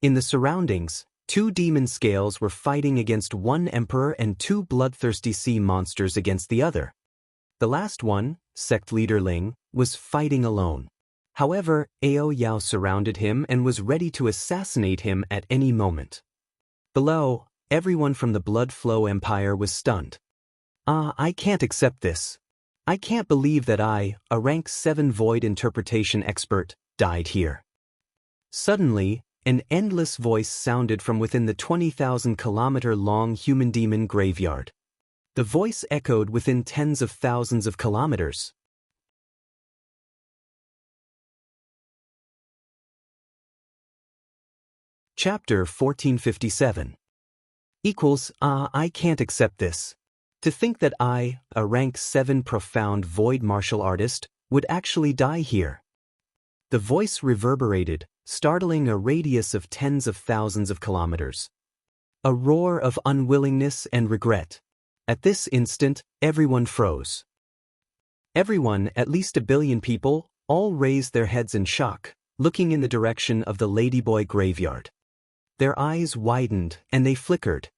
In the surroundings, 2 demon scales were fighting against 1 emperor and 2 bloodthirsty sea monsters against the other. The last one, sect leader Ling, was fighting alone. However, Ao Yao surrounded him and was ready to assassinate him at any moment. Below, everyone from the Blood Flow Empire was stunned. I can't accept this. I can't believe that I, a rank 7 void interpretation expert, died here. Suddenly, an endless voice sounded from within the 20,000-kilometer-long human-demon graveyard. The voice echoed within tens of thousands of kilometers. Chapter 1457. I can't accept this. To think that I, a rank 7 profound void martial artist, would actually die here. The voice reverberated, startling a radius of tens of thousands of kilometers. A roar of unwillingness and regret. At this instant, everyone froze. Everyone, at least 1 billion people, all raised their heads in shock, looking in the direction of the Ladyboy graveyard. Their eyes widened, and they flickered.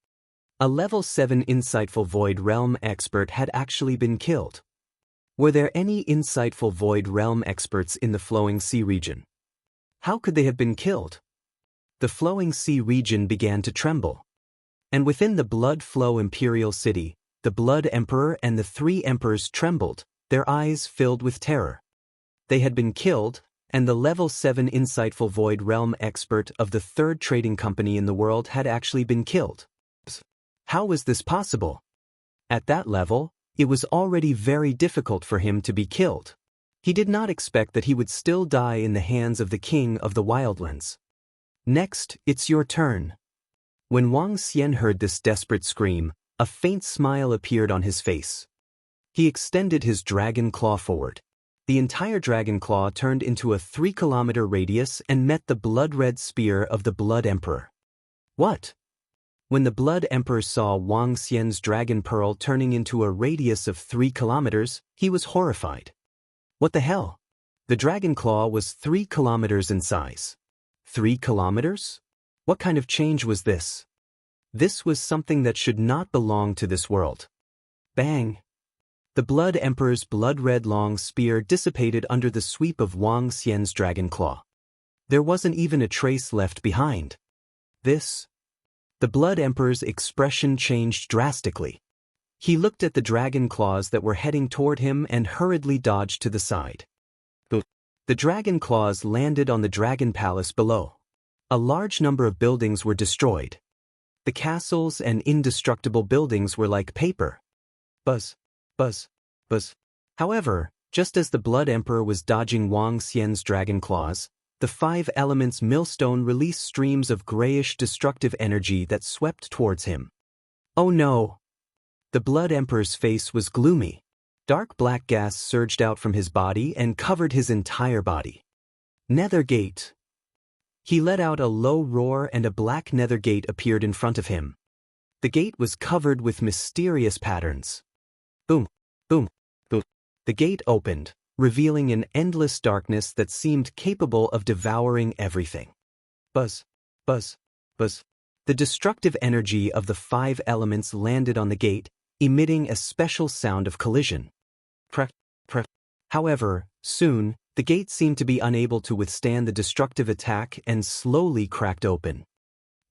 A level 7 insightful Void Realm expert had actually been killed. Were there any insightful Void Realm experts in the Flowing Sea region? How could they have been killed? The Flowing Sea region began to tremble. And within the Blood Flow Imperial City, the Blood Emperor and the 3 emperors trembled, their eyes filled with terror. They had been killed, and the level 7 insightful Void Realm expert of the 3rd trading company in the world had actually been killed. How was this possible? At that level, it was already very difficult for him to be killed. He did not expect that he would still die in the hands of the King of the Wildlands. Next, it's your turn. When Wang Xian heard this desperate scream, a faint smile appeared on his face. He extended his dragon claw forward. The entire dragon claw turned into a 3-kilometer radius and met the blood-red spear of the Blood Emperor. What? When the Blood Emperor saw Wang Xian's dragon pearl turning into a radius of 3 kilometers, he was horrified. What the hell? The dragon claw was 3 kilometers in size. 3 kilometers? What kind of change was this? This was something that should not belong to this world. Bang! The Blood Emperor's blood-red long spear dissipated under the sweep of Wang Xian's dragon claw. There wasn't even a trace left behind. The Blood Emperor's expression changed drastically. He looked at the dragon claws that were heading toward him and hurriedly dodged to the side. The dragon claws landed on the dragon palace below. A large number of buildings were destroyed. The castles and indestructible buildings were like paper. Buzz, buzz, buzz. However, just as the Blood Emperor was dodging Wang Xian's dragon claws, the 5 elements millstone released streams of grayish destructive energy that swept towards him. Oh no! The Blood Emperor's face was gloomy. Dark black gas surged out from his body and covered his entire body. Nether Gate. He let out a low roar and a black nether gate appeared in front of him. The gate was covered with mysterious patterns. Boom, boom, boom. The gate opened, revealing an endless darkness that seemed capable of devouring everything. Buzz, buzz, buzz. The destructive energy of the 5 elements landed on the gate, emitting a special sound of collision. Crack, crack. However, soon, the gate seemed to be unable to withstand the destructive attack and slowly cracked open.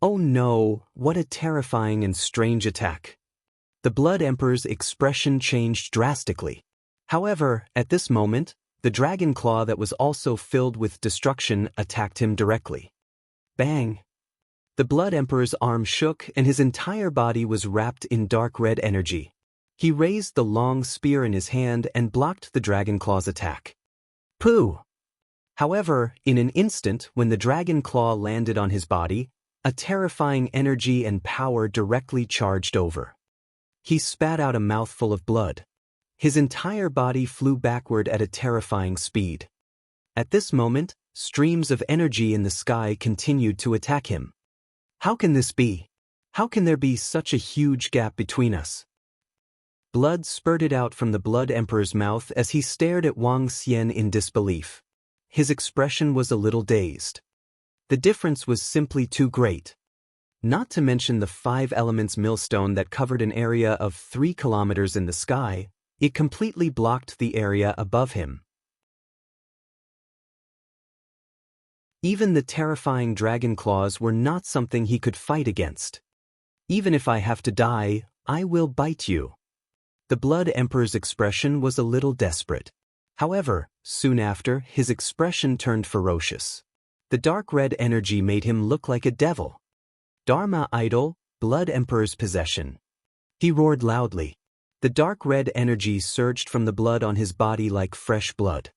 Oh no, what a terrifying and strange attack. The Blood Emperor's expression changed drastically. However, at this moment, the dragon claw that was also filled with destruction attacked him directly. Bang! The Blood Emperor's arm shook and his entire body was wrapped in dark red energy. He raised the long spear in his hand and blocked the Dragon Claw's attack. Pooh! However, in an instant when the Dragon Claw landed on his body, a terrifying energy and power directly charged over. He spat out a mouthful of blood. His entire body flew backward at a terrifying speed. At this moment, streams of energy in the sky continued to attack him. How can this be? How can there be such a huge gap between us? Blood spurted out from the Blood Emperor's mouth as he stared at Wang Xian in disbelief. His expression was a little dazed. The difference was simply too great. Not to mention the 5 elements millstone that covered an area of 3 kilometers in the sky, it completely blocked the area above him. Even the terrifying dragon claws were not something he could fight against. Even if I have to die, I will bite you. The Blood Emperor's expression was a little desperate. However, soon after, his expression turned ferocious. The dark red energy made him look like a devil. Dharma idol, Blood Emperor's possession. He roared loudly. The dark red energy surged from the blood on his body like fresh blood.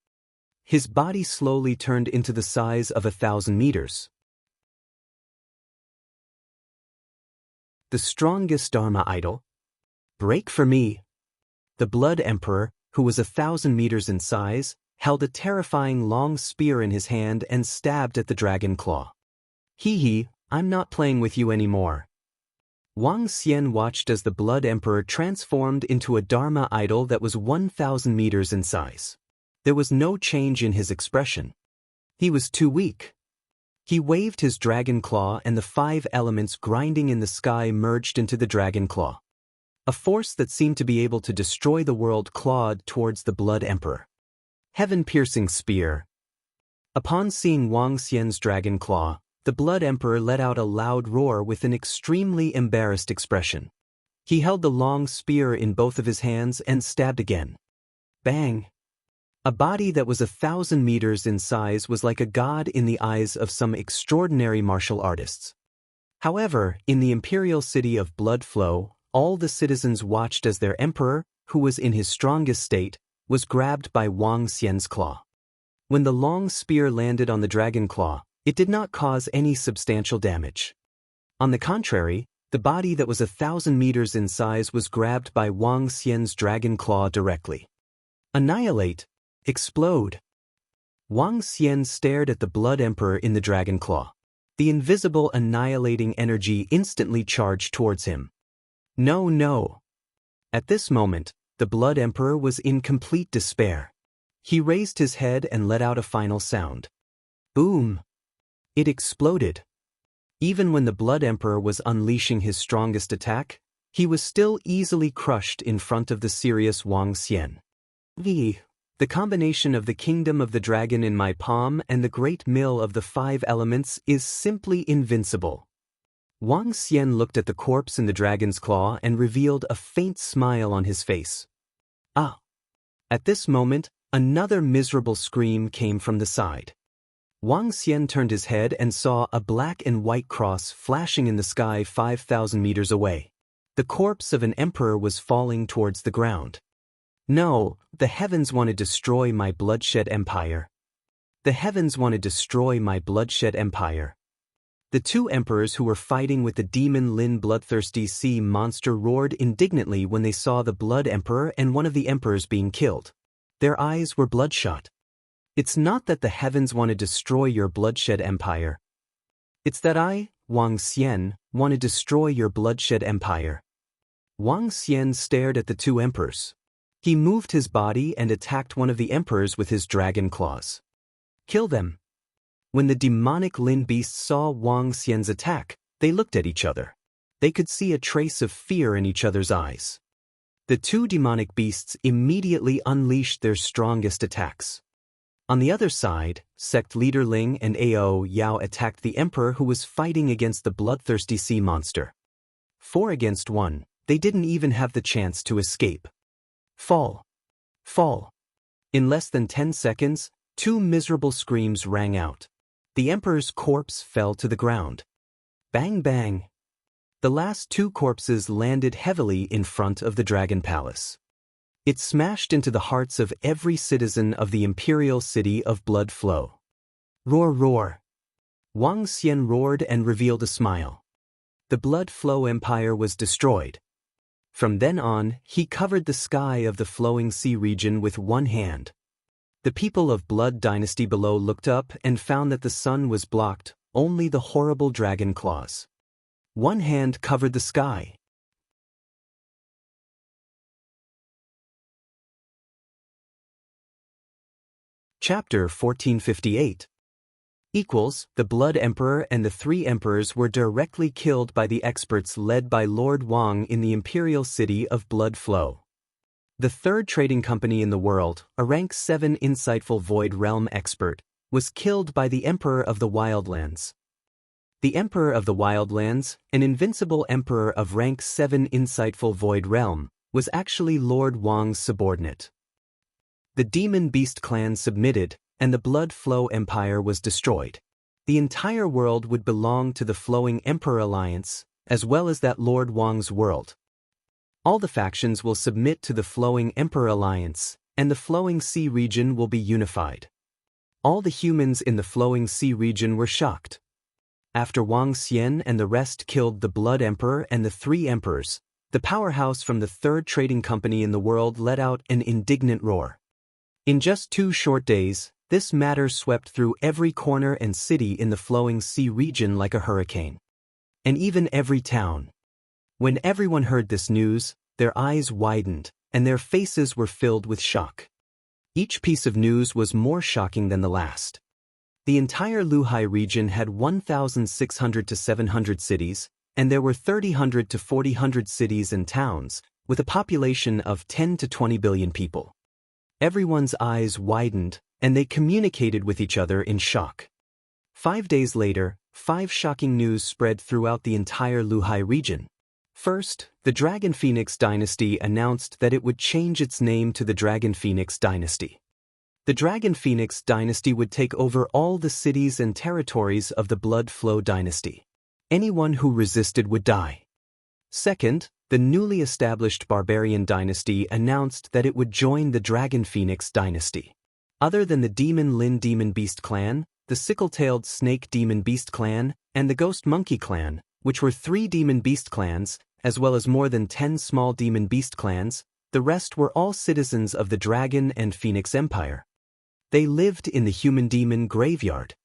His body slowly turned into the size of 1,000 meters. The strongest Dharma idol? Break for me. The Blood Emperor, who was 1,000 meters in size, held a terrifying long spear in his hand and stabbed at the Dragon Claw. Hee, I'm not playing with you anymore. Wang Xian watched as the Blood Emperor transformed into a Dharma idol that was 1,000 meters in size. There was no change in his expression. He was too weak. He waved his Dragon Claw and the 5 elements grinding in the sky merged into the Dragon Claw. A force that seemed to be able to destroy the world clawed towards the Blood Emperor. Heaven-piercing spear. Upon seeing Wang Xian's Dragon Claw, the Blood Emperor let out a loud roar with an extremely embarrassed expression. He held the long spear in both of his hands and stabbed again. Bang! A body that was 1,000 meters in size was like a god in the eyes of some extraordinary martial artists. However, in the imperial city of Blood Flow, all the citizens watched as their emperor, who was in his strongest state, was grabbed by Wang Xian's claw. When the long spear landed on the Dragon Claw, it did not cause any substantial damage. On the contrary, the body that was 1,000 meters in size was grabbed by Wang Xian's Dragon Claw directly. Annihilate! Explode! Wang Xian stared at the Blood Emperor in the Dragon Claw. The invisible annihilating energy instantly charged towards him. No. At this moment, the Blood Emperor was in complete despair. He raised his head and let out a final sound. Boom! It exploded. Even when the Blood Emperor was unleashing his strongest attack, he was still easily crushed in front of the serious Wang Xian. The combination of the kingdom of the dragon in my palm and the great mill of the 5 elements is simply invincible. Wang Xian looked at the corpse in the dragon's claw and revealed a faint smile on his face. Ah! At this moment, another miserable scream came from the side. Wang Xian turned his head and saw a black and white cross flashing in the sky 5,000 meters away. The corpse of an emperor was falling towards the ground. No, the heavens want to destroy my bloodshed empire. The heavens want to destroy my bloodshed empire. The 2 emperors who were fighting with the demon Lin bloodthirsty sea monster roared indignantly when they saw the Blood Emperor and one of the emperors being killed. Their eyes were bloodshot. It's not that the heavens want to destroy your bloodshed empire. It's that I, Wang Xian, want to destroy your bloodshed empire. Wang Xian stared at the 2 emperors. He moved his body and attacked one of the emperors with his dragon claws. Kill them. When the demonic Lin beasts saw Wang Xian's attack, they looked at each other. They could see a trace of fear in each other's eyes. The 2 demonic beasts immediately unleashed their strongest attacks. On the other side, sect leader Ling and Ao Yao attacked the emperor who was fighting against the bloodthirsty sea monster. 4 against 1, they didn't even have the chance to escape. Fall. Fall. In less than 10 seconds, 2 miserable screams rang out. The emperor's corpse fell to the ground. Bang bang. The last two corpses landed heavily in front of the Dragon Palace. It smashed into the hearts of every citizen of the imperial city of Blood Flow. Roar roar. Wang Xian roared and revealed a smile. The Blood Flow Empire was destroyed. From then on, he covered the sky of the flowing sea region with one hand. The people of Blood Dynasty below looked up and found that the sun was blocked, only the horrible dragon claws. One hand covered the sky. Chapter 1458. The Blood Emperor and the three emperors were directly killed by the experts led by Lord Wang in the imperial city of Blood Flow. The third trading company in the world, a rank 7 insightful Void Realm expert, was killed by the Emperor of the Wildlands. The Emperor of the Wildlands, an invincible emperor of rank 7 insightful Void Realm, was actually Lord Wang's subordinate. The Demon Beast clan submitted, and the Blood Flow Empire was destroyed. The entire world would belong to the Flowing Emperor Alliance, as well as that Lord Wang's world. All the factions will submit to the Flowing Emperor Alliance, and the Flowing Sea region will be unified. All the humans in the Flowing Sea region were shocked. After Wang Xian and the rest killed the Blood Emperor and the three emperors, the powerhouse from the third trading company in the world let out an indignant roar. In just 2 short days, this matter swept through every corner and city in the Flowing Sea region like a hurricane. And even every town. When everyone heard this news, their eyes widened, and their faces were filled with shock. Each piece of news was more shocking than the last. The entire Luhai region had 1,600 to 700 cities, and there were 3,000 to 4,000 cities and towns, with a population of 10 to 20 billion people. Everyone's eyes widened, and they communicated with each other in shock. 5 days later, 5 shocking news spread throughout the entire Luhai region. First, the Dragon Phoenix Dynasty announced that it would change its name to the Dragon Phoenix Dynasty. The Dragon Phoenix Dynasty would take over all the cities and territories of the Blood Flow Dynasty. Anyone who resisted would die. Second, the newly established Barbarian Dynasty announced that it would join the Dragon Phoenix Dynasty. Other than the Demon Lin Demon Beast clan, the Sickle-tailed Snake Demon Beast clan, and the Ghost Monkey clan, which were 3 Demon Beast clans, as well as more than 10 small Demon Beast clans, the rest were all citizens of the Dragon and Phoenix Empire. They lived in the Human-Demon Graveyard.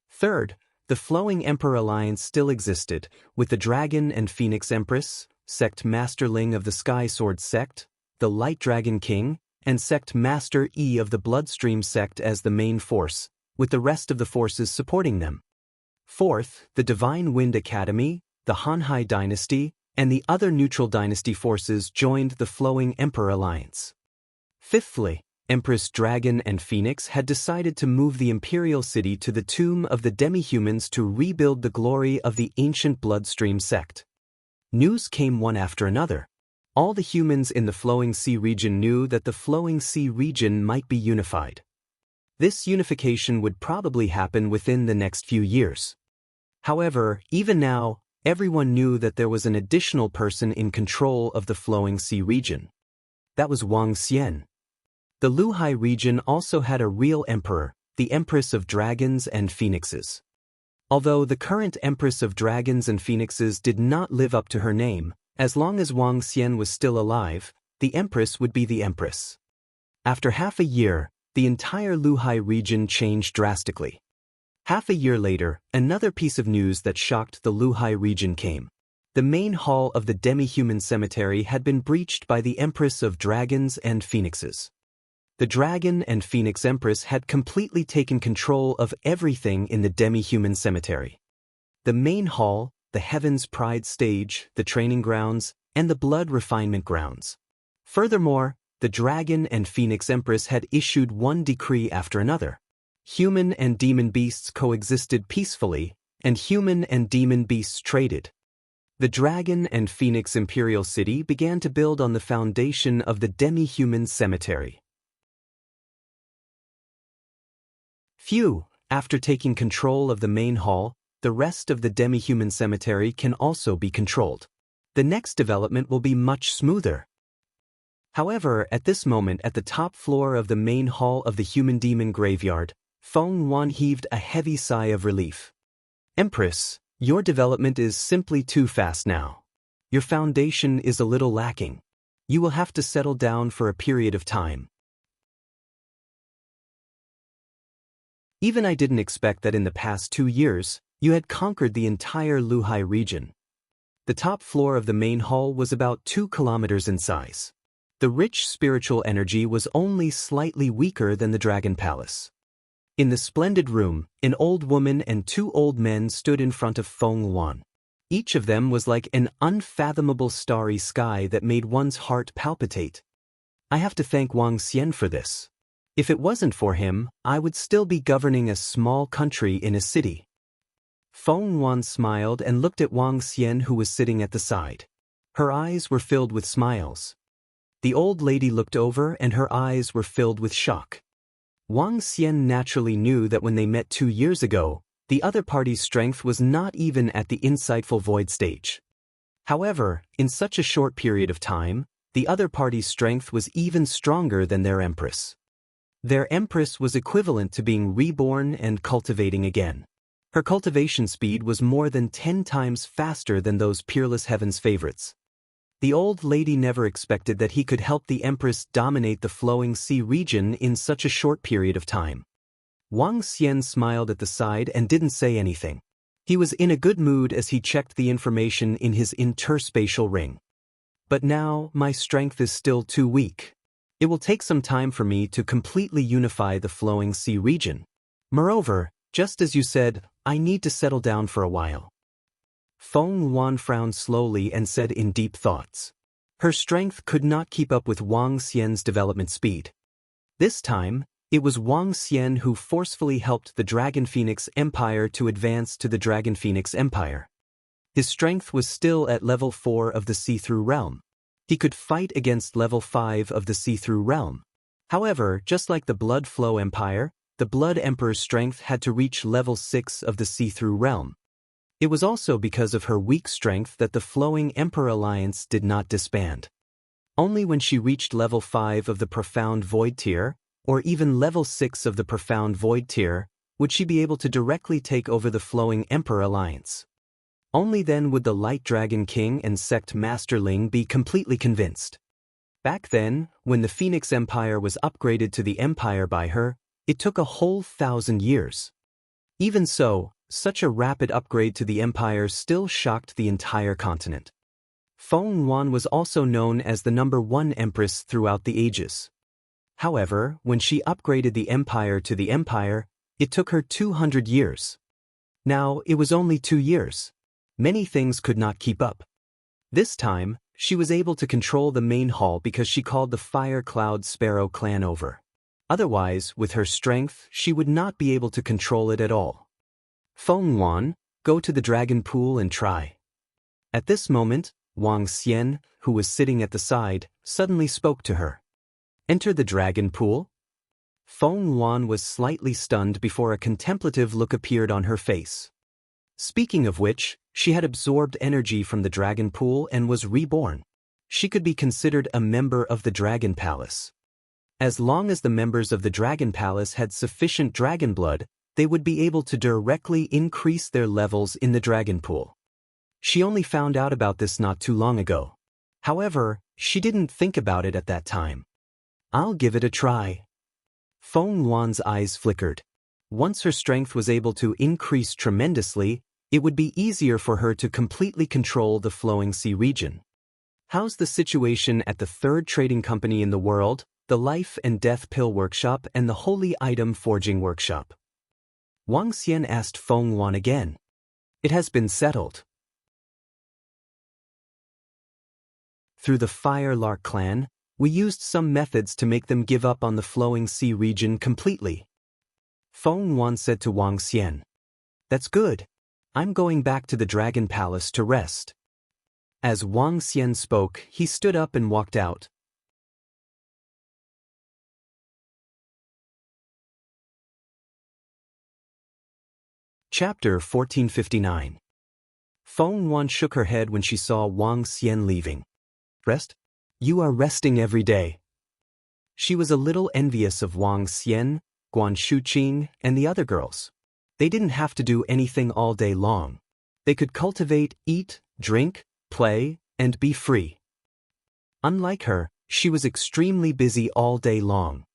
Third, the Flowing Emperor Alliance still existed, with the Dragon and Phoenix Empress, Sect Masterling of the Sky Sword Sect, the Light Dragon King, and Sect Master E of the Bloodstream Sect as the main force, with the rest of the forces supporting them. Fourth, the Divine Wind Academy, the Hanhai Dynasty, and the other neutral dynasty forces joined the Flowing Emperor Alliance. Fifthly, Empress Dragon and Phoenix had decided to move the Imperial City to the tomb of the demi-humans to rebuild the glory of the ancient Bloodstream Sect. News came one after another. All the humans in the Flowing Sea region knew that the Flowing Sea region might be unified. This unification would probably happen within the next few years. However, even now, everyone knew that there was an additional person in control of the Flowing Sea region. That was Wang Xian. The Luhai region also had a real emperor, the Empress of Dragons and Phoenixes. Although the current Empress of Dragons and Phoenixes did not live up to her name, as long as Wang Xian was still alive, the Empress would be the Empress. After half a year, the entire Luhai region changed drastically. Half a year later, another piece of news that shocked the Luhai region came. The main hall of the demi-human cemetery had been breached by the Empress of Dragons and Phoenixes. The Dragon and Phoenix Empress had completely taken control of everything in the demi-human cemetery. The main hall, the Heaven's Pride stage, the training grounds, and the blood refinement grounds. Furthermore, the Dragon and Phoenix Empress had issued one decree after another. Human and demon beasts coexisted peacefully, and human and demon beasts traded. The Dragon and Phoenix Imperial City began to build on the foundation of the demi-human cemetery. After taking control of the main hall, the rest of the demi-human cemetery can also be controlled. The next development will be much smoother. However, at this moment at the top floor of the main hall of the human demon graveyard, Feng Yuan heaved a heavy sigh of relief. Empress, your development is simply too fast now. Your foundation is a little lacking. You will have to settle down for a period of time. Even I didn't expect that in the past 2 years, you had conquered the entire Luhai region. The top floor of the main hall was about 2 kilometers in size. The rich spiritual energy was only slightly weaker than the Dragon Palace. In the splendid room, an old woman and 2 old men stood in front of Feng Yuan. Each of them was like an unfathomable starry sky that made one's heart palpitate. I have to thank Wang Xian for this. If it wasn't for him, I would still be governing a small country in a city. Feng Yuan smiled and looked at Wang Xian, who was sitting at the side. Her eyes were filled with smiles. The old lady looked over and her eyes were filled with shock. Wang Xian naturally knew that when they met 2 years ago, the other party's strength was not even at the insightful void stage. However, in such a short period of time, the other party's strength was even stronger than their empress. Their empress was equivalent to being reborn and cultivating again. Her cultivation speed was more than 10 times faster than those peerless heaven's favorites. The old lady never expected that he could help the empress dominate the flowing sea region in such a short period of time. Wang Xian smiled at the side and didn't say anything. He was in a good mood as he checked the information in his interspatial ring. But now, my strength is still too weak. It will take some time for me to completely unify the flowing sea region. Moreover, just as you said, I need to settle down for a while. Feng Yuan frowned slowly and said in deep thoughts. Her strength could not keep up with Wang Xian's development speed. This time, it was Wang Xian who forcefully helped the Dragon Phoenix Empire to advance to the Dragon Phoenix Empire. His strength was still at level 4 of the See-Through Realm. He could fight against level 5 of the See-Through Realm. However, just like the Blood Flow Empire, the Blood Emperor's strength had to reach level 6 of the See-Through Realm. It was also because of her weak strength that the Flowing Emperor Alliance did not disband. Only when she reached level 5 of the Profound Void tier, or even level 6 of the Profound Void tier, would she be able to directly take over the Flowing Emperor Alliance. Only then would the Light Dragon King and Sect Masterling be completely convinced. Back then, when the Phoenix Empire was upgraded to the Empire by her, it took a whole 1,000 years. Even so, such a rapid upgrade to the Empire still shocked the entire continent. Feng Yuan was also known as the #1 Empress throughout the ages. However, when she upgraded the Empire to the Empire, it took her 200 years. Now, it was only 2 years. Many things could not keep up. This time, she was able to control the main hall because she called the Fire Cloud Sparrow clan over. Otherwise, with her strength, she would not be able to control it at all. Feng Yuan, go to the dragon pool and try. At this moment, Wang Xian, who was sitting at the side, suddenly spoke to her. Enter the dragon pool? Feng Yuan was slightly stunned before a contemplative look appeared on her face. Speaking of which, she had absorbed energy from the dragon pool and was reborn. She could be considered a member of the Dragon Palace. As long as the members of the Dragon Palace had sufficient dragon blood, they would be able to directly increase their levels in the dragon pool. She only found out about this not too long ago. However, she didn't think about it at that time. I'll give it a try. Feng Yuan's eyes flickered. Once her strength was able to increase tremendously, it would be easier for her to completely control the flowing sea region. How's the situation at the third trading company in the world, the Life and Death Pill Workshop and the Holy Item Forging Workshop? Wang Xian asked Feng Yuan again. It has been settled. Through the Fire Lark clan, we used some methods to make them give up on the flowing sea region completely. Feng Yuan said to Wang Xian. That's good. I'm going back to the Dragon Palace to rest. As Wang Xian spoke, he stood up and walked out. Chapter 1459. Feng Yuan shook her head when she saw Wang Xian leaving. Rest? You are resting every day. She was a little envious of Wang Xian, Guan Shuqing, and the other girls. They didn't have to do anything all day long. They could cultivate, eat, drink, play, and be free. Unlike her, she was extremely busy all day long.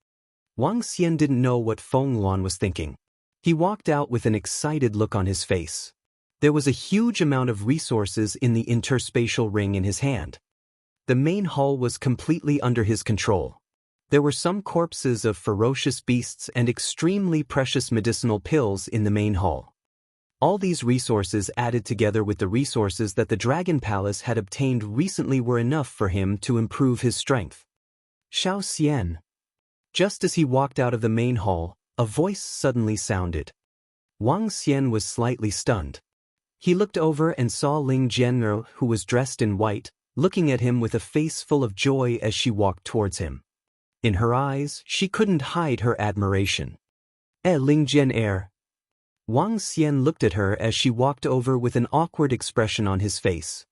Wang Xian didn't know what Feng Yuan was thinking. He walked out with an excited look on his face. There was a huge amount of resources in the interspatial ring in his hand. The main hall was completely under his control. There were some corpses of ferocious beasts and extremely precious medicinal pills in the main hall. All these resources added together with the resources that the Dragon Palace had obtained recently were enough for him to improve his strength. Xiao Xian. Just as he walked out of the main hall, a voice suddenly sounded. Wang Xian was slightly stunned. He looked over and saw Ling Jian'er, who was dressed in white, looking at him with a face full of joy as she walked towards him. In her eyes, she couldn't hide her admiration. Ling Jian'er. Wang Xian looked at her as she walked over with an awkward expression on his face.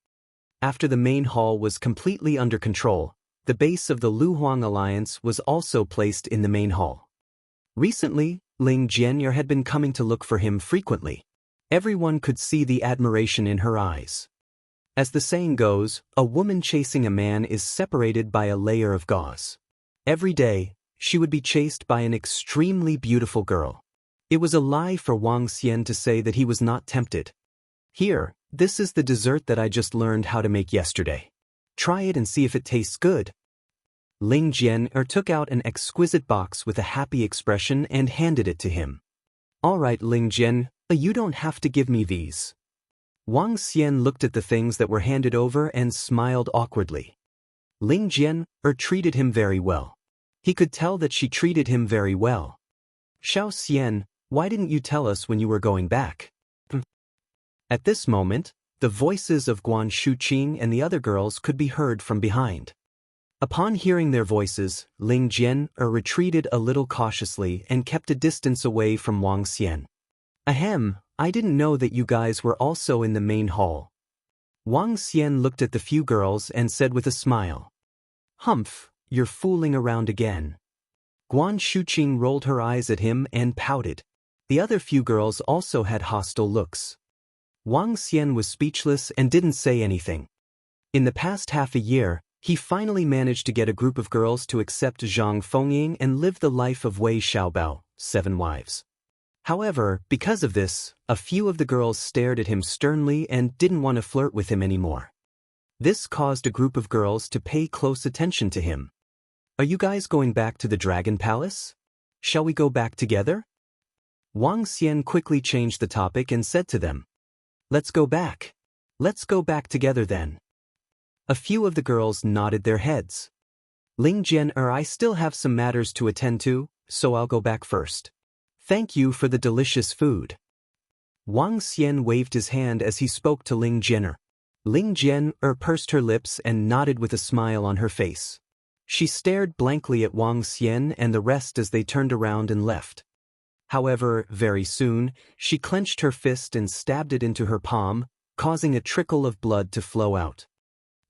After the main hall was completely under control, the base of the Luhuang Alliance was also placed in the main hall. Recently, Ling Jian'er had been coming to look for him frequently. Everyone could see the admiration in her eyes. As the saying goes, a woman chasing a man is separated by a layer of gauze. Every day, she would be chased by an extremely beautiful girl. It was a lie for Wang Xian to say that he was not tempted. Here, this is the dessert that I just learned how to make yesterday. Try it and see if it tastes good. Ling Jian'er took out an exquisite box with a happy expression and handed it to him. All right, Ling Jian, you don't have to give me these. Wang Xian looked at the things that were handed over and smiled awkwardly. Ling Jian'er treated him very well. He could tell that she treated him very well. Xiao Xian, why didn't you tell us when you were going back? At this moment, the voices of Guan Shuqing and the other girls could be heard from behind. Upon hearing their voices, Ling Jian'er retreated a little cautiously and kept a distance away from Wang Xian. Ahem, I didn't know that you guys were also in the main hall. Wang Xian looked at the few girls and said with a smile. Humph, you're fooling around again. Guan Shuqing rolled her eyes at him and pouted. The other few girls also had hostile looks. Wang Xian was speechless and didn't say anything. In the past half a year, he finally managed to get a group of girls to accept Zhang Fengying and live the life of Wei Xiaobao, 7 wives. However, because of this, a few of the girls stared at him sternly and didn't want to flirt with him anymore. This caused a group of girls to pay close attention to him. Are you guys going back to the Dragon Palace? Shall we go back together? Wang Xian quickly changed the topic and said to them. Let's go back. Let's go back together then. A few of the girls nodded their heads. Ling Jian'er, I still have some matters to attend to, so I'll go back first. Thank you for the delicious food. Wang Xian waved his hand as he spoke to Ling Jian'er. Ling Jian'er pursed her lips and nodded with a smile on her face. She stared blankly at Wang Xian and the rest as they turned around and left. However, very soon, she clenched her fist and stabbed it into her palm, causing a trickle of blood to flow out.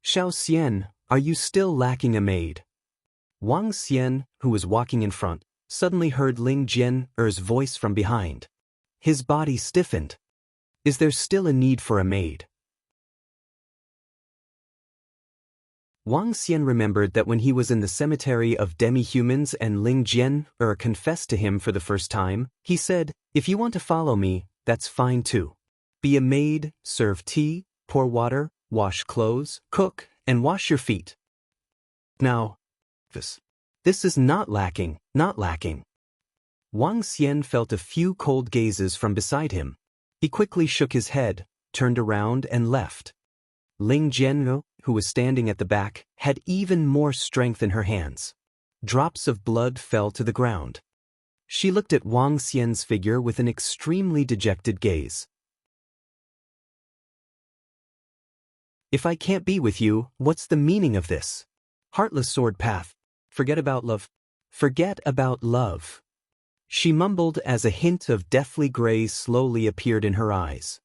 Xiao Xian, are you still lacking a maid? Wang Xian, who was walking in front, suddenly heard Ling Jian'er's voice from behind. His body stiffened. Is there still a need for a maid? Wang Xian remembered that when he was in the cemetery of demi-humans and Ling Jian'er confessed to him for the first time, he said, if you want to follow me, that's fine too. Be a maid, serve tea, pour water, wash clothes, cook, and wash your feet. Now, this is not lacking, not lacking. Wang Xian felt a few cold gazes from beside him. He quickly shook his head, turned around and left. Ling Jian'er, who was standing at the back, had even more strength in her hands. Drops of blood fell to the ground. She looked at Wang Xian's figure with an extremely dejected gaze. If I can't be with you, what's the meaning of this? Heartless sword path. Forget about love. Forget about love. she mumbled as a hint of deathly gray slowly appeared in her eyes.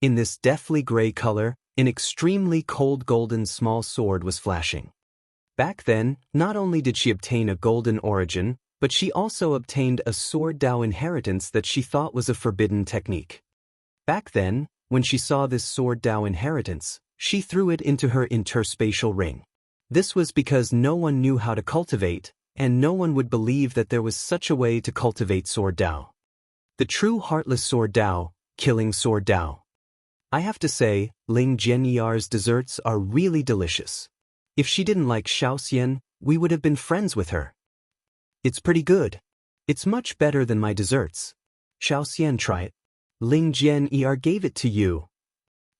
In this deathly gray color, an extremely cold golden small sword was flashing. Back then, not only did she obtain a golden origin, but she also obtained a sword Dao inheritance that she thought was a forbidden technique. Back then, when she saw this sword Dao inheritance, she threw it into her interspatial ring. This was because no one knew how to cultivate, and no one would believe that there was such a way to cultivate sword Dao. The true heartless sword Dao, killing sword Dao. I have to say, Ling Jianyar's desserts are really delicious. If she didn't like Xiaoxian, we would have been friends with her. It's pretty good. It's much better than my desserts. Xiaoxian, try it. Ling Jianyar gave it to you.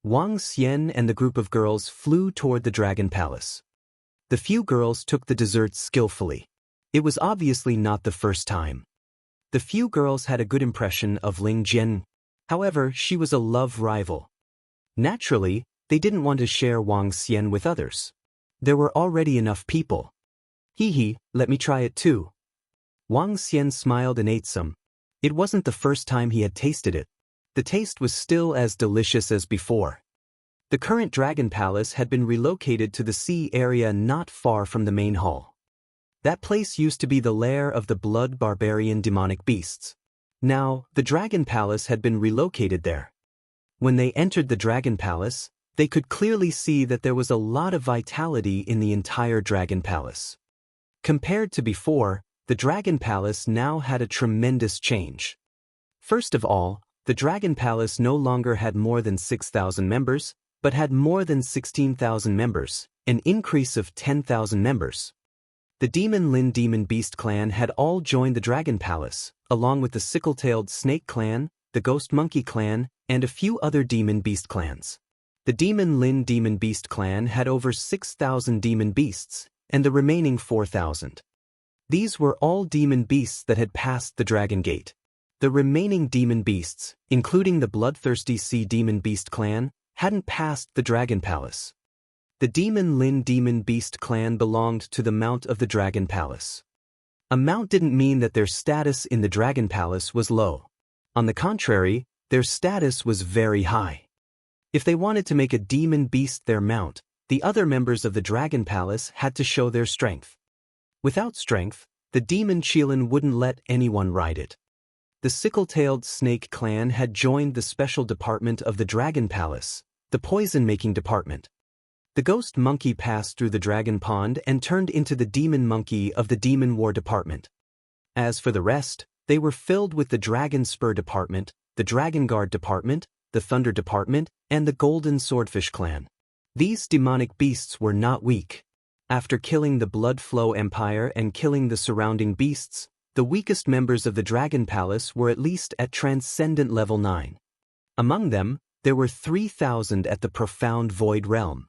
Wang Xian and the group of girls flew toward the Dragon Palace. The few girls took the desserts skillfully. It was obviously not the first time. The few girls had a good impression of Ling Jian. However, she was a love rival. Naturally, they didn't want to share Wang Xian with others. There were already enough people. Hee, let me try it too. Wang Xian smiled and ate some. It wasn't the first time he had tasted it. The taste was still as delicious as before. The current Dragon Palace had been relocated to the sea area not far from the main hall. That place used to be the lair of the blood barbarian demonic beasts. Now, the Dragon Palace had been relocated there. When they entered the Dragon Palace, they could clearly see that there was a lot of vitality in the entire Dragon Palace. Compared to before, the Dragon Palace now had a tremendous change. First of all, the Dragon Palace no longer had more than 6,000 members, but had more than 16,000 members, an increase of 10,000 members. The Demon Lin Demon Beast clan had all joined the Dragon Palace, along with the Sickle-tailed Snake clan, the Ghost Monkey clan, and a few other Demon Beast clans. The Demon Lin Demon Beast clan had over 6,000 demon beasts, and the remaining 4,000. These were all demon beasts that had passed the Dragon Gate. The remaining demon beasts, including the bloodthirsty Sea Demon Beast clan, hadn't passed the Dragon Palace. The Demon Lin Demon Beast clan belonged to the Mount of the Dragon Palace. A mount didn't mean that their status in the Dragon Palace was low. On the contrary, their status was very high. If they wanted to make a demon beast their mount, the other members of the Dragon Palace had to show their strength. Without strength, the Demon Qilin wouldn't let anyone ride it. The Sickle-tailed Snake clan had joined the special department of the Dragon Palace, the poison-making department. The Ghost Monkey passed through the Dragon Pond and turned into the Demon Monkey of the Demon War department. As for the rest, they were filled with the Dragon Spur department, the Dragon Guard department, the Thunder department, and the Golden Swordfish clan. These demonic beasts were not weak. After killing the Blood Flow Empire and killing the surrounding beasts, the weakest members of the Dragon Palace were at least at Transcendent Level 9. Among them, there were 3,000 at the Profound Void Realm.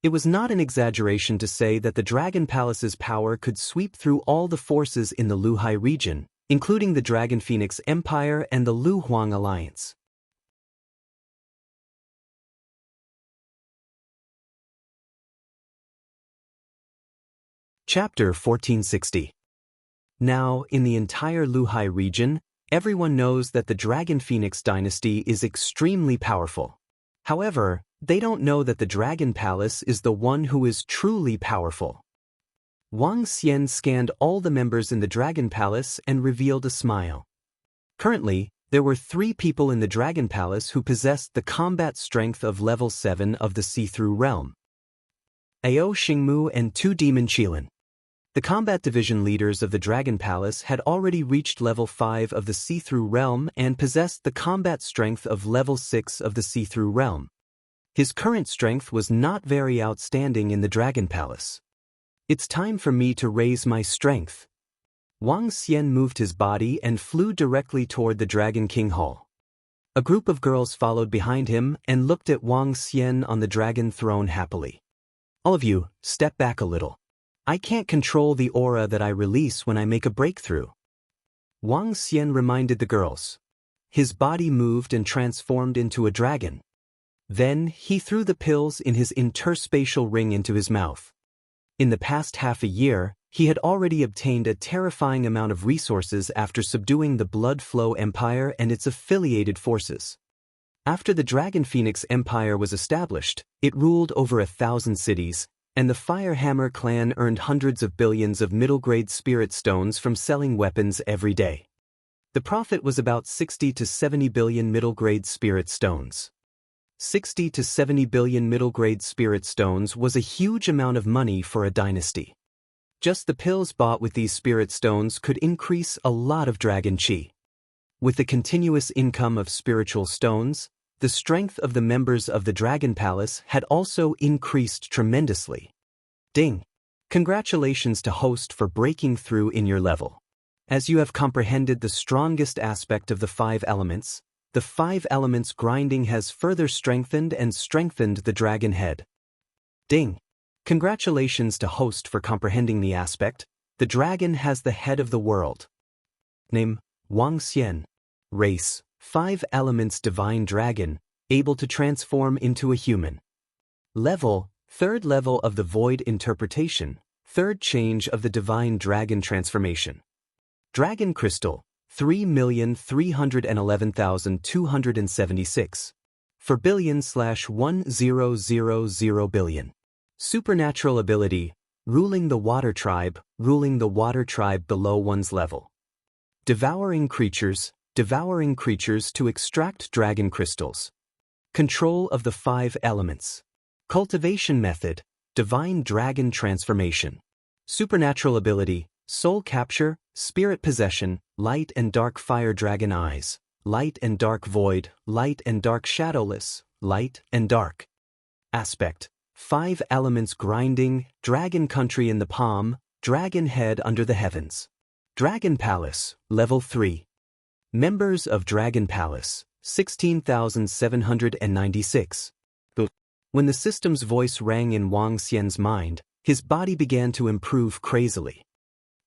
It was not an exaggeration to say that the Dragon Palace's power could sweep through all the forces in the Luhai region, including the Dragon Phoenix Empire and the Lu Huang Alliance. Chapter 1460. Now, in the entire Luhai region, everyone knows that the Dragon Phoenix dynasty is extremely powerful. However, they don't know that the Dragon Palace is the one who is truly powerful. Wang Xian scanned all the members in the Dragon Palace and revealed a smile. Currently, there were 3 people in the Dragon Palace who possessed the combat strength of level 7 of the See-Through Realm. Ao Xingmu and 2 Demon Qilin. The combat division leaders of the Dragon Palace had already reached level 5 of the See-Through Realm and possessed the combat strength of level 6 of the See-Through Realm. His current strength was not very outstanding in the Dragon Palace. It's time for me to raise my strength. Wang Xian moved his body and flew directly toward the Dragon King Hall. A group of girls followed behind him and looked at Wang Xian on the dragon throne happily. All of you, step back a little. I can't control the aura that I release when I make a breakthrough. Wang Xian reminded the girls. His body moved and transformed into a dragon. Then, he threw the pills in his interspatial ring into his mouth. In the past half a year, He had already obtained a terrifying amount of resources after subduing the Blood Flow Empire and its affiliated forces. After the Dragon Phoenix Empire was established, it ruled over 1,000 cities, and the Firehammer clan earned hundreds of billions of middle-grade spirit stones from selling weapons every day. The profit was about 60 to 70 billion middle-grade spirit stones. 60 to 70 billion middle-grade spirit stones was a huge amount of money for a dynasty. Just the pills bought with these spirit stones could increase a lot of dragon chi. With the continuous income of spiritual stones, the strength of the members of the Dragon Palace had also increased tremendously. Ding! Congratulations to host for breaking through in your level. As you have comprehended the strongest aspect of the 5 elements, the 5 elements grinding has further strengthened the dragon head. Ding! Congratulations to host for comprehending the aspect. The dragon has the head of the world. Name, Wang Xian. Race, 5 elements divine dragon, able to transform into a human. Level, 3rd level of the void interpretation, 3rd change of the divine dragon transformation. Dragon crystal, 3,311,276. For billion/1000 billion. Supernatural ability, ruling the water tribe below one's level. Devouring creatures to extract dragon crystals. Control of the 5 elements. Cultivation method, divine dragon transformation. Supernatural ability, soul capture, spirit possession, light and dark fire dragon eyes, light and dark void, light and dark shadowless, light and dark. Aspect, 5 elements grinding, dragon country in the palm, dragon head under the heavens. Dragon Palace, level 3. Members of Dragon Palace, 16,796. When the system's voice rang in Wang Xian's mind, his body began to improve crazily.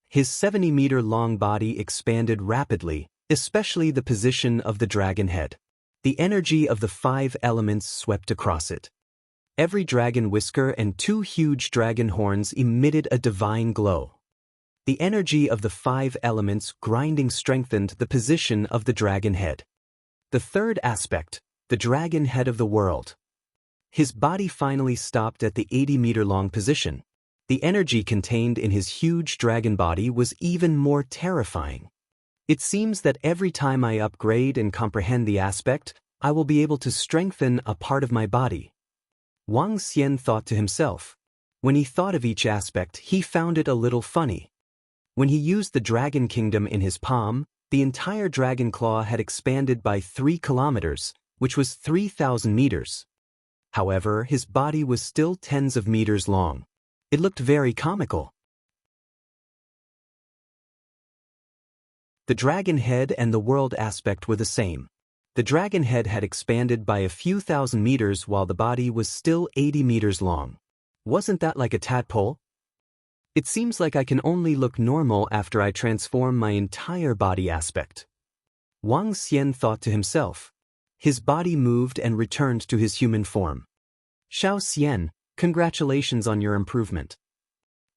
His 70-meter-long body expanded rapidly, especially the position of the dragon head. The energy of the 5 elements swept across it. Every dragon whisker and 2 huge dragon horns emitted a divine glow. The energy of the 5 elements grinding strengthened the position of the dragon head. The 3rd aspect, the dragon head of the world. His body finally stopped at the 80-meter-long position. The energy contained in his huge dragon body was even more terrifying. It seems that every time I upgrade and comprehend the aspect, I will be able to strengthen a part of my body. Wang Xian thought to himself. When he thought of each aspect, he found it a little funny. When he used the Dragon Kingdom in his palm, the entire dragon claw had expanded by 3 kilometers, which was 3,000 meters. However, his body was still tens of meters long. It looked very comical. The dragon head and the world aspect were the same. The dragon head had expanded by a few thousand meters while the body was still 80 meters long. Wasn't that like a tadpole? It seems like I can only look normal after I transform my entire body aspect. Wang Xian thought to himself. His body moved and returned to his human form. Xiao Xian, congratulations on your improvement.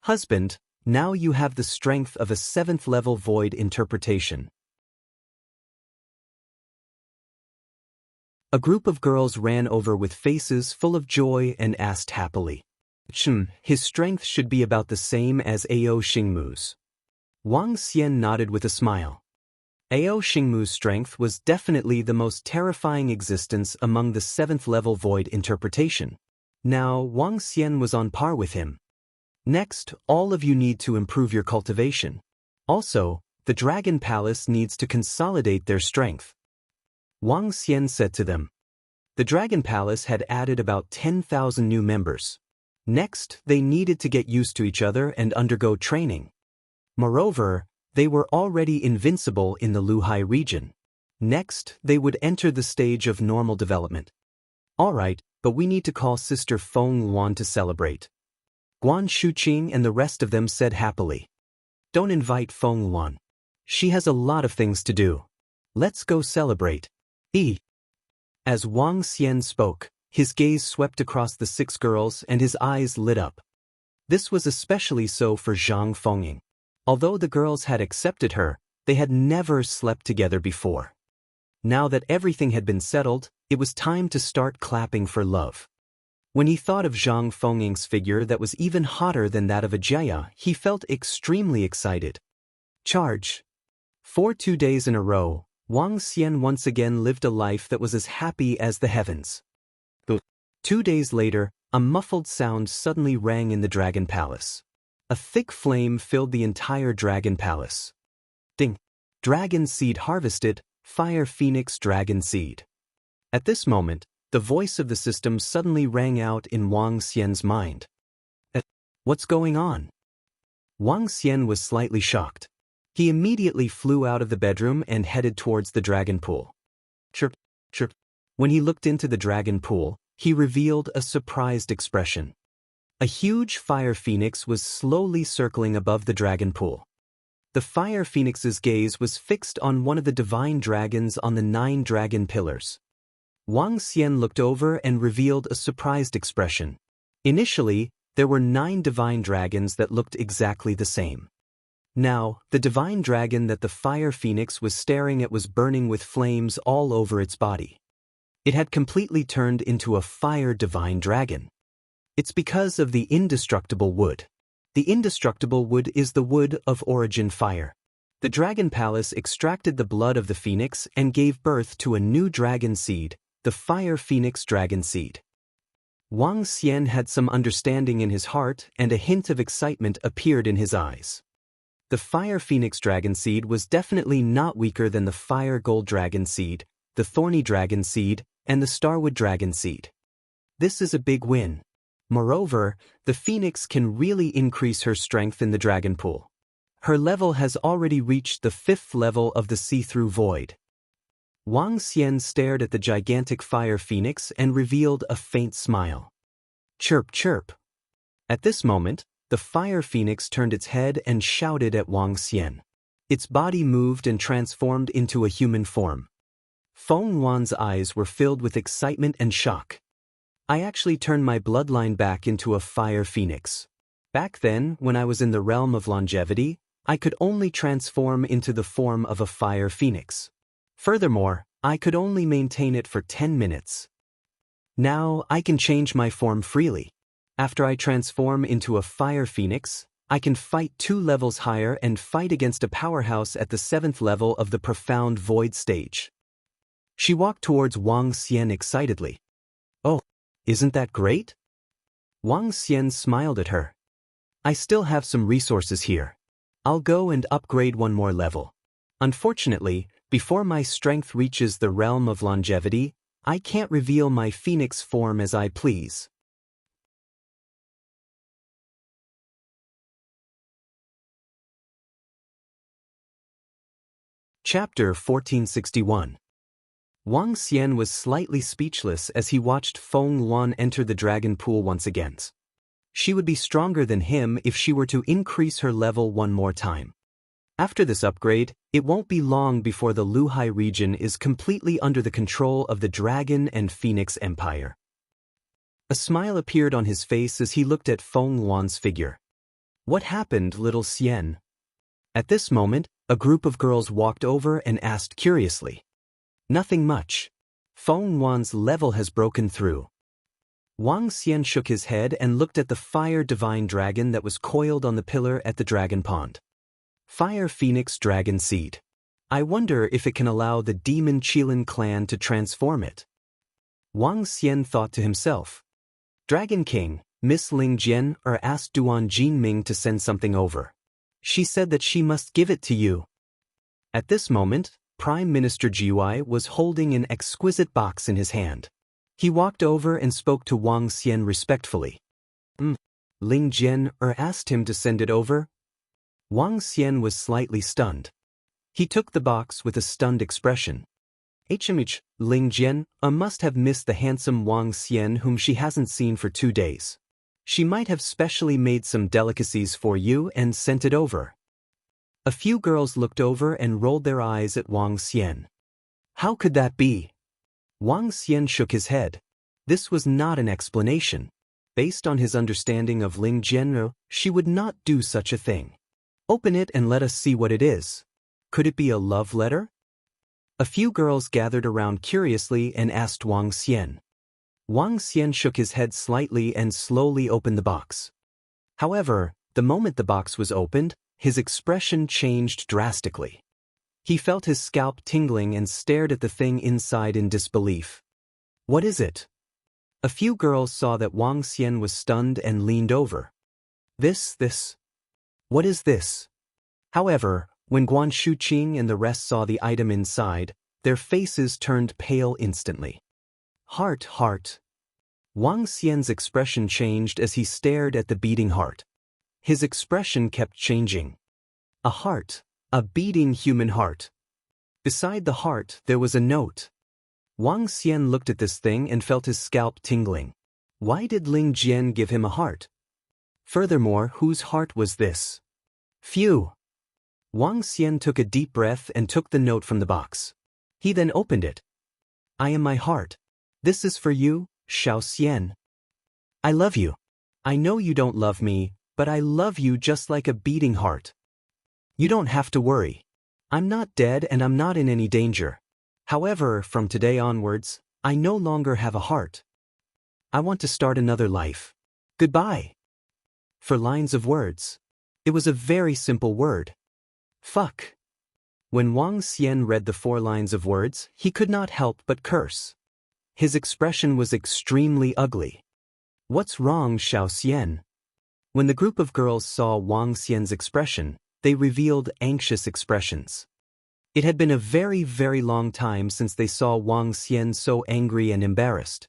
Husband, now you have the strength of a 7th-level void interpretation. A group of girls ran over with faces full of joy and asked happily. His strength should be about the same as Ao Xingmu's. Wang Xian nodded with a smile. Ao Xingmu's strength was definitely the most terrifying existence among the 7th-level void interpretation. Now, Wang Xian was on par with him. Next, all of you need to improve your cultivation. Also, the Dragon Palace needs to consolidate their strength. Wang Xian said to them. The Dragon Palace had added about 10,000 new members. Next, they needed to get used to each other and undergo training. Moreover, they were already invincible in the Luhai region. Next, they would enter the stage of normal development. Alright, but we need to call Sister Feng Luan to celebrate. Guan Shuqing and the rest of them said happily. Don't invite Feng Luan. She has a lot of things to do. Let's go celebrate. As Wang Xian spoke, his gaze swept across the 6 girls and his eyes lit up. This was especially so for Zhang Fengying. Although the girls had accepted her, they had never slept together before. Now that everything had been settled, it was time to start clapping for love. When he thought of Zhang Fengying's figure that was even hotter than that of Ajaya, he felt extremely excited. Charge! For 2 days in a row, Wang Xian once again lived a life that was as happy as the heavens. 2 days later, a muffled sound suddenly rang in the Dragon Palace. A thick flame filled the entire Dragon Palace. Ding! Dragon seed harvested, Fire Phoenix Dragon seed. At this moment, the voice of the system suddenly rang out in Wang Xian's mind. What's going on? Wang Xian was slightly shocked. He immediately flew out of the bedroom and headed towards the dragon pool. Chirp, chirp. When he looked into the dragon pool, he revealed a surprised expression. A huge fire phoenix was slowly circling above the dragon pool. The fire phoenix's gaze was fixed on one of the divine dragons on the 9 dragon pillars. Wang Xian looked over and revealed a surprised expression. Initially, there were 9 divine dragons that looked exactly the same. Now, the divine dragon that the fire phoenix was staring at was burning with flames all over its body. It had completely turned into a fire divine dragon. It's because of the indestructible wood. The indestructible wood is the wood of origin fire. The Dragon Palace extracted the blood of the phoenix and gave birth to a new dragon seed, the Fire Phoenix Dragon Seed. Wang Xian had some understanding in his heart, and a hint of excitement appeared in his eyes. The Fire Phoenix Dragon Seed was definitely not weaker than the Fire Gold Dragon Seed, the Thorny Dragon Seed, and the Starwood Dragon Seed. This is a big win. Moreover, the Phoenix can really increase her strength in the Dragon Pool. Her level has already reached the 5th level of the See-Through Void. Wang Xian stared at the gigantic Fire Phoenix and revealed a faint smile. Chirp, chirp. At this moment, the Fire Phoenix turned its head and shouted at Wang Xian. Its body moved and transformed into a human form. Feng Wan's eyes were filled with excitement and shock. I actually turned my bloodline back into a Fire Phoenix. Back then, when I was in the realm of longevity, I could only transform into the form of a Fire Phoenix. Furthermore, I could only maintain it for 10 minutes. Now, I can change my form freely. After I transform into a Fire Phoenix, I can fight 2 levels higher and fight against a powerhouse at the 7th level of the Profound Void stage. She walked towards Wang Xian excitedly. Oh, isn't that great? Wang Xian smiled at her. I still have some resources here. I'll go and upgrade 1 more level. Unfortunately, before my strength reaches the realm of longevity, I can't reveal my phoenix form as I please. Chapter 1461. Wang Xian was slightly speechless as he watched Feng Wan enter the dragon pool once again. She would be stronger than him if she were to increase her level 1 more time. After this upgrade, it won't be long before the Luhai region is completely under the control of the Dragon and Phoenix Empire. A smile appeared on his face as he looked at Feng Wan's figure. What happened, little Xian? At this moment, a group of girls walked over and asked curiously. Nothing much. Feng Wan's level has broken through. Wang Xian shook his head and looked at the Fire Divine Dragon that was coiled on the pillar at the Dragon Pond. Fire Phoenix Dragon Seed. I wonder if it can allow the Demon Qilin clan to transform it. Wang Xian thought to himself. Dragon King, Miss Ling Jian asked Duan Jinming to send something over. She said that she must give it to you. At this moment, Prime Minister Jiwai was holding an exquisite box in his hand. He walked over and spoke to Wang Xian respectfully. Ling Jian asked him to send it over. Wang Xian was slightly stunned. He took the box with a stunned expression. Ling Jian must have missed the handsome Wang Xian whom she hasn't seen for 2 days. She might have specially made some delicacies for you and sent it over. A few girls looked over and rolled their eyes at Wang Xian. How could that be? Wang Xian shook his head. This was not an explanation. Based on his understanding of Ling Jian, she would not do such a thing. Open it and let us see what it is. Could it be a love letter? A few girls gathered around curiously and asked Wang Xian. Wang Xian shook his head slightly and slowly opened the box. However, the moment the box was opened, his expression changed drastically. He felt his scalp tingling and stared at the thing inside in disbelief. What is it? A few girls saw that Wang Xian was stunned and leaned over. This. What is this? However, when Guan Shuqing and the rest saw the item inside, their faces turned pale instantly. Heart. Wang Xian's expression changed as he stared at the beating heart. His expression kept changing. A heart, a beating human heart. Beside the heart, there was a note. Wang Xian looked at this thing and felt his scalp tingling. Why did Ling Jian give him a heart? Furthermore, whose heart was this? Phew! Wang Xian took a deep breath and took the note from the box. He then opened it. I am my heart. This is for you, Xiao Xian. I love you. I know you don't love me, but I love you just like a beating heart. You don't have to worry. I'm not dead and I'm not in any danger. However, from today onwards, I no longer have a heart. I want to start another life. Goodbye. For lines of words. It was a very simple word. Fuck. When Wang Xian read the 4 lines of words, he could not help but curse. His expression was extremely ugly. What's wrong, Xiao Xian? When the group of girls saw Wang Xian's expression, they revealed anxious expressions. It had been a very, very long time since they saw Wang Xian so angry and embarrassed.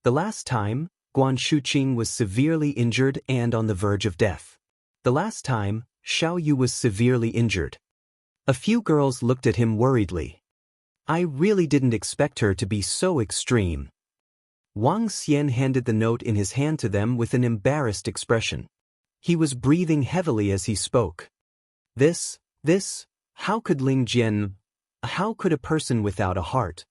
The last time, Guan Shuqing was severely injured and on the verge of death. The last time, Xiao Yu was severely injured. A few girls looked at him worriedly. I really didn't expect her to be so extreme. Wang Xian handed the note in his hand to them with an embarrassed expression. He was breathing heavily as he spoke. This, how could Ling Jian, how could a person without a heart?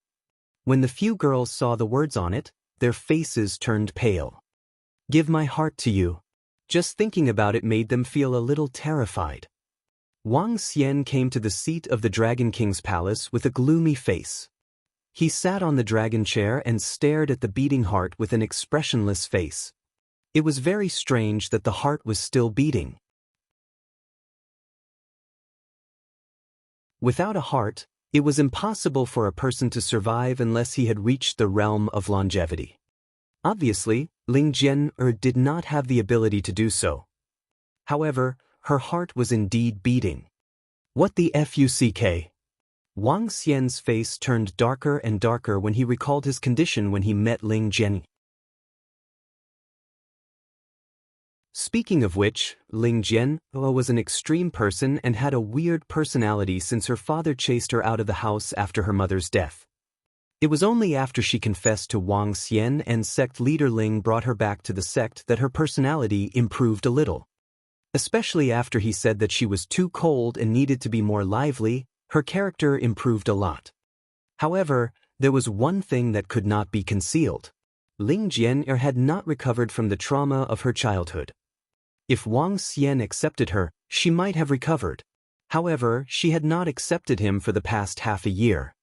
When the few girls saw the words on it, their faces turned pale. Give my heart to you. Just thinking about it made them feel a little terrified. Wang Xian came to the seat of the Dragon King's palace with a gloomy face. He sat on the dragon chair and stared at the beating heart with an expressionless face. It was very strange that the heart was still beating. Without a heart, it was impossible for a person to survive unless he had reached the realm of longevity. Obviously, Ling Jian did not have the ability to do so. However, her heart was indeed beating. What the fuck? Wang Xian's face turned darker and darker when he recalled his condition when he met Ling Jian. Speaking of which, Ling Jian was an extreme person and had a weird personality since her father chased her out of the house after her mother's death. It was only after she confessed to Wang Xian and sect leader Ling brought her back to the sect that her personality improved a little. Especially after he said that she was too cold and needed to be more lively, her character improved a lot. However, there was one thing that could not be concealed. Ling Jian had not recovered from the trauma of her childhood. If Wang Xian accepted her, she might have recovered. However, she had not accepted him for the past half a year.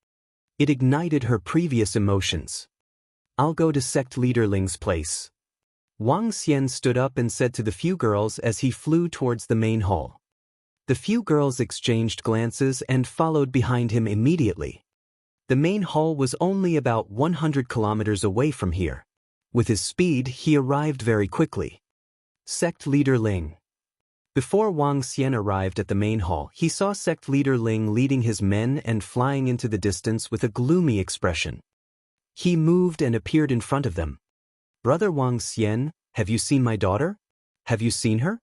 It ignited her previous emotions. I'll go to sect leader Ling's place. Wang Xian stood up and said to the few girls as he flew towards the main hall. The few girls exchanged glances and followed behind him immediately. The main hall was only about 100 kilometers away from here. With his speed, he arrived very quickly. Sect leader Ling. Before Wang Xian arrived at the main hall, he saw sect leader Ling leading his men and flying into the distance with a gloomy expression. He moved and appeared in front of them. Brother Wang Xian, have you seen my daughter? Have you seen her?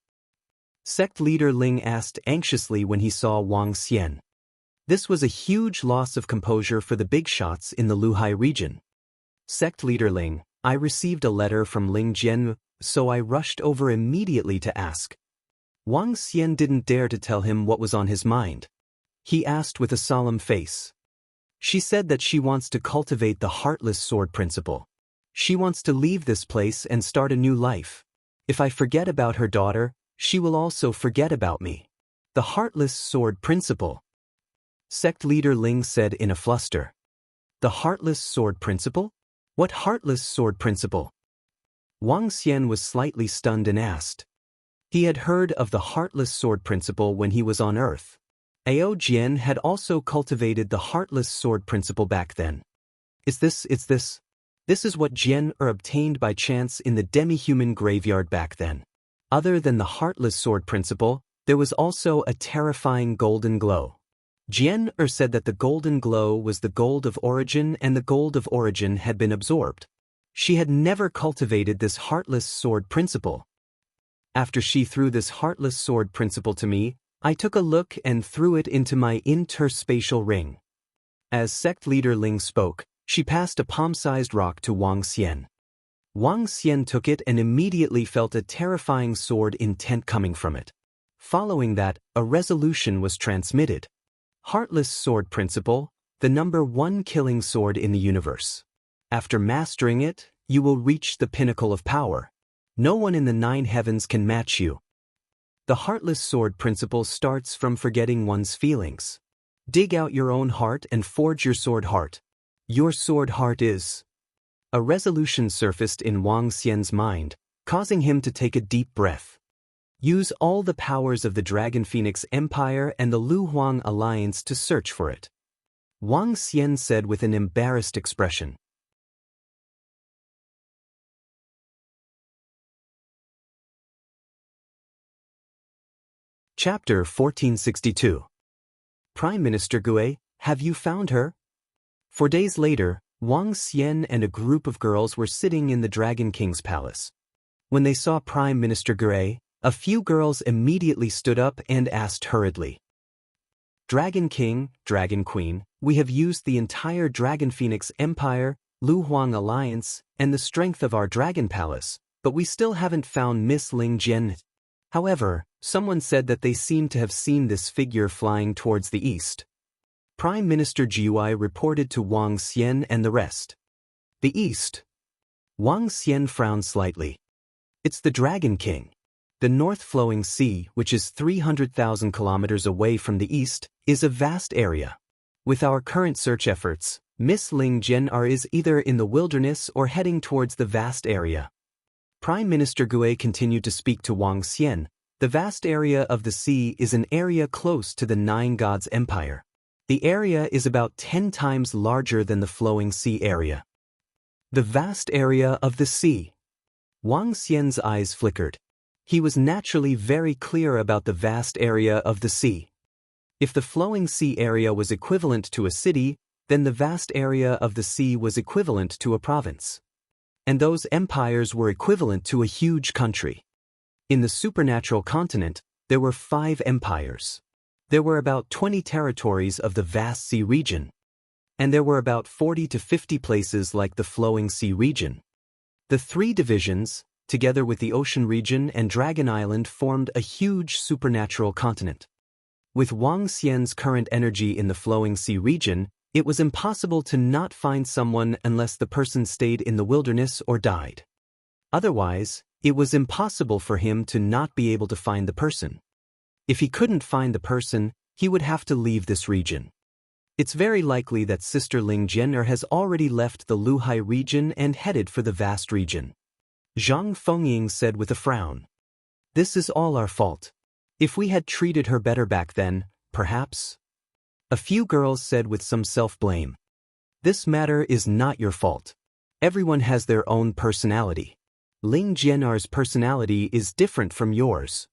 Sect leader Ling asked anxiously when he saw Wang Xian. This was a huge loss of composure for the big shots in the Luhai region. Sect leader Ling, I received a letter from Ling Jian, so I rushed over immediately to ask. Wang Xian didn't dare to tell him what was on his mind. He asked with a solemn face. She said that she wants to cultivate the heartless sword principle. She wants to leave this place and start a new life. If I forget about her daughter, she will also forget about me. The Heartless Sword Principle. Sect leader Ling said in a fluster. The Heartless Sword Principle? What Heartless Sword Principle? Wang Xian was slightly stunned and asked. He had heard of the Heartless Sword Principle when he was on Earth. Ao Jian had also cultivated the Heartless Sword Principle back then. This is what Jian obtained by chance in the demi-human graveyard back then. Other than the Heartless Sword Principle, there was also a terrifying golden glow. Jian said that the golden glow was the gold of origin and the gold of origin had been absorbed. She had never cultivated this Heartless Sword Principle. After she threw this Heartless Sword Principle to me, I took a look and threw it into my interspatial ring. As sect leader Ling spoke, she passed a palm-sized rock to Wang Xian. Wang Xian took it and immediately felt a terrifying sword intent coming from it. Following that, a resolution was transmitted. Heartless Sword Principle, the number 1 killing sword in the universe. After mastering it, you will reach the pinnacle of power. No one in the 9 heavens can match you. The Heartless Sword Principle starts from forgetting one's feelings. Dig out your own heart and forge your sword heart. Your sword heart is. A resolution surfaced in Wang Xian's mind, causing him to take a deep breath. Use all the powers of the Dragon Phoenix Empire and the Lu Huang Alliance to search for it. Wang Xian said with an embarrassed expression. Chapter 1462. Prime Minister Gue, have you found her? 4 days later, Wang Xian and a group of girls were sitting in the Dragon King's palace. When they saw Prime Minister Gue, a few girls immediately stood up and asked hurriedly. Dragon King, Dragon Queen, we have used the entire Dragon Phoenix Empire, Lu Huang Alliance, and the strength of our Dragon Palace, but we still haven't found Miss Ling Jian. However, someone said that they seemed to have seen this figure flying towards the east. Prime Minister Jiuai reported to Wang Xian and the rest. The east. Wang Xian frowned slightly. It's the Dragon King. The North Flowing Sea, which is 300,000 kilometers away from the east, is a vast area. With our current search efforts, Miss Ling Jian is either in the wilderness or heading towards the vast area. Prime Minister Gue continued to speak to Wang Xian. The vast area of the sea is an area close to the 9 Gods Empire. The area is about 10 times larger than the Flowing Sea area. The vast area of the sea. Wang Xian's eyes flickered. He was naturally very clear about the vast area of the sea. If the Flowing Sea area was equivalent to a city, then the vast area of the sea was equivalent to a province. And those empires were equivalent to a huge country. In the supernatural continent, there were 5 empires. There were about 20 territories of the vast sea region. And there were about 40 to 50 places like the Flowing Sea region. The 3 divisions, together with the ocean region and Dragon Island, formed a huge supernatural continent. With Wang Xian's current energy in the Flowing Sea region, it was impossible to not find someone unless the person stayed in the wilderness or died. Otherwise, it was impossible for him to not be able to find the person. If he couldn't find the person, he would have to leave this region. It's very likely that Sister Ling Jian has already left the Luhai region and headed for the vast region. Zhang Fengying said with a frown. This is all our fault. If we had treated her better back then, perhaps. A few girls said with some self-blame. This matter is not your fault. Everyone has their own personality. Ling Jian's personality is different from yours.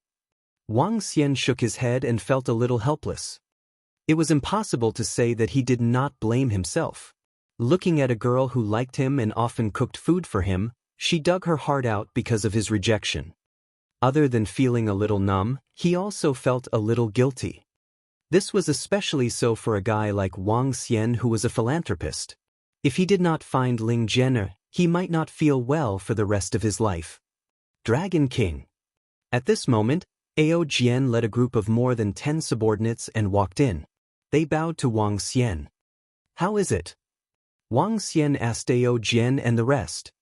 Wang Xian shook his head and felt a little helpless. It was impossible to say that he did not blame himself. Looking at a girl who liked him and often cooked food for him, she dug her heart out because of his rejection. Other than feeling a little numb, he also felt a little guilty. This was especially so for a guy like Wang Xian, who was a philanthropist. If he did not find Ling Jian, he might not feel well for the rest of his life. Dragon King. At this moment, Ao Jian led a group of more than 10 subordinates and walked in. They bowed to Wang Xian. How is it? Wang Xian asked Ao Jian and the rest.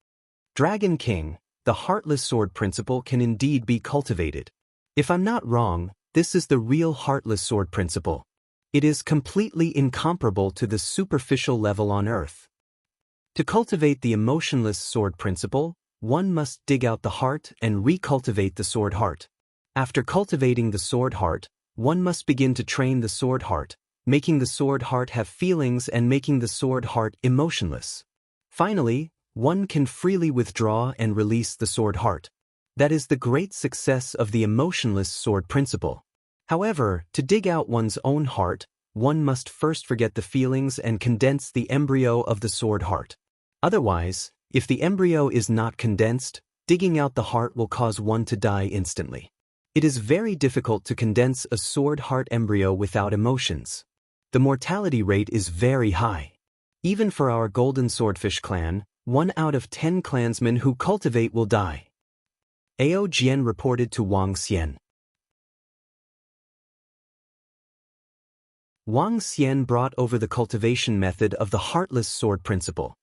Dragon King, the heartless sword principle can indeed be cultivated. If I'm not wrong, this is the real heartless sword principle. It is completely incomparable to the superficial level on Earth. To cultivate the emotionless sword principle, one must dig out the heart and recultivate the sword heart. After cultivating the sword heart, one must begin to train the sword heart, making the sword heart have feelings and making the sword heart emotionless. Finally, one can freely withdraw and release the sword heart. That is the great success of the emotionless sword principle. However, to dig out one's own heart, one must first forget the feelings and condense the embryo of the sword heart. Otherwise, if the embryo is not condensed, digging out the heart will cause one to die instantly. It is very difficult to condense a sword heart embryo without emotions. The mortality rate is very high. Even for our Golden Swordfish clan, 1 out of 10 clansmen who cultivate will die. Ao Jian reported to Wang Xian. Wang Xian brought over the cultivation method of the heartless sword principle.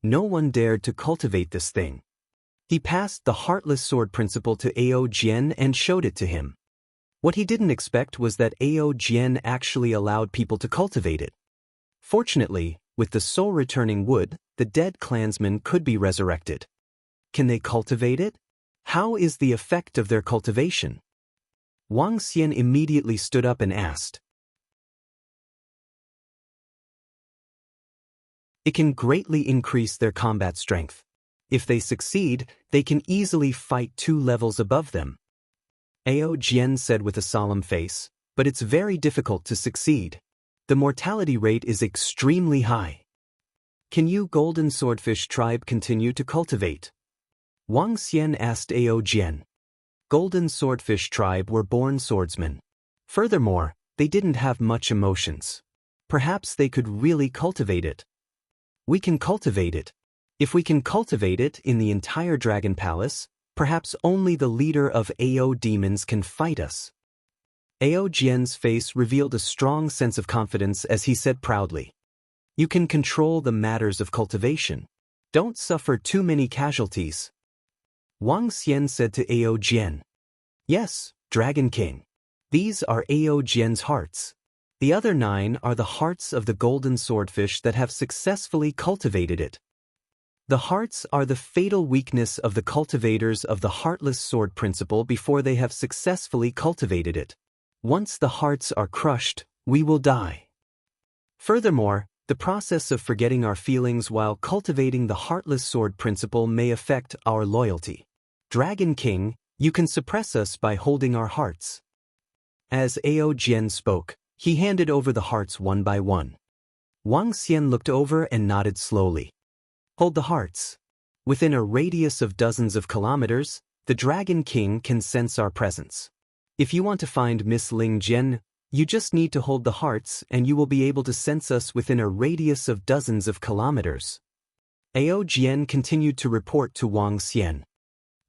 No one dared to cultivate this thing. He passed the heartless sword principle to Ao Jian and showed it to him. What he didn't expect was that Ao Jian actually allowed people to cultivate it. Fortunately, with the soul returning wood, the dead clansmen could be resurrected. Can they cultivate it? How is the effect of their cultivation? Wang Xian immediately stood up and asked. It can greatly increase their combat strength. If they succeed, they can easily fight 2 levels above them. Ao Jian said with a solemn face, but it's very difficult to succeed. The mortality rate is extremely high. Can you Golden Swordfish tribe continue to cultivate? Wang Xian asked Ao Jian. Golden Swordfish tribe were born swordsmen. Furthermore, they didn't have much emotions. Perhaps they could really cultivate it. We can cultivate it. If we can cultivate it in the entire Dragon Palace, perhaps only the leader of AO demons can fight us. Ao Jian's face revealed a strong sense of confidence as he said proudly. You can control the matters of cultivation. Don't suffer too many casualties. Wang Xian said to Ao Jian. Yes, Dragon King. These are Ao Jian's hearts. The other 9 are the hearts of the Golden Swordfish that have successfully cultivated it. The hearts are the fatal weakness of the cultivators of the heartless sword principle before they have successfully cultivated it. Once the hearts are crushed, we will die. Furthermore, the process of forgetting our feelings while cultivating the heartless sword principle may affect our loyalty. Dragon King, you can suppress us by holding our hearts. As Ao Jian spoke, he handed over the hearts one by one. Wang Xian looked over and nodded slowly. Hold the hearts. Within a radius of dozens of kilometers, the Dragon King can sense our presence. If you want to find Miss Ling Jian, you just need to hold the hearts and you will be able to sense us within a radius of dozens of kilometers. Ao Jian continued to report to Wang Xian.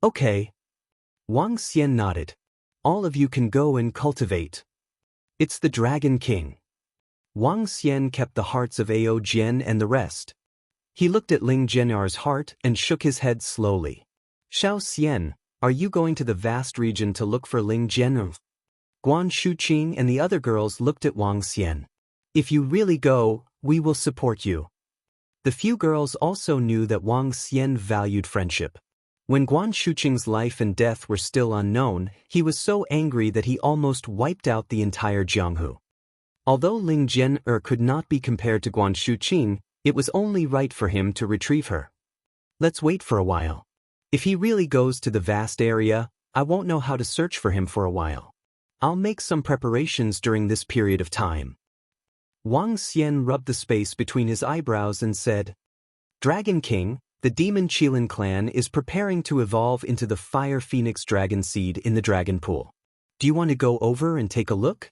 Okay. Wang Xian nodded. All of you can go and cultivate. It's the Dragon King. Wang Xian kept the hearts of Ao Jian and the rest. He looked at Ling Jian's heart and shook his head slowly. Xiao Xian, are you going to the vast region to look for Ling Jian? Guan Shuqing and the other girls looked at Wang Xian. If you really go, we will support you. The few girls also knew that Wang Xian valued friendship. When Guan Shuqing's life and death were still unknown, he was so angry that he almost wiped out the entire Jianghu. Although Ling Jian could not be compared to Guan Shuqing, it was only right for him to retrieve her. Let's wait for a while. If he really goes to the vast area, I won't know how to search for him for a while. I'll make some preparations during this period of time. Wang Xian rubbed the space between his eyebrows and said, Dragon King, the Demon Qilin clan is preparing to evolve into the Fire Phoenix Dragon Seed in the Dragon Pool. Do you want to go over and take a look?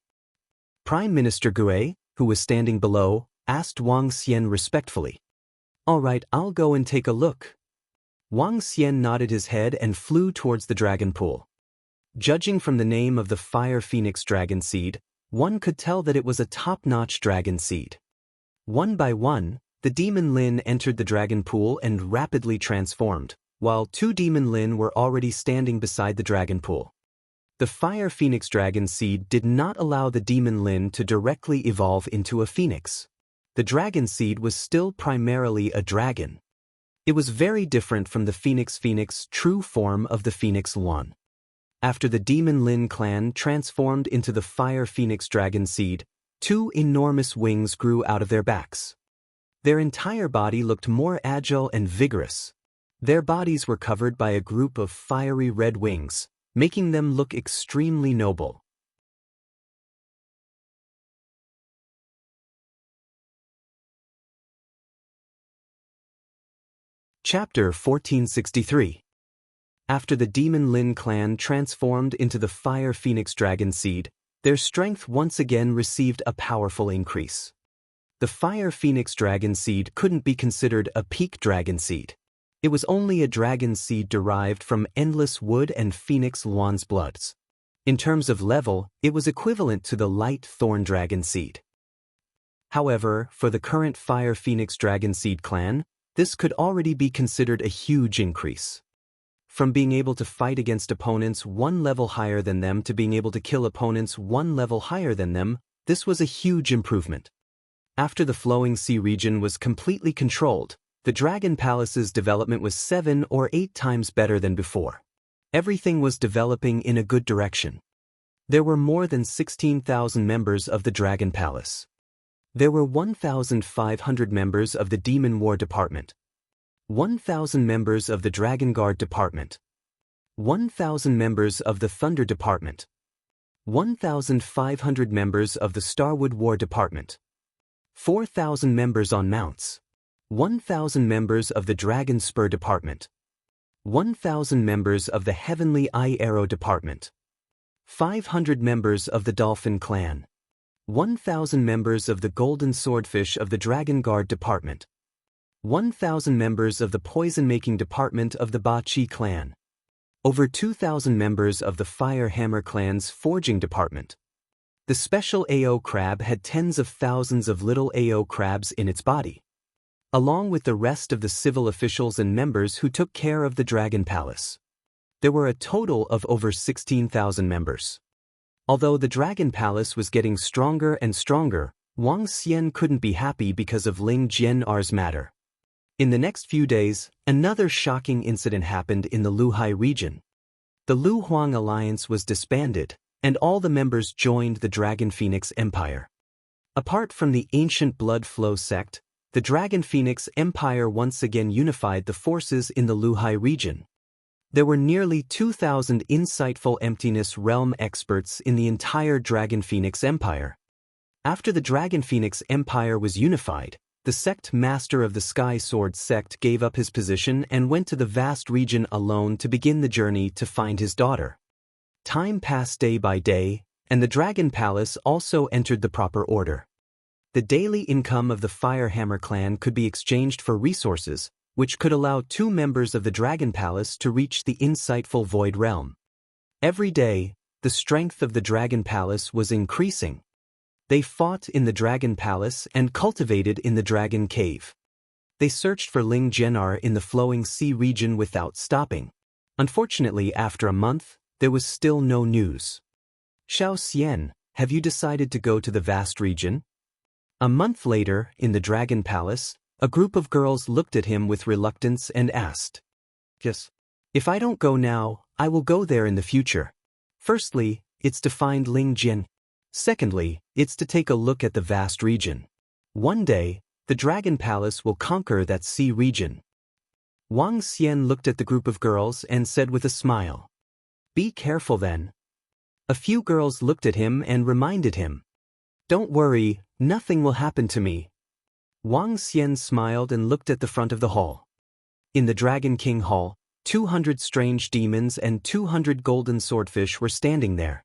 Prime Minister Gue, who was standing below, asked Wang Xian respectfully. All right, I'll go and take a look. Wang Xian nodded his head and flew towards the Dragon Pool. Judging from the name of the Fire Phoenix Dragon Seed, one could tell that it was a top-notch dragon seed. One by one, the demon Lin entered the dragon pool and rapidly transformed, while 2 demon Lin were already standing beside the dragon pool. The fire phoenix dragon seed did not allow the demon Lin to directly evolve into a phoenix. The dragon seed was still primarily a dragon. It was very different from the phoenix true form of the phoenix one. After the demon Lin clan transformed into the fire phoenix dragon seed, 2 enormous wings grew out of their backs. Their entire body looked more agile and vigorous. Their bodies were covered by a group of fiery red wings, making them look extremely noble. Chapter 1463. After the demon Lin clan transformed into the fire phoenix dragon seed, their strength once again received a powerful increase. The fire phoenix dragon seed couldn't be considered a peak dragon seed. It was only a dragon seed derived from endless wood and phoenix Luan's bloods. In terms of level, it was equivalent to the light thorn dragon seed. However, for the current fire phoenix dragon seed clan, this could already be considered a huge increase. From being able to fight against opponents 1 level higher than them to being able to kill opponents 1 level higher than them, this was a huge improvement. After the flowing sea region was completely controlled, the Dragon Palace's development was 7 or 8 times better than before. Everything was developing in a good direction. There were more than 16,000 members of the Dragon Palace. There were 1,500 members of the Demon War Department, 1,000 members of the Dragon Guard Department, 1,000 members of the Thunder Department, 1,500 members of the Starwood War Department, 4,000 members on mounts, 1,000 members of the Dragon Spur Department, 1,000 members of the Heavenly Eye Arrow Department, 500 members of the Dolphin Clan, 1,000 members of the Golden Swordfish of the Dragon Guard Department, 1,000 members of the Poison-Making Department of the Ba Chi Clan, over 2,000 members of the Fire Hammer Clan's Forging Department. The special AO crab had tens of thousands of little AO crabs in its body, along with the rest of the civil officials and members who took care of the Dragon Palace. There were a total of over 16,000 members. Although the Dragon Palace was getting stronger and stronger, Wang Xian couldn't be happy because of Ling Jian'er's matter. In the next few days, another shocking incident happened in the Luhai region. The Lu Huang Alliance was disbanded, and all the members joined the Dragon Phoenix Empire. Apart from the ancient Blood Flow sect, the Dragon Phoenix Empire once again unified the forces in the Luhai region. There were nearly 2,000 insightful Emptiness Realm experts in the entire Dragon Phoenix Empire. After the Dragon Phoenix Empire was unified, the sect master of the Sky Sword sect gave up his position and went to the vast region alone to begin the journey to find his daughter. Time passed day by day, and the Dragon Palace also entered the proper order. The daily income of the Firehammer clan could be exchanged for resources, which could allow 2 members of the Dragon Palace to reach the insightful Void Realm. Every day, the strength of the Dragon Palace was increasing. They fought in the Dragon Palace and cultivated in the Dragon Cave. They searched for Ling Jian'er in the flowing sea region without stopping. Unfortunately, after a month, there was still no news. Xiao Xian, have you decided to go to the vast region? A month later, in the Dragon Palace, a group of girls looked at him with reluctance and asked, "Yes. If I don't go now, I will go there in the future. Firstly, it's to find Ling Jian. Secondly, it's to take a look at the vast region. One day, the Dragon Palace will conquer that sea region." Wang Xian looked at the group of girls and said with a smile, "Be careful then." A few girls looked at him and reminded him, "Don't worry, nothing will happen to me." Wang Xian smiled and looked at the front of the hall. In the Dragon King Hall, 200 strange demons and 200 golden swordfish were standing there.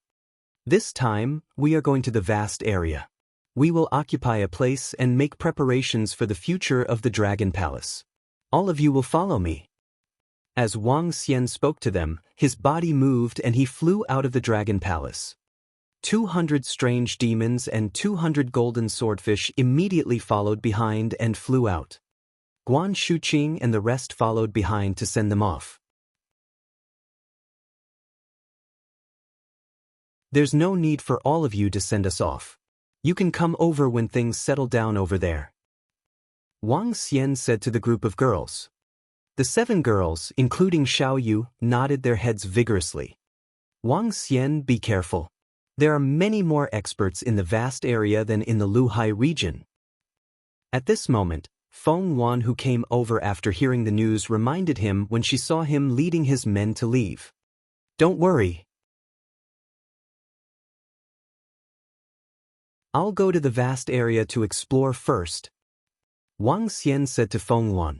"This time, we are going to the vast area. We will occupy a place and make preparations for the future of the Dragon Palace. All of you will follow me." As Wang Xian spoke to them, his body moved and he flew out of the Dragon Palace. 200 strange demons and 200 golden swordfish immediately followed behind and flew out. Guan Shuqing and the rest followed behind to send them off. There's no need for all of you to send us off. You can come over when things settle down over there. Wang Xian said to the group of girls. The 7 girls, including Xiao Yu, nodded their heads vigorously. Wang Xian, be careful. There are many more experts in the vast area than in the Luhai region. At this moment, Feng Wan, who came over after hearing the news, reminded him when she saw him leading his men to leave. Don't worry. I'll go to the vast area to explore first. Wang Xian said to Feng Wan.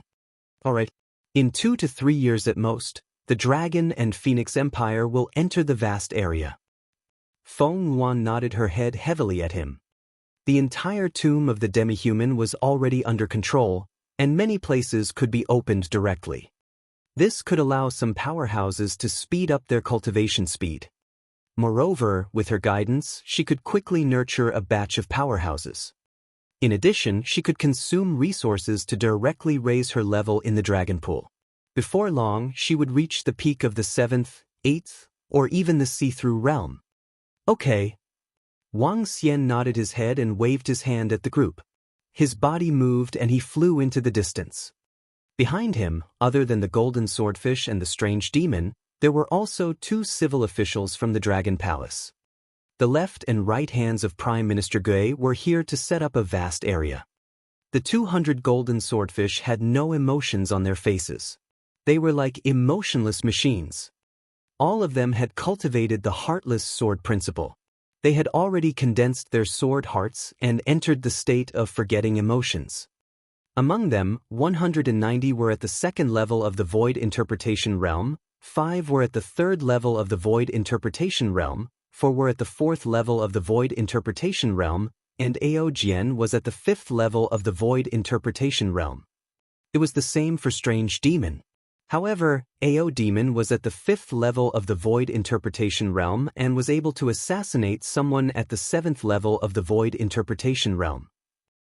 All right. In 2 to 3 years at most, the Dragon and Phoenix Empire will enter the vast area. Feng Wan nodded her head heavily at him. The entire tomb of the demi-human was already under control, and many places could be opened directly. This could allow some powerhouses to speed up their cultivation speed. Moreover, with her guidance, she could quickly nurture a batch of powerhouses. In addition, she could consume resources to directly raise her level in the dragon pool. Before long, she would reach the peak of the 7th, 8th, or even the see-through realm. Okay. Wang Xian nodded his head and waved his hand at the group. His body moved and he flew into the distance. Behind him, other than the golden swordfish and the strange demon, there were also 2 civil officials from the Dragon Palace. The left and right hands of Prime Minister Gui were here to set up a vast area. The 200 golden swordfish had no emotions on their faces. They were like emotionless machines. All of them had cultivated the heartless sword principle. They had already condensed their sword hearts and entered the state of forgetting emotions. Among them, 190 were at the 2nd level of the Void Interpretation Realm, 5 were at the 3rd level of the Void Interpretation Realm, 4 were at the 4th level of the Void Interpretation Realm, and Ao Jian was at the 5th level of the Void Interpretation Realm. It was the same for Strange Demon. However, Ao Demon was at the 5th level of the Void Interpretation Realm and was able to assassinate someone at the 7th level of the Void Interpretation Realm.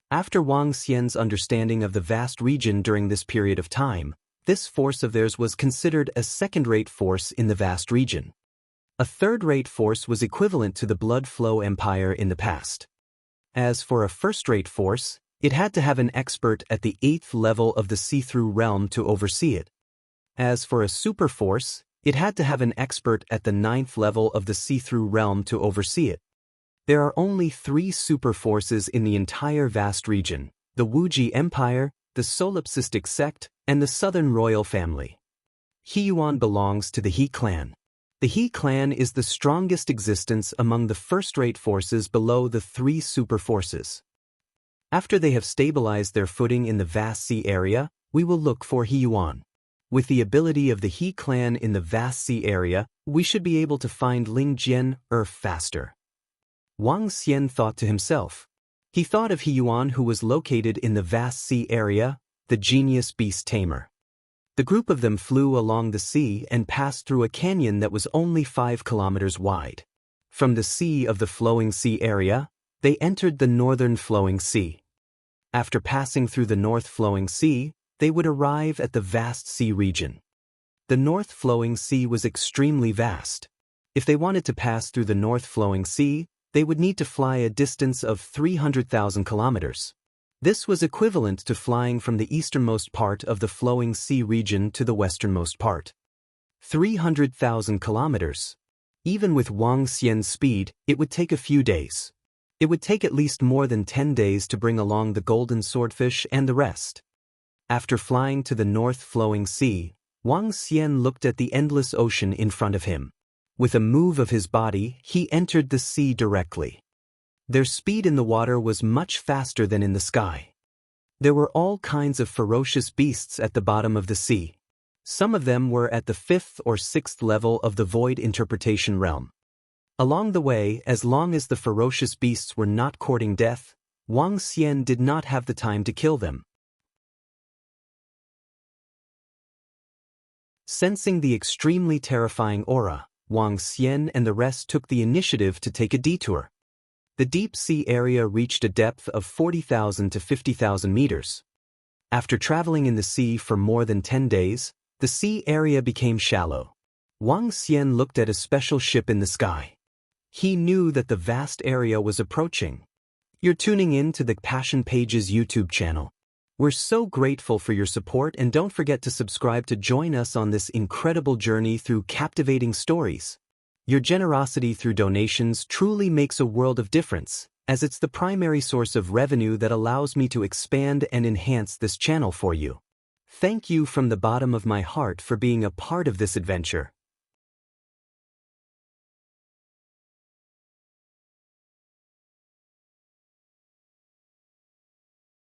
After Wang Xian's understanding of the vast region during this period of time, this force of theirs was considered a second-rate force in the vast region. A third-rate force was equivalent to the Blood Flow Empire in the past. As for a first-rate force, it had to have an expert at the 8th level of the see-through realm to oversee it. As for a super force, it had to have an expert at the 9th level of the see-through realm to oversee it. There are only 3 super forces in the entire vast region: the Wuji Empire, the Solipsistic Sect, and the Southern Royal Family. Hiyuan belongs to the He clan. The He clan is the strongest existence among the first-rate forces below the 3 super forces. After they have stabilized their footing in the vast sea area, we will look for Hiyuan. With the ability of the He clan in the vast sea area, we should be able to find Ling Jian faster. Wang Xian thought to himself. He thought of Hiyuan, who was located in the vast sea area, the genius beast tamer. The group of them flew along the sea and passed through a canyon that was only 5 kilometers wide. From the sea of the flowing sea area, they entered the northern flowing sea. After passing through the north flowing sea, they would arrive at the vast sea region. The north flowing sea was extremely vast. If they wanted to pass through the north flowing sea, they would need to fly a distance of 300,000 kilometers. This was equivalent to flying from the easternmost part of the flowing sea region to the westernmost part. 300,000 kilometers. Even with Wang Xian's speed, it would take a few days. It would take at least more than 10 days to bring along the golden swordfish and the rest. After flying to the north flowing sea, Wang Xian looked at the endless ocean in front of him. With a move of his body, he entered the sea directly. Their speed in the water was much faster than in the sky. There were all kinds of ferocious beasts at the bottom of the sea. Some of them were at the 5th or 6th level of the Void Interpretation Realm. Along the way, as long as the ferocious beasts were not courting death, Wang Xian did not have the time to kill them. Sensing the extremely terrifying aura, Wang Xian and the rest took the initiative to take a detour. The deep sea area reached a depth of 40,000 to 50,000 meters. After traveling in the sea for more than 10 days, the sea area became shallow. Wang Xian looked at a special ship in the sky. He knew that the vast area was approaching. You're tuning in to the Passion Pages YouTube channel. We're so grateful for your support, and don't forget to subscribe to join us on this incredible journey through captivating stories. Your generosity through donations truly makes a world of difference, as it's the primary source of revenue that allows me to expand and enhance this channel for you. Thank you from the bottom of my heart for being a part of this adventure.